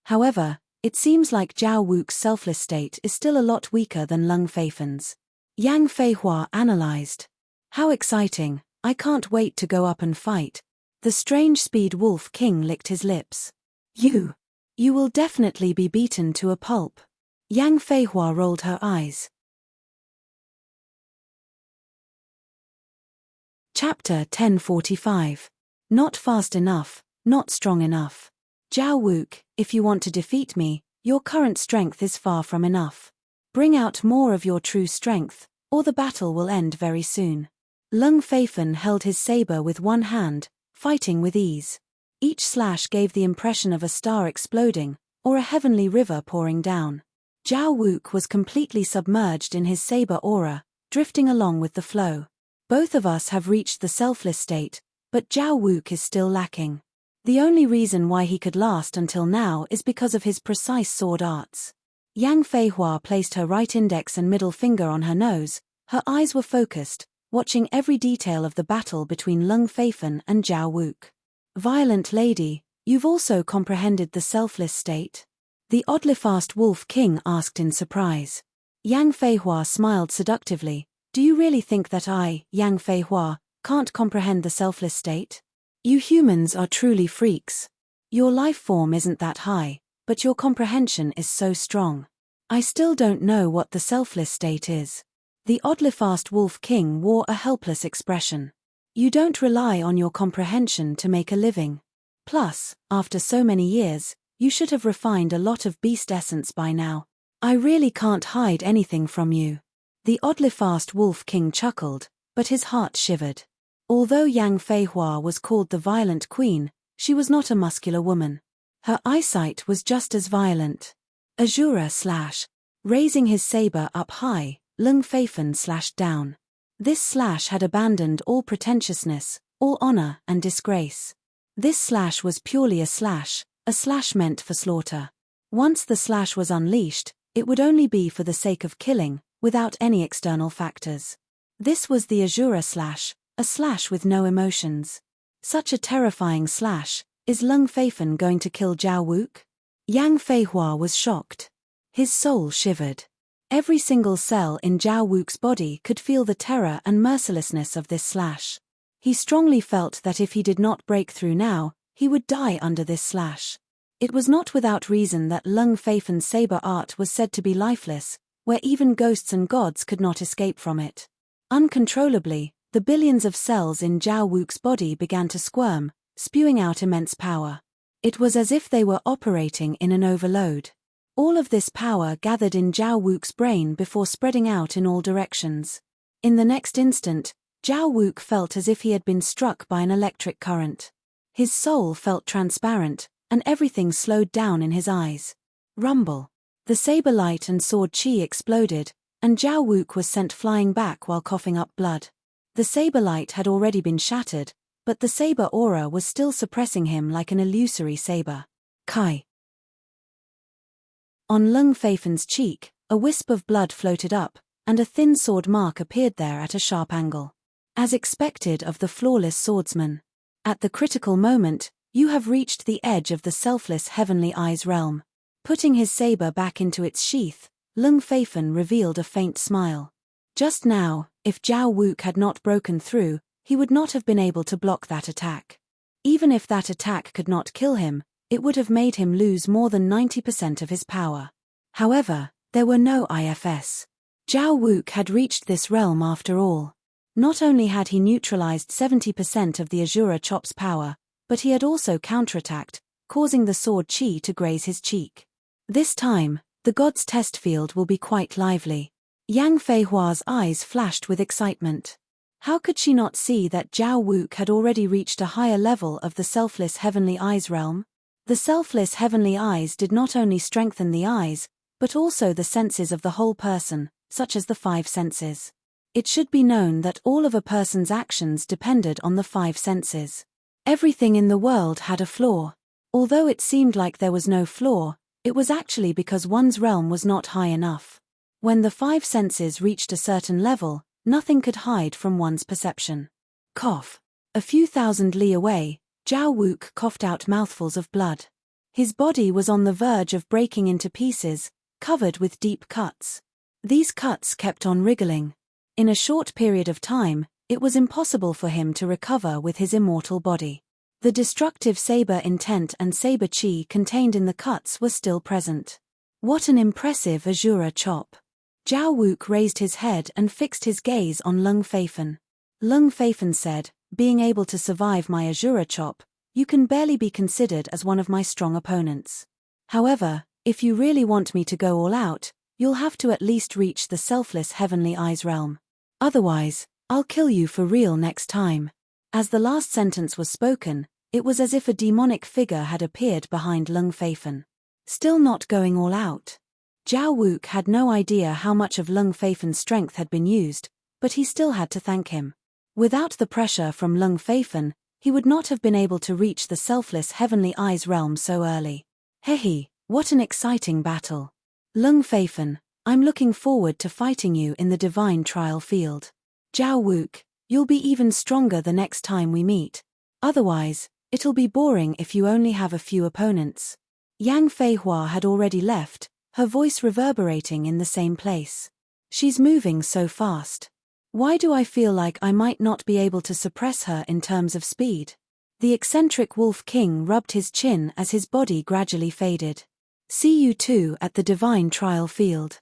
However, it seems like Zhao Wu's selfless state is still a lot weaker than Lung Feifen's. Yang Feihua analyzed. How exciting, I can't wait to go up and fight. The strange speed Wolf King licked his lips. You will definitely be beaten to a pulp. Yang Feihua rolled her eyes. Chapter 1045. Not fast enough, not strong enough. Zhao Wu, if you want to defeat me, your current strength is far from enough. Bring out more of your true strength, or the battle will end very soon. Lung Feifen held his saber with one hand, fighting with ease. Each slash gave the impression of a star exploding, or a heavenly river pouring down. Zhao Wu was completely submerged in his saber aura, drifting along with the flow. Both of us have reached the selfless state, but Zhao Wu is still lacking. The only reason why he could last until now is because of his precise sword arts. Yang Feihua placed her right index and middle finger on her nose, her eyes were focused, watching every detail of the battle between Lung Feifen and Zhao Wu. Violent lady, you've also comprehended the selfless state? The oddly fast Wolf King asked in surprise. Yang Feihua smiled seductively. Do you really think that I, Yang Feihua, can't comprehend the selfless state? You humans are truly freaks. Your life form isn't that high, but your comprehension is so strong. I still don't know what the selfless state is. The oddly-fast Wolf King wore a helpless expression. You don't rely on your comprehension to make a living. Plus, after so many years, you should have refined a lot of beast essence by now. I really can't hide anything from you. The oddly-fast Wolf King chuckled, but his heart shivered. Although Yang Feihua was called the Violent Queen, she was not a muscular woman. Her eyesight was just as violent. Azura slash. Raising his saber up high, Lung Feifen slashed down. This slash had abandoned all pretentiousness, all honor and disgrace. This slash was purely a slash meant for slaughter. Once the slash was unleashed, it would only be for the sake of killing, without any external factors. This was the Azura slash, a slash with no emotions. Such a terrifying slash. Is Lung Feifen going to kill Zhao Wuke? Yang Feihua was shocked. His soul shivered. Every single cell in Zhao Wuke's body could feel the terror and mercilessness of this slash. He strongly felt that if he did not break through now, he would die under this slash. It was not without reason that Lung Feifen's saber art was said to be lifeless, where even ghosts and gods could not escape from it. Uncontrollably, the billions of cells in Zhao Wuke's body began to squirm, spewing out immense power. It was as if they were operating in an overload. All of this power gathered in Zhao Wuke's brain before spreading out in all directions. In the next instant, Zhao Wuke felt as if he had been struck by an electric current. His soul felt transparent, and everything slowed down in his eyes. Rumble. The saber light and sword chi exploded, and Zhao Wuke was sent flying back while coughing up blood. The saber light had already been shattered, but the saber aura was still suppressing him like an illusory saber. Kai. On Lung Feifen's cheek, a wisp of blood floated up, and a thin sword mark appeared there at a sharp angle. As expected of the flawless swordsman. At the critical moment, you have reached the edge of the selfless Heavenly Eyes realm. Putting his saber back into its sheath, Lung Feifen revealed a faint smile. Just now, if Zhao Wuke had not broken through, he would not have been able to block that attack. Even if that attack could not kill him, it would have made him lose more than 90% of his power. However, there were no IFS. Zhao Wuke had reached this realm after all. Not only had he neutralized 70% of the Azura Chop's power, but he had also counterattacked, causing the sword chi to graze his cheek. This time, the god's test field will be quite lively. Yang Feihua's eyes flashed with excitement. How could she not see that Zhao Wuke had already reached a higher level of the selfless Heavenly Eyes realm? The selfless Heavenly Eyes did not only strengthen the eyes, but also the senses of the whole person, such as the 5 senses. It should be known that all of a person's actions depended on the 5 senses. Everything in the world had a flaw. Although it seemed like there was no flaw, it was actually because one's realm was not high enough. When the 5 senses reached a certain level, nothing could hide from one's perception. Cough. A few thousand li away, Zhao Wuke coughed out mouthfuls of blood. His body was on the verge of breaking into pieces, covered with deep cuts. These cuts kept on wriggling. In a short period of time, it was impossible for him to recover with his immortal body. The destructive saber intent and saber chi contained in the cuts were still present. What an impressive Azura chop! Zhao Wuke raised his head and fixed his gaze on Lung Feifen. Lung Feifen said, "Being able to survive my Azura chop, you can barely be considered as one of my strong opponents. However, if you really want me to go all out, you'll have to at least reach the selfless Heavenly Eyes realm. Otherwise, I'll kill you for real next time." As the last sentence was spoken, it was as if a demonic figure had appeared behind Lung Feifen. Still not going all out. Zhao Wuke had no idea how much of Lung Feifen's strength had been used, but he still had to thank him. Without the pressure from Lung Feifen, he would not have been able to reach the selfless Heavenly Eyes realm so early. Hehe, what an exciting battle. Lung Feifen, I'm looking forward to fighting you in the divine trial field. Zhao Wuke, you'll be even stronger the next time we meet. Otherwise, it'll be boring if you only have a few opponents. Yang Feihua had already left, her voice reverberating in the same place. She's moving so fast. Why do I feel like I might not be able to suppress her in terms of speed? The eccentric Wolf King rubbed his chin as his body gradually faded. See you two at the divine trial field.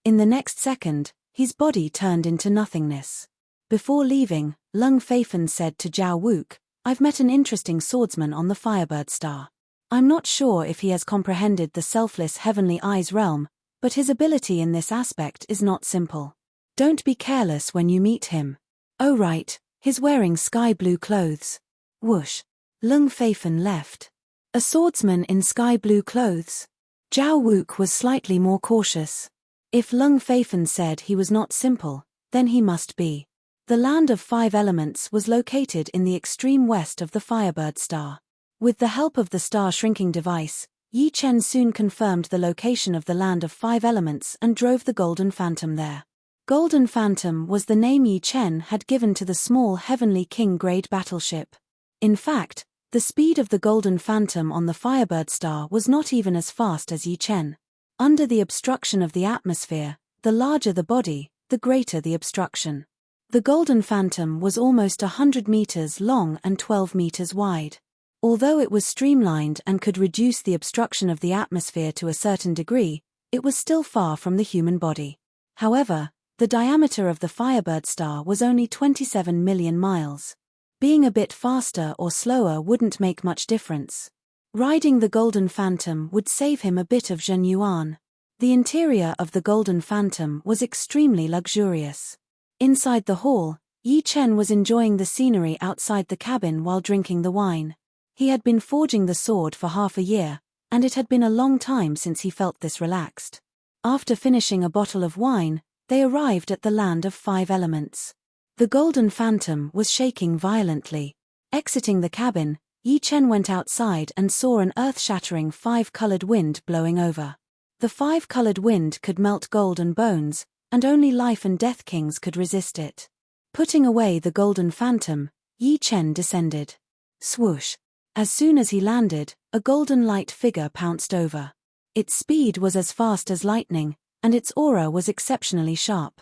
In the next second, his body turned into nothingness. Before leaving, Lung Feifen said to Zhao Wook, "I've met an interesting swordsman on the Firebird Star. I'm not sure if he has comprehended the selfless Heavenly Eyes realm, but his ability in this aspect is not simple. Don't be careless when you meet him. Oh right, he's wearing sky blue clothes." Whoosh. Lung Feifen left. A swordsman in sky blue clothes? Zhao Wook was slightly more cautious. If Lung Feifen said he was not simple, then he must be. The Land of Five Elements was located in the extreme west of the Firebird Star. With the help of the star-shrinking device, Yi Chen soon confirmed the location of the Land of Five Elements and drove the Golden Phantom there. Golden Phantom was the name Yi Chen had given to the small Heavenly King-grade battleship. In fact, the speed of the Golden Phantom on the Firebird Star was not even as fast as Yi Chen. Under the obstruction of the atmosphere, the larger the body, the greater the obstruction. The Golden Phantom was almost 100 meters long and 12 meters wide. Although it was streamlined and could reduce the obstruction of the atmosphere to a certain degree, it was still far from the human body. However, the diameter of the Firebird Star was only 27 million miles. Being a bit faster or slower wouldn't make much difference. Riding the Golden Phantom would save him a bit of Zhen Yuan. The interior of the Golden Phantom was extremely luxurious. Inside the hall, Yi Chen was enjoying the scenery outside the cabin while drinking the wine. He had been forging the sword for half a year, and it had been a long time since he felt this relaxed. After finishing a bottle of wine, they arrived at the Land of Five Elements. The Golden Phantom was shaking violently. Exiting the cabin, Yi Chen went outside and saw an earth-shattering five-colored wind blowing over. The five-colored wind could melt gold and bones, and only life and death kings could resist it. Putting away the Golden Phantom, Yi Chen descended. Swoosh. As soon as he landed, a golden light figure pounced over. Its speed was as fast as lightning, and its aura was exceptionally sharp.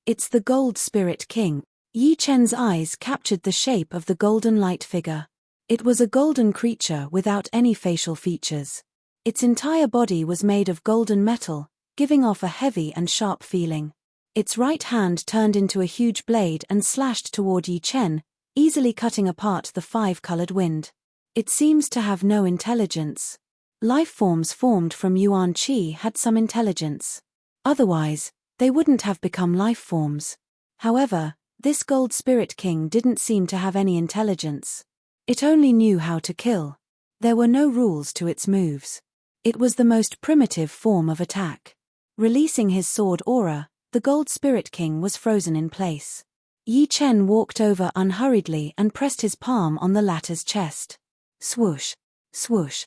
"It's the Gold Spirit King." Yi Chen's eyes captured the shape of the golden light figure. It was a golden creature without any facial features. Its entire body was made of golden metal, giving off a heavy and sharp feeling. Its right hand turned into a huge blade and slashed toward Yi Chen, easily cutting apart the five-colored wind. It seems to have no intelligence. Life forms formed from Yuan Qi had some intelligence. Otherwise, they wouldn't have become life forms. However, this Gold Spirit King didn't seem to have any intelligence. It only knew how to kill. There were no rules to its moves. It was the most primitive form of attack. Releasing his sword aura, the Gold Spirit King was frozen in place. Yi Chen walked over unhurriedly and pressed his palm on the latter's chest. Swoosh, swoosh,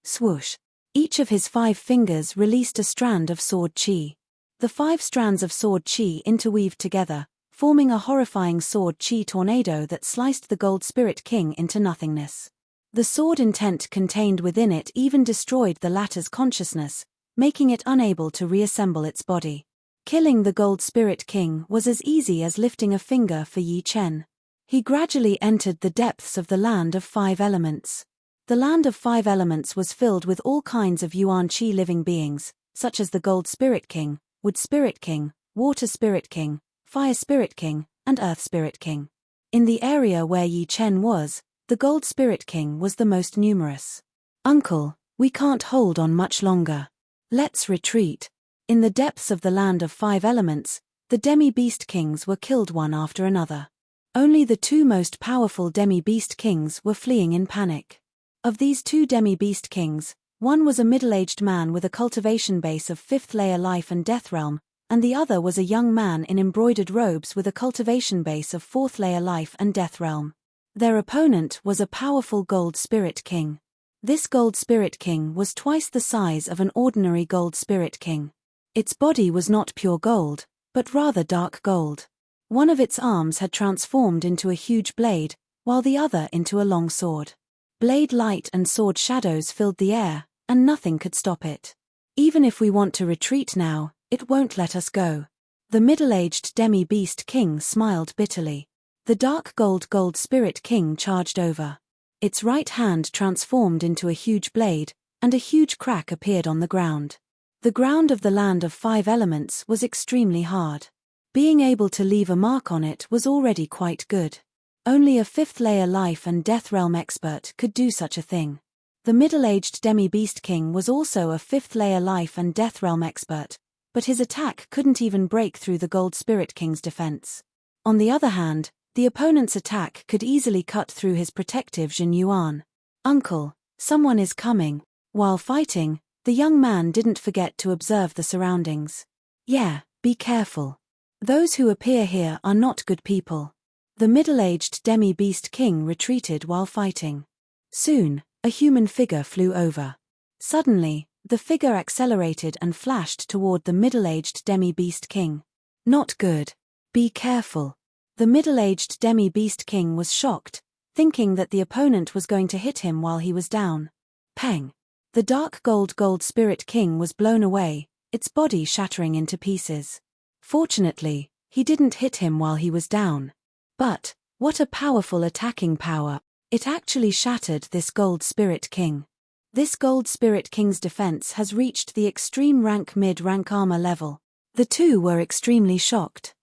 swoosh. Each of his 5 fingers released a strand of sword chi. The 5 strands of sword chi interweaved together, forming a horrifying sword chi tornado that sliced the Gold Spirit King into nothingness. The sword intent contained within it even destroyed the latter's consciousness, making it unable to reassemble its body. Killing the Gold Spirit King was as easy as lifting a finger for Yi Chen. He gradually entered the depths of the Land of Five Elements. The Land of Five Elements was filled with all kinds of Yuan Qi living beings, such as the Gold Spirit King, Wood Spirit King, Water Spirit King, Fire Spirit King, and Earth Spirit King. In the area where Yi Chen was, the Gold Spirit King was the most numerous. "Uncle, we can't hold on much longer. Let's retreat." In the depths of the Land of Five Elements, the Demi-Beast Kings were killed one after another. Only the 2 most powerful Demi-Beast Kings were fleeing in panic. Of these 2 Demi-Beast Kings, one was a middle-aged man with a cultivation base of 5th-layer life and death realm, and the other was a young man in embroidered robes with a cultivation base of 4th-layer life and death realm. Their opponent was a powerful Gold Spirit King. This Gold Spirit King was twice the size of an ordinary Gold Spirit King. Its body was not pure gold, but rather dark gold. One of its arms had transformed into a huge blade, while the other into a long sword. Blade light and sword shadows filled the air, and nothing could stop it. "Even if we want to retreat now, it won't let us go." The middle-aged Demi-Beast King smiled bitterly. The dark Gold Spirit King charged over. Its right hand transformed into a huge blade, and a huge crack appeared on the ground. The ground of the land of 5 elements was extremely hard. Being able to leave a mark on it was already quite good. Only a 5th layer life and death realm expert could do such a thing. The middle-aged demi-beast king was also a 5th layer life and death realm expert, but his attack couldn't even break through the gold spirit king's defense. On the other hand, the opponent's attack could easily cut through his protective Jin Yuan. "Uncle, someone is coming." While fighting, the young man didn't forget to observe the surroundings. "Yeah, be careful. Those who appear here are not good people." The middle-aged demi-beast king retreated while fighting. Soon, a human figure flew over. Suddenly, the figure accelerated and flashed toward the middle-aged demi-beast king. "Not good. Be careful." The middle-aged demi-beast king was shocked, thinking that the opponent was going to hit him while he was down. Pang! The dark gold spirit king was blown away, its body shattering into pieces. Fortunately, he didn't hit him while he was down. But, what a powerful attacking power! It actually shattered this gold spirit king. This gold spirit king's defense has reached the extreme rank mid-rank armor level. The two were extremely shocked.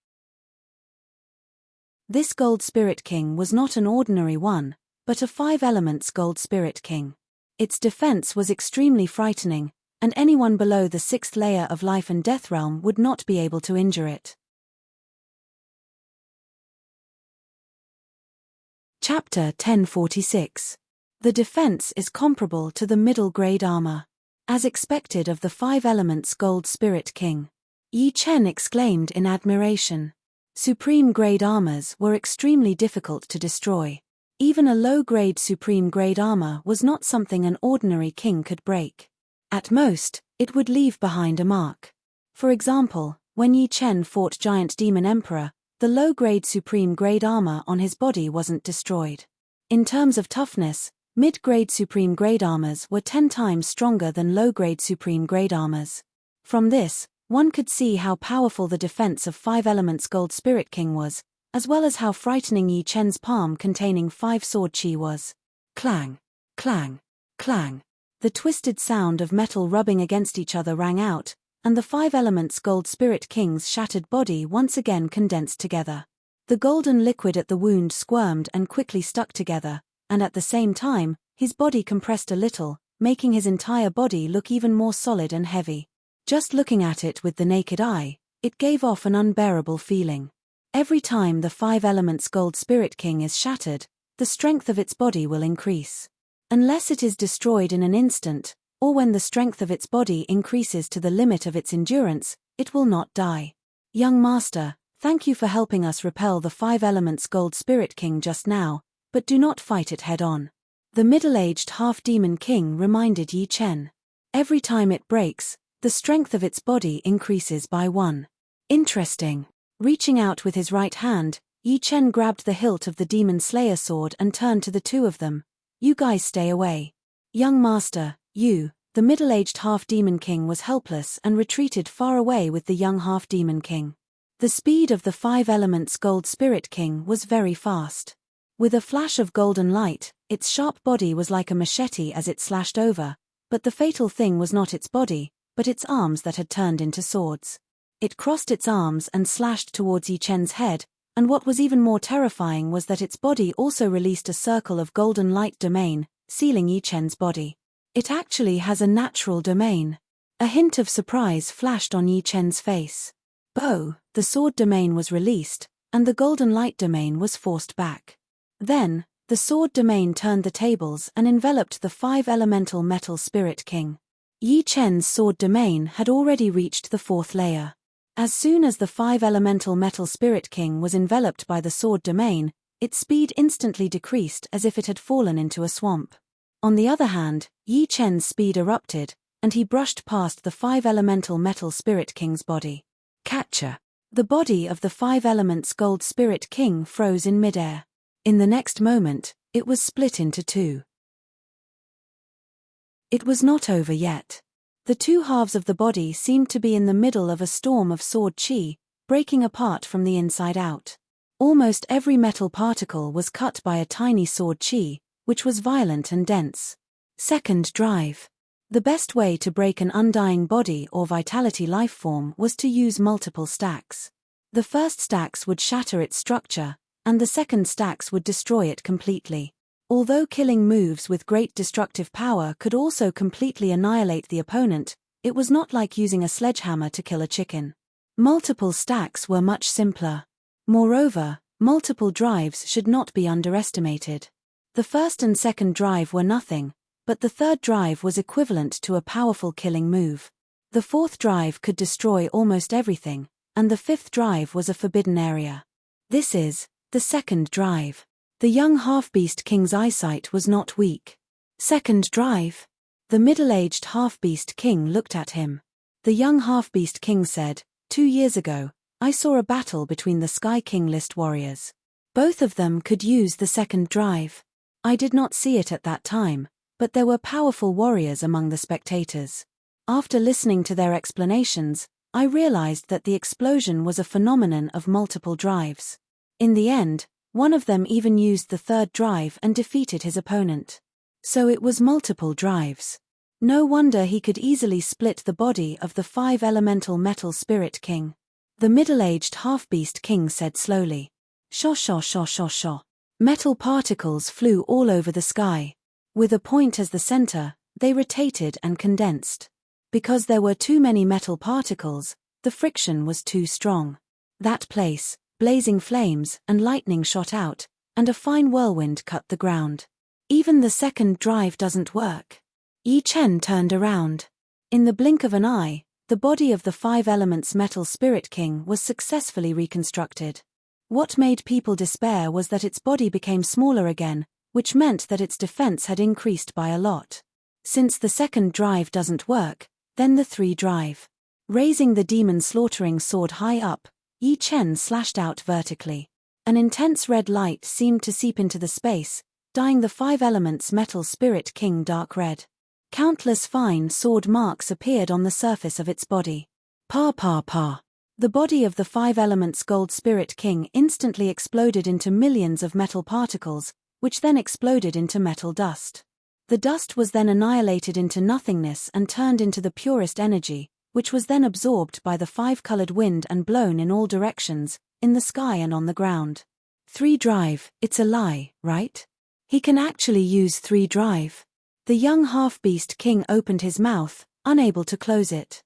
This gold spirit king was not an ordinary one, but a 5 elements gold spirit king. Its defense was extremely frightening, and anyone below the 6th layer of life and death realm would not be able to injure it. Chapter 1046. The defense is comparable to the middle grade armor. As expected of the 5 elements gold spirit king. Yi Chen exclaimed in admiration. Supreme grade armors were extremely difficult to destroy. Even a low-grade supreme grade armor was not something an ordinary king could break. At most, it would leave behind a mark. For example, when Yi Chen fought Giant Demon Emperor, the low-grade supreme grade armor on his body wasn't destroyed. In terms of toughness, mid-grade supreme grade armors were 10 times stronger than low-grade supreme grade armors. From this, one could see how powerful the defense of 5 elements gold spirit king was, as well as how frightening Yi Chen's palm containing 5 sword chi was. Clang, clang, clang. The twisted sound of metal rubbing against each other rang out, and the 5 elements gold spirit king's shattered body once again condensed together. The golden liquid at the wound squirmed and quickly stuck together, and at the same time, his body compressed a little, making his entire body look even more solid and heavy. Just looking at it with the naked eye, it gave off an unbearable feeling. Every time the 5 elements gold spirit king is shattered, the strength of its body will increase. Unless it is destroyed in an instant, or when the strength of its body increases to the limit of its endurance, it will not die. Young master, thank you for helping us repel the 5 elements gold spirit king just now, but do not fight it head-on. The middle-aged half-demon king reminded Yi Chen. Every time it breaks, the strength of its body increases by 1. Interesting. Reaching out with his right hand, Yi Chen grabbed the hilt of the Demon Slayer sword and turned to the two of them. "You guys stay away." Young master, the middle-aged half-demon king was helpless and retreated far away with the young half-demon king. The speed of the 5 elements gold spirit king was very fast. With a flash of golden light, its sharp body was like a machete as it slashed over, but the fatal thing was not its body, but its arms that had turned into swords. It crossed its arms and slashed towards Yi Chen's head, and what was even more terrifying was that its body also released a circle of golden light domain, sealing Yi Chen's body. It actually has a natural domain. A hint of surprise flashed on Yi Chen's face. The sword domain was released, and the golden light domain was forced back. Then, the sword domain turned the tables and enveloped the 5 elemental metal spirit king. Yi Chen's sword domain had already reached the 4th layer. As soon as the 5 elemental metal spirit king was enveloped by the sword domain, its speed instantly decreased as if it had fallen into a swamp. On the other hand, Yi Chen's speed erupted, and he brushed past the 5 elemental metal spirit king's body. Catcher. The body of the 5 elements gold spirit king froze in midair. In the next moment, it was split into 2. It was not over yet. The 2 halves of the body seemed to be in the middle of a storm of sword chi, breaking apart from the inside out. Almost every metal particle was cut by a tiny sword chi, which was violent and dense. Second drive. The best way to break an undying body or vitality life form was to use multiple stacks. The first stacks would shatter its structure, and the second stacks would destroy it completely. Although killing moves with great destructive power could also completely annihilate the opponent, it was not like using a sledgehammer to kill a chicken. Multiple stacks were much simpler. Moreover, multiple drives should not be underestimated. The first and second drive were nothing, but the third drive was equivalent to a powerful killing move. The fourth drive could destroy almost everything, and the fifth drive was a forbidden area. This is the second drive. The young half-beast king's eyesight was not weak. Second drive. The middle-aged half-beast king looked at him. The young half-beast king said, 2 years ago, I saw a battle between the Sky King list warriors. Both of them could use the second drive. I did not see it at that time, but there were powerful warriors among the spectators. After listening to their explanations, I realized that the explosion was a phenomenon of multiple drives. In the end, one of them even used the third drive and defeated his opponent. So it was multiple drives. No wonder he could easily split the body of the 5-elemental metal spirit king. The middle-aged half-beast king said slowly. Shaw shaw shaw shaw shaw. Metal particles flew all over the sky. With a point as the center, they rotated and condensed. Because there were too many metal particles, the friction was too strong. That place, blazing flames and lightning shot out, and a fine whirlwind cut the ground. Even the second drive doesn't work. Yi Chen turned around. In the blink of an eye, the body of the 5 elements metal spirit king was successfully reconstructed. What made people despair was that its body became smaller again, which meant that its defense had increased by a lot. Since the second drive doesn't work, then the 3 drive. Raising the demon slaughtering sword high up, Yi Chen slashed out vertically. An intense red light seemed to seep into the space, dyeing the 5 elements metal spirit king dark red. Countless fine sword marks appeared on the surface of its body. Pa pa pa. The body of the 5 elements gold spirit king instantly exploded into millions of metal particles, which then exploded into metal dust. The dust was then annihilated into nothingness and turned into the purest energy, which was then absorbed by the 5-colored wind and blown in all directions, in the sky and on the ground. 3 drive, it's a lie, right? He can actually use 3 drive. The young half-beast king opened his mouth, unable to close it.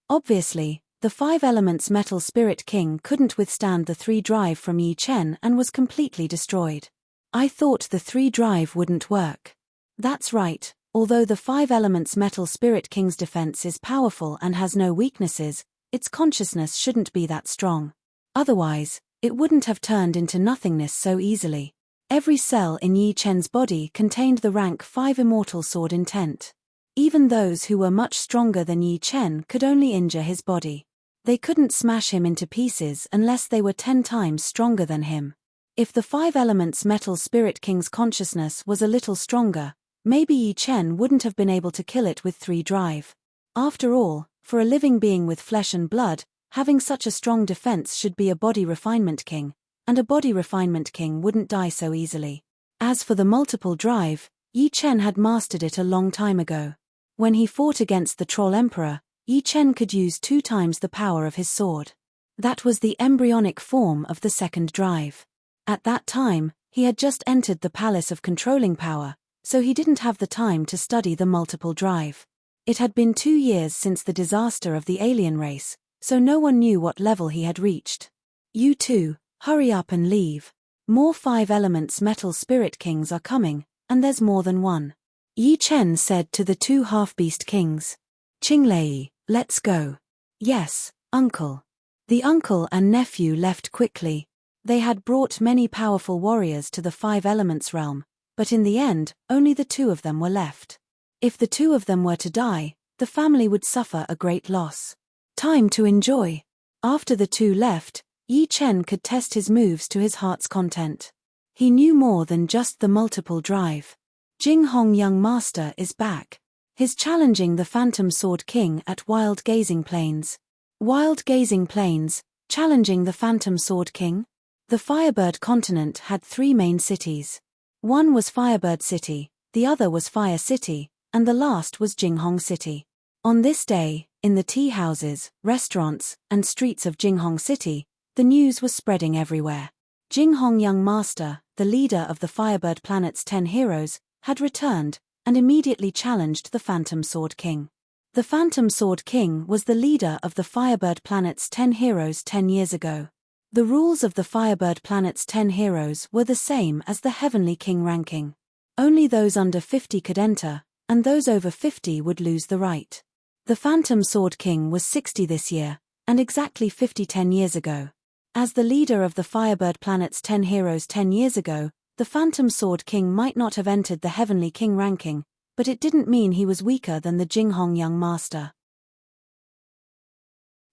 Obviously, the 5 elements metal spirit king couldn't withstand the 3 drive from Yi Chen and was completely destroyed. I thought the 3 drive wouldn't work. That's right, although the 5 elements metal spirit king's defense is powerful and has no weaknesses, its consciousness shouldn't be that strong. Otherwise, it wouldn't have turned into nothingness so easily. Every cell in Yi Chen's body contained the rank 5 immortal sword intent. Even those who were much stronger than Yi Chen could only injure his body. They couldn't smash him into pieces unless they were 10 times stronger than him. If the 5 elements metal spirit king's consciousness was a little stronger, maybe Yi Chen wouldn't have been able to kill it with 3 drive. After all, for a living being with flesh and blood, having such a strong defense should be a body refinement king, and a body refinement king wouldn't die so easily. As for the multiple drive, Yi Chen had mastered it a long time ago. When he fought against the Troll Emperor, Yi Chen could use 2 times the power of his sword. That was the embryonic form of the second drive. At that time, he had just entered the Palace of Controlling Power, so he didn't have the time to study the multiple drive. It had been 2 years since the disaster of the alien race, so no one knew what level he had reached. You two, hurry up and leave. More 5 elements metal spirit kings are coming, and there's more than one. Yi Chen said to the 2 half-beast kings. Qinglei, let's go. Yes, uncle. The uncle and nephew left quickly. They had brought many powerful warriors to the 5 elements realm, but in the end, only the 2 of them were left. If the 2 of them were to die, the family would suffer a great loss. Time to enjoy. After the 2 left, Yi Chen could test his moves to his heart's content. He knew more than just the multiple drive. Jing Hong young master is back. He's challenging the Phantom Sword King at Wild Gazing Plains. Wild Gazing Plains, challenging the Phantom Sword King? The Firebird continent had 3 main cities. One was Firebird City, the other was Fire City, and the last was Jinghong City. On this day, in the tea houses, restaurants, and streets of Jinghong City, the news was spreading everywhere. Jinghong Young Master, the leader of the Firebird Planet's 10 heroes, had returned, and immediately challenged the Phantom Sword King. The Phantom Sword King was the leader of the Firebird Planet's 10 heroes 10 years ago. The rules of the Firebird Planet's 10 heroes were the same as the Heavenly King ranking. Only those under 50 could enter, and those over 50 would lose the right. The Phantom Sword King was 60 this year, and exactly 50 10 years ago. As the leader of the Firebird Planet's 10 heroes 10 years ago, the Phantom Sword King might not have entered the Heavenly King ranking, but it didn't mean he was weaker than the Jinghong Young Master.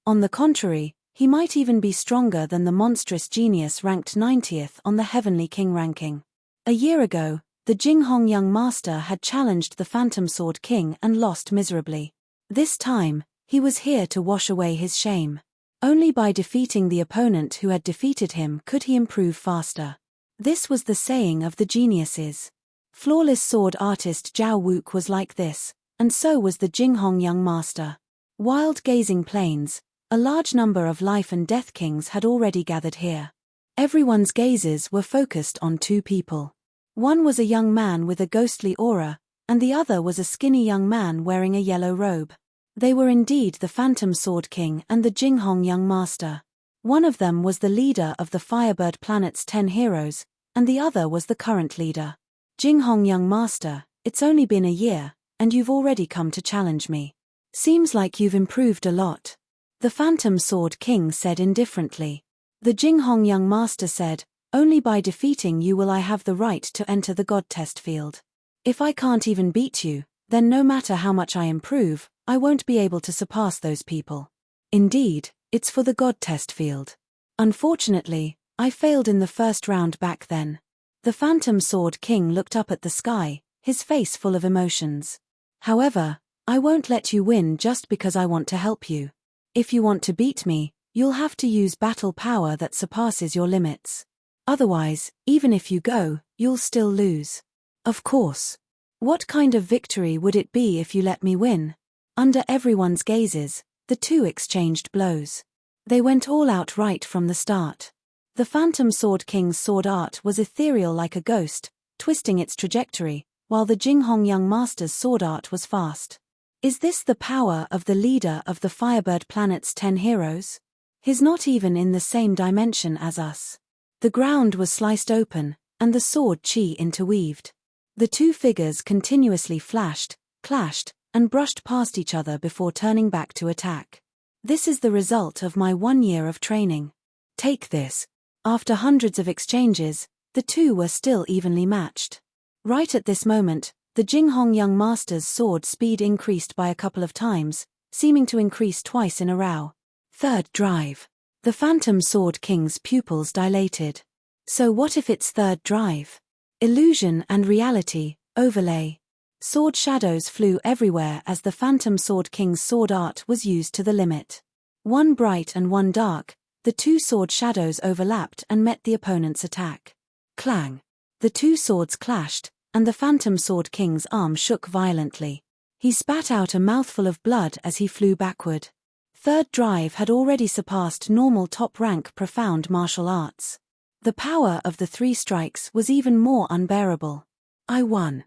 On the contrary, he might even be stronger than the monstrous genius ranked 90th on the Heavenly King ranking. A year ago, the Jinghong Young Master had challenged the Phantom Sword King and lost miserably. This time, he was here to wash away his shame. Only by defeating the opponent who had defeated him could he improve faster. This was the saying of the geniuses. Flawless sword artist Zhao Wook was like this, and so was the Jinghong Young Master. Wild gazing plains, a large number of life and death kings had already gathered here. Everyone's gazes were focused on two people. One was a young man with a ghostly aura, and the other was a skinny young man wearing a yellow robe. They were indeed the Phantom Sword King and the Jinghong Young Master. One of them was the leader of the Firebird Planet's 10 heroes, and the other was the current leader. Jinghong Young Master, it's only been a year, and you've already come to challenge me. Seems like you've improved a lot. The Phantom Sword King said indifferently. The Jinghong Young Master said, only by defeating you will I have the right to enter the God Test field. If I can't even beat you, then no matter how much I improve, I won't be able to surpass those people. Indeed, it's for the God Test field. Unfortunately, I failed in the first round back then. The Phantom Sword King looked up at the sky, his face full of emotions. However, I won't let you win just because I want to help you. If you want to beat me, you'll have to use battle power that surpasses your limits. Otherwise, even if you go, you'll still lose. Of course. What kind of victory would it be if you let me win? Under everyone's gazes, the two exchanged blows. They went all out right from the start. The Phantom Sword King's sword art was ethereal like a ghost, twisting its trajectory, while the Jinghong Young Master's sword art was fast. Is this the power of the leader of the Firebird Planet's 10 heroes? He's not even in the same dimension as us. The ground was sliced open, and the sword chi interweaved. The two figures continuously flashed, clashed, and brushed past each other before turning back to attack. This is the result of my 1 year of training. Take this. After hundreds of exchanges, the two were still evenly matched. Right at this moment, the Jinghong Young Master's sword speed increased by a couple of times, seeming to increase twice in a row. Third drive. The Phantom Sword King's pupils dilated. So what if it's third drive? Illusion and reality, overlay. Sword shadows flew everywhere as the Phantom Sword King's sword art was used to the limit. One bright and one dark, the two sword shadows overlapped and met the opponent's attack. Clang! The two swords clashed, and the Phantom Sword King's arm shook violently. He spat out a mouthful of blood as he flew backward. Third drive had already surpassed normal top-rank profound martial arts. The power of the 3 strikes was even more unbearable. I won.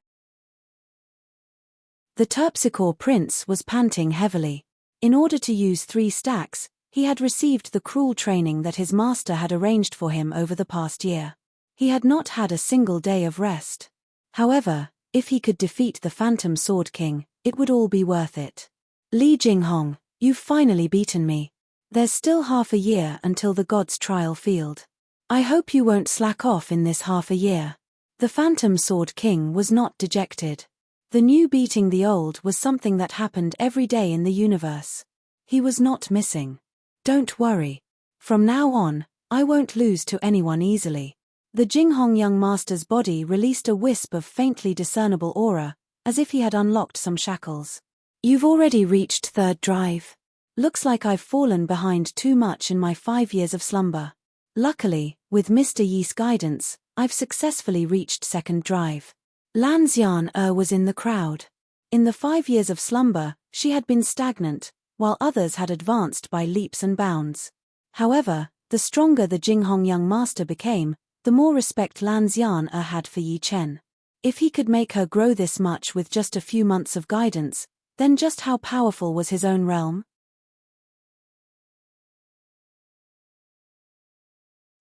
The Terpsichore Prince was panting heavily. In order to use 3 stacks, he had received the cruel training that his master had arranged for him over the past year. He had not had a single day of rest. However, if he could defeat the Phantom Sword King, it would all be worth it. Li Jinghong, you've finally beaten me. There's still half a year until the God's trial field. I hope you won't slack off in this half a year. The Phantom Sword King was not dejected. The new beating the old was something that happened every day in the universe. He was not missing. Don't worry. From now on, I won't lose to anyone easily. The Jinghong Young Master's body released a wisp of faintly discernible aura, as if he had unlocked some shackles. You've already reached third drive. Looks like I've fallen behind too much in my 5 years of slumber. Luckily, with Mr. Yi's guidance, I've successfully reached second drive. Lan Xian was in the crowd. In the 5 years of slumber, she had been stagnant, while others had advanced by leaps and bounds. However, the stronger the Jinghong young master became, the more respect Lan Xian had for Yi Chen. If he could make her grow this much with just a few months of guidance, then just how powerful was his own realm?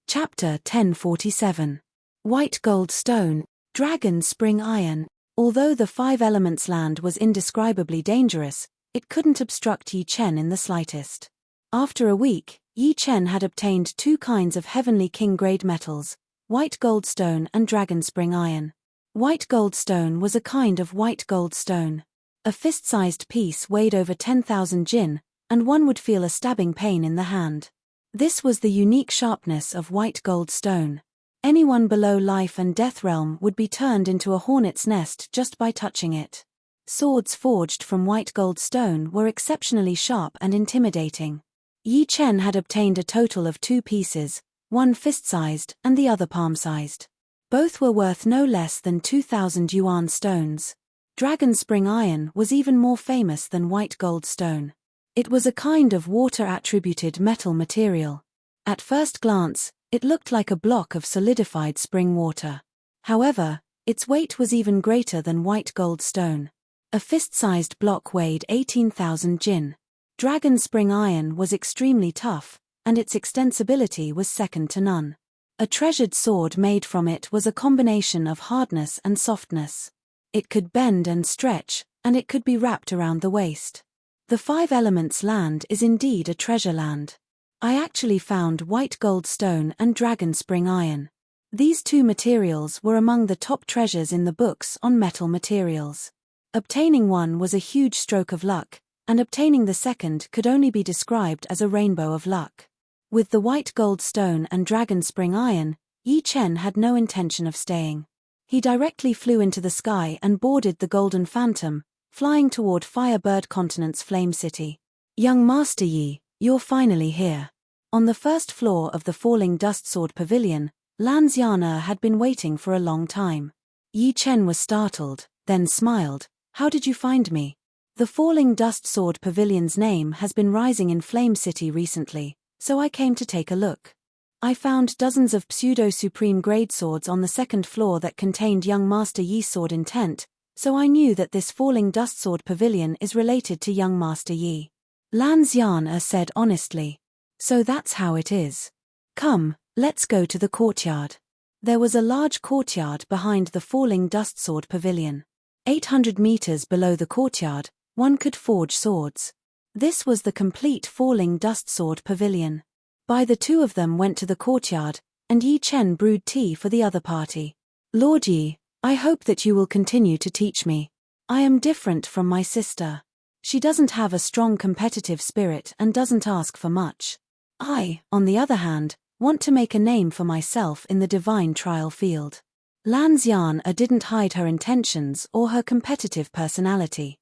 Chapter 1047. White Gold Stone, Dragon Spring Iron. Although the 5 elements land was indescribably dangerous, it couldn't obstruct Yi Chen in the slightest. After a week, Yi Chen had obtained 2 kinds of heavenly king-grade metals, white gold stone and dragon spring iron. White gold stone was a kind of white gold stone. A fist-sized piece weighed over 10,000 jin, and one would feel a stabbing pain in the hand. This was the unique sharpness of white gold stone. Anyone below life and death realm would be turned into a hornet's nest just by touching it. Swords forged from white gold stone were exceptionally sharp and intimidating. Yi Chen had obtained a total of 2 pieces, one fist-sized and the other palm-sized. Both were worth no less than 2,000 yuan stones. Dragon spring iron was even more famous than white gold stone. It was a kind of water-attributed metal material. At first glance, it looked like a block of solidified spring water. However, its weight was even greater than white gold stone. A fist-sized block weighed 18,000 jin. Dragon spring iron was extremely tough, and its extensibility was second to none. A treasured sword made from it was a combination of hardness and softness. It could bend and stretch, and it could be wrapped around the waist. The 5 elements land is indeed a treasure land. I actually found white gold stone and dragon spring iron. These 2 materials were among the top treasures in the books on metal materials. Obtaining one was a huge stroke of luck, and obtaining the second could only be described as a rainbow of luck. With the white gold stone and dragon spring iron, Yi Chen had no intention of staying. He directly flew into the sky and boarded the Golden Phantom, flying toward Firebird Continent's Flame City. Young Master Yi, you're finally here. On the first floor of the Falling Dust Sword Pavilion, Lan Xian had been waiting for a long time. Yi Chen was startled, then smiled. How did you find me? The Falling Dust Sword Pavilion's name has been rising in Flame City recently, so I came to take a look. I found dozens of pseudo-supreme grade swords on the 2nd floor that contained young Master Yi's sword intent, so I knew that this Falling Dust Sword Pavilion is related to young Master Yi. Lan Xian said honestly. So that's how it is. Come, let's go to the courtyard. There was a large courtyard behind the Falling Dust Sword Pavilion. 800 meters below the courtyard, one could forge swords. This was the complete Falling Dust Sword Pavilion. The 2 of them went to the courtyard, and Yi Chen brewed tea for the other party. Lord Yi, I hope that you will continue to teach me. I am different from my sister. She doesn't have a strong competitive spirit and doesn't ask for much. I, on the other hand, want to make a name for myself in the divine trial field. Lan Xian didn't hide her intentions or her competitive personality.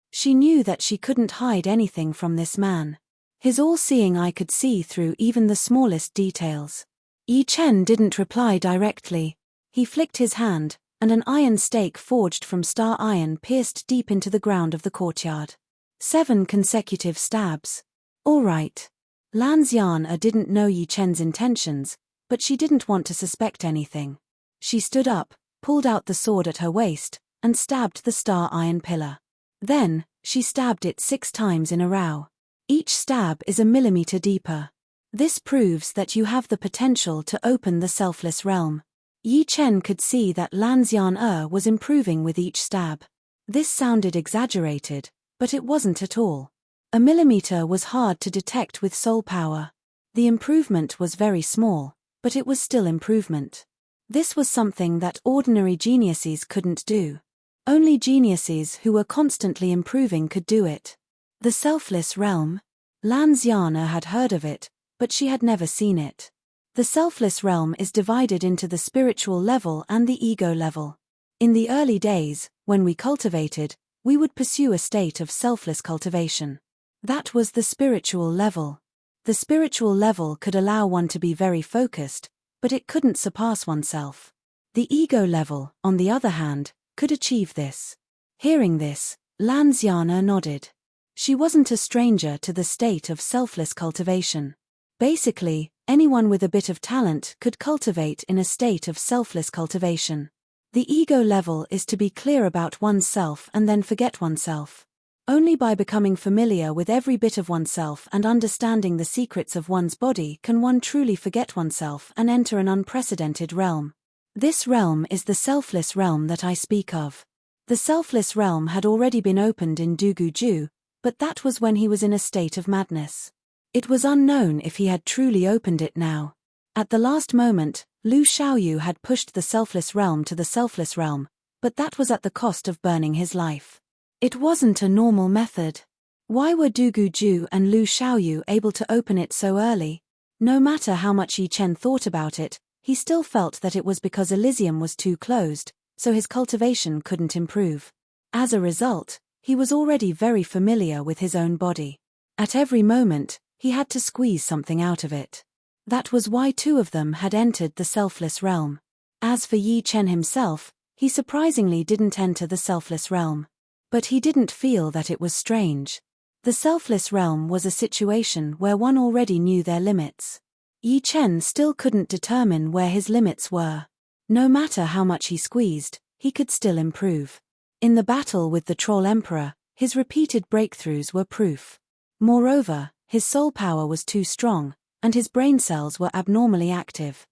She knew that she couldn't hide anything from this man. His all-seeing eye could see through even the smallest details. Yi Chen didn't reply directly. He flicked his hand, and an iron stake forged from star iron pierced deep into the ground of the courtyard. 7 consecutive stabs. All right. Lan Xian didn't know Yi Chen's intentions, but she didn't want to suspect anything. She stood up, pulled out the sword at her waist, and stabbed the star iron pillar. Then, she stabbed it 6 times in a row. Each stab is a millimeter deeper. This proves that you have the potential to open the selfless realm. Yi Chen could see that Lan Xian was improving with each stab. This sounded exaggerated, but it wasn't at all. A millimeter was hard to detect with soul power. The improvement was very small, but it was still improvement. This was something that ordinary geniuses couldn't do. Only geniuses who were constantly improving could do it. The selfless realm? Lan Xian had heard of it, but she had never seen it. The selfless realm is divided into the spiritual level and the ego level. In the early days, when we cultivated, we would pursue a state of selfless cultivation. That was the spiritual level. The spiritual level could allow one to be very focused, but it couldn't surpass oneself. The ego level, on the other hand, could achieve this. Hearing this, Lan Xian'er nodded. She wasn't a stranger to the state of selfless cultivation. Basically, anyone with a bit of talent could cultivate in a state of selfless cultivation. The ego level is to be clear about oneself and then forget oneself. Only by becoming familiar with every bit of oneself and understanding the secrets of one's body can one truly forget oneself and enter an unprecedented realm. This realm is the selfless realm that I speak of. The selfless realm had already been opened in Duguju, but that was when he was in a state of madness. It was unknown if he had truly opened it now. At the last moment, Lu Xiaoyu had pushed the selfless realm to the selfless realm, but that was at the cost of burning his life. It wasn't a normal method. Why were Duguju and Lu Xiaoyu able to open it so early? No matter how much Yi Chen thought about it, he still felt that it was because Elysium was too closed, so his cultivation couldn't improve. As a result, he was already very familiar with his own body. At every moment, he had to squeeze something out of it. That was why two of them had entered the selfless realm. As for Yi Chen himself, he surprisingly didn't enter the selfless realm. But he didn't feel that it was strange. The selfless realm was a situation where one already knew their limits. Yi Chen still couldn't determine where his limits were. No matter how much he squeezed, he could still improve. In the battle with the Troll Emperor, his repeated breakthroughs were proof. Moreover, his soul power was too strong, and his brain cells were abnormally active.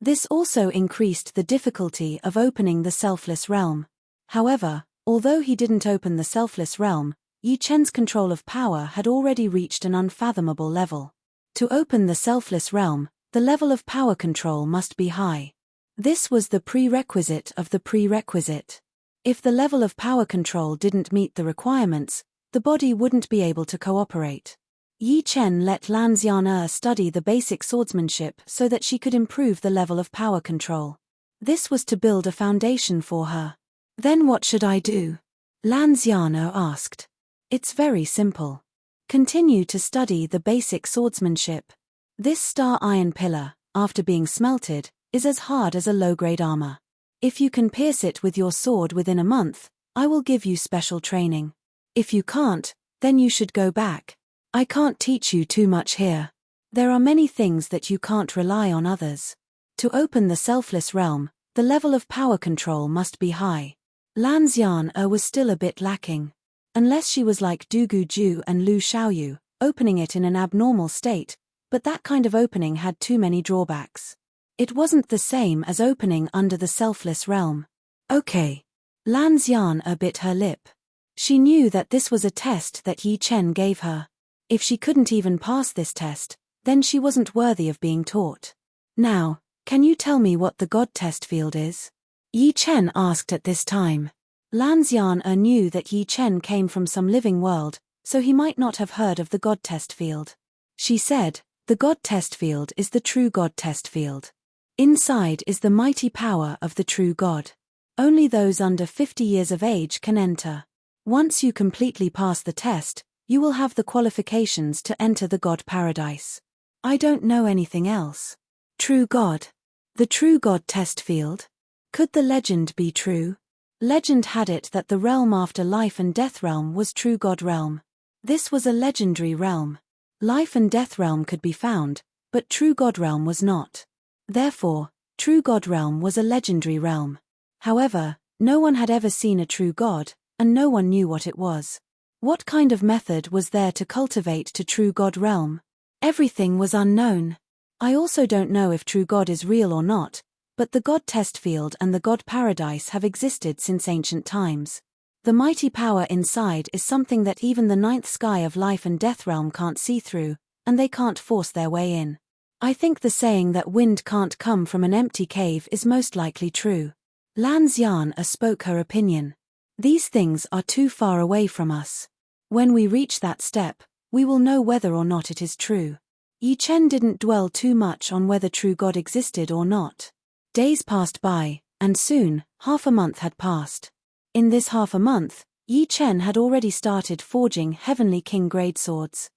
This also increased the difficulty of opening the selfless realm. However, although he didn't open the selfless realm, Yi Chen's control of power had already reached an unfathomable level. To open the selfless realm, the level of power control must be high. This was the prerequisite of the prerequisite. If the level of power control didn't meet the requirements, the body wouldn't be able to cooperate. Yi Chen let Lan Xian'er study the basic swordsmanship so that she could improve the level of power control. This was to build a foundation for her. Then what should I do? Lan Xian'er asked. It's very simple. Continue to study the basic swordsmanship. This star iron pillar, after being smelted, is as hard as a low-grade armor. If you can pierce it with your sword within a month, I will give you special training. If you can't, then you should go back. I can't teach you too much here. There are many things that you can't rely on others. To open the selfless realm, the level of power control must be high. Lan Xian'er was still a bit lacking. Unless she was like Duguju and Lu Xiaoyu, opening it in an abnormal state, but that kind of opening had too many drawbacks. It wasn't the same as opening under the selfless realm. Okay. Lan Xian'er bit her lip. She knew that this was a test that Yi Chen gave her. If she couldn't even pass this test, then she wasn't worthy of being taught. Now, can you tell me what the God test field is? Yi Chen asked at this time. Lan Xian'er knew that Yi Chen came from some living world, so he might not have heard of the God test field. She said, the God test field is the true God test field. Inside is the mighty power of the true God. Only those under 50 years of age can enter. Once you completely pass the test, you will have the qualifications to enter the God paradise. I don't know anything else. True God. The true God test field? Could the legend be true? Legend had it that the realm after life and death realm was true God realm. This was a legendary realm. Life and death realm could be found, but true God realm was not. Therefore, true God realm was a legendary realm. However, no one had ever seen a true God, and no one knew what it was. What kind of method was there to cultivate to true God realm? Everything was unknown. I also don't know if true God is real or not, but the God test field and the God paradise have existed since ancient times. The mighty power inside is something that even the ninth sky of life and death realm can't see through, and they can't force their way in. I think the saying that wind can't come from an empty cave is most likely true. Lan Xian'er spoke her opinion. These things are too far away from us. When we reach that step, we will know whether or not it is true. Yi Chen didn't dwell too much on whether true God existed or not. Days passed by, and soon, half a month had passed. In this half a month, Yi Chen had already started forging heavenly king grade swords.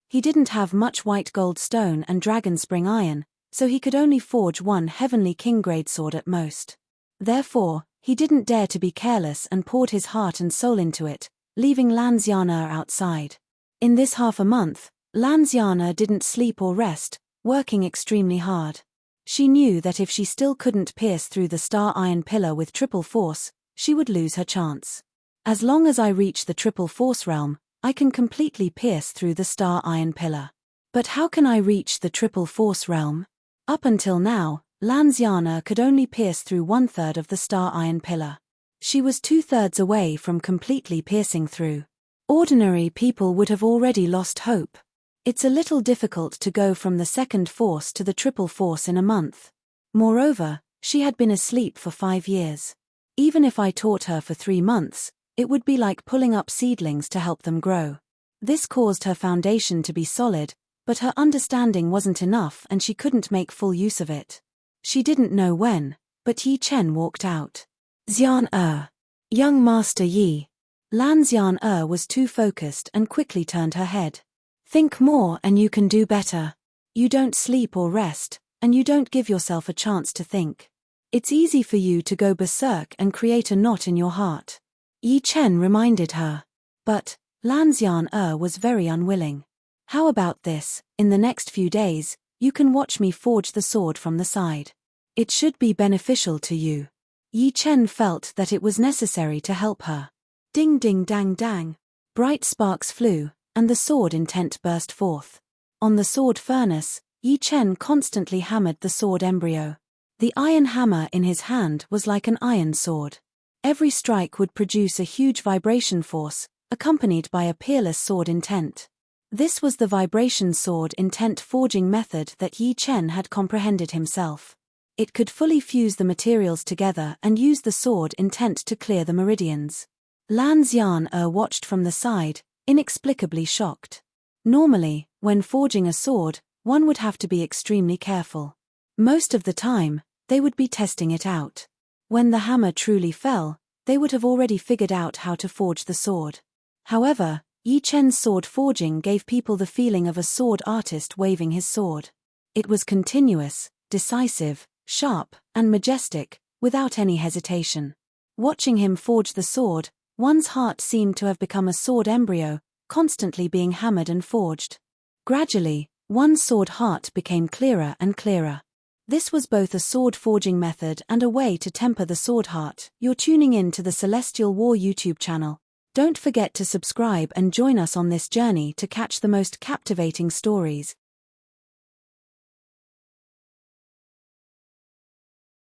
He didn't have much white gold stone and dragon spring iron, so he could only forge one heavenly king-grade sword at most. Therefore, he didn't dare to be careless and poured his heart and soul into it, leaving Lanziana outside. In this half a month, Lanziana didn't sleep or rest, working extremely hard. She knew that if she still couldn't pierce through the star iron pillar with triple force, she would lose her chance. As long as I reach the triple force realm, I can completely pierce through the star iron pillar. But how can I reach the triple force realm? Up until now, Lanziana could only pierce through 1/3 of the star iron pillar. She was 2/3 away from completely piercing through. Ordinary people would have already lost hope. It's a little difficult to go from the second force to the triple force in a month. Moreover, she had been asleep for 5 years. Even if I taught her for 3 months, it would be like pulling up seedlings to help them grow. This caused her foundation to be solid, but her understanding wasn't enough and she couldn't make full use of it. She didn't know when, but Yi Chen walked out. Xian young Master Yi. Lanzian was too focused and quickly turned her head. Think more and you can do better. You don't sleep or rest, and you don't give yourself a chance to think. It's easy for you to go berserk and create a knot in your heart. Yi Chen reminded her. But Lanzian was very unwilling. How about this, in the next few days, you can watch me forge the sword from the side. It should be beneficial to you. Yi Chen felt that it was necessary to help her. Ding ding dang dang. Bright sparks flew, and the sword intent burst forth. On the sword furnace, Yi Chen constantly hammered the sword embryo. The iron hammer in his hand was like an iron sword. Every strike would produce a huge vibration force, accompanied by a peerless sword intent. This was the vibration sword intent forging method that Yi Chen had comprehended himself. It could fully fuse the materials together and use the sword intent to clear the meridians. Lanzian watched from the side, inexplicably shocked. Normally, when forging a sword, one would have to be extremely careful. Most of the time, they would be testing it out. When the hammer truly fell, they would have already figured out how to forge the sword. However, Yi Chen's sword forging gave people the feeling of a sword artist waving his sword. It was continuous, decisive, sharp, and majestic, without any hesitation. Watching him forge the sword, one's heart seemed to have become a sword embryo, constantly being hammered and forged. Gradually, one's sword heart became clearer and clearer. This was both a sword forging method and a way to temper the sword heart. You're tuning in to the Celestial War YouTube channel. Don't forget to subscribe and join us on this journey to catch the most captivating stories.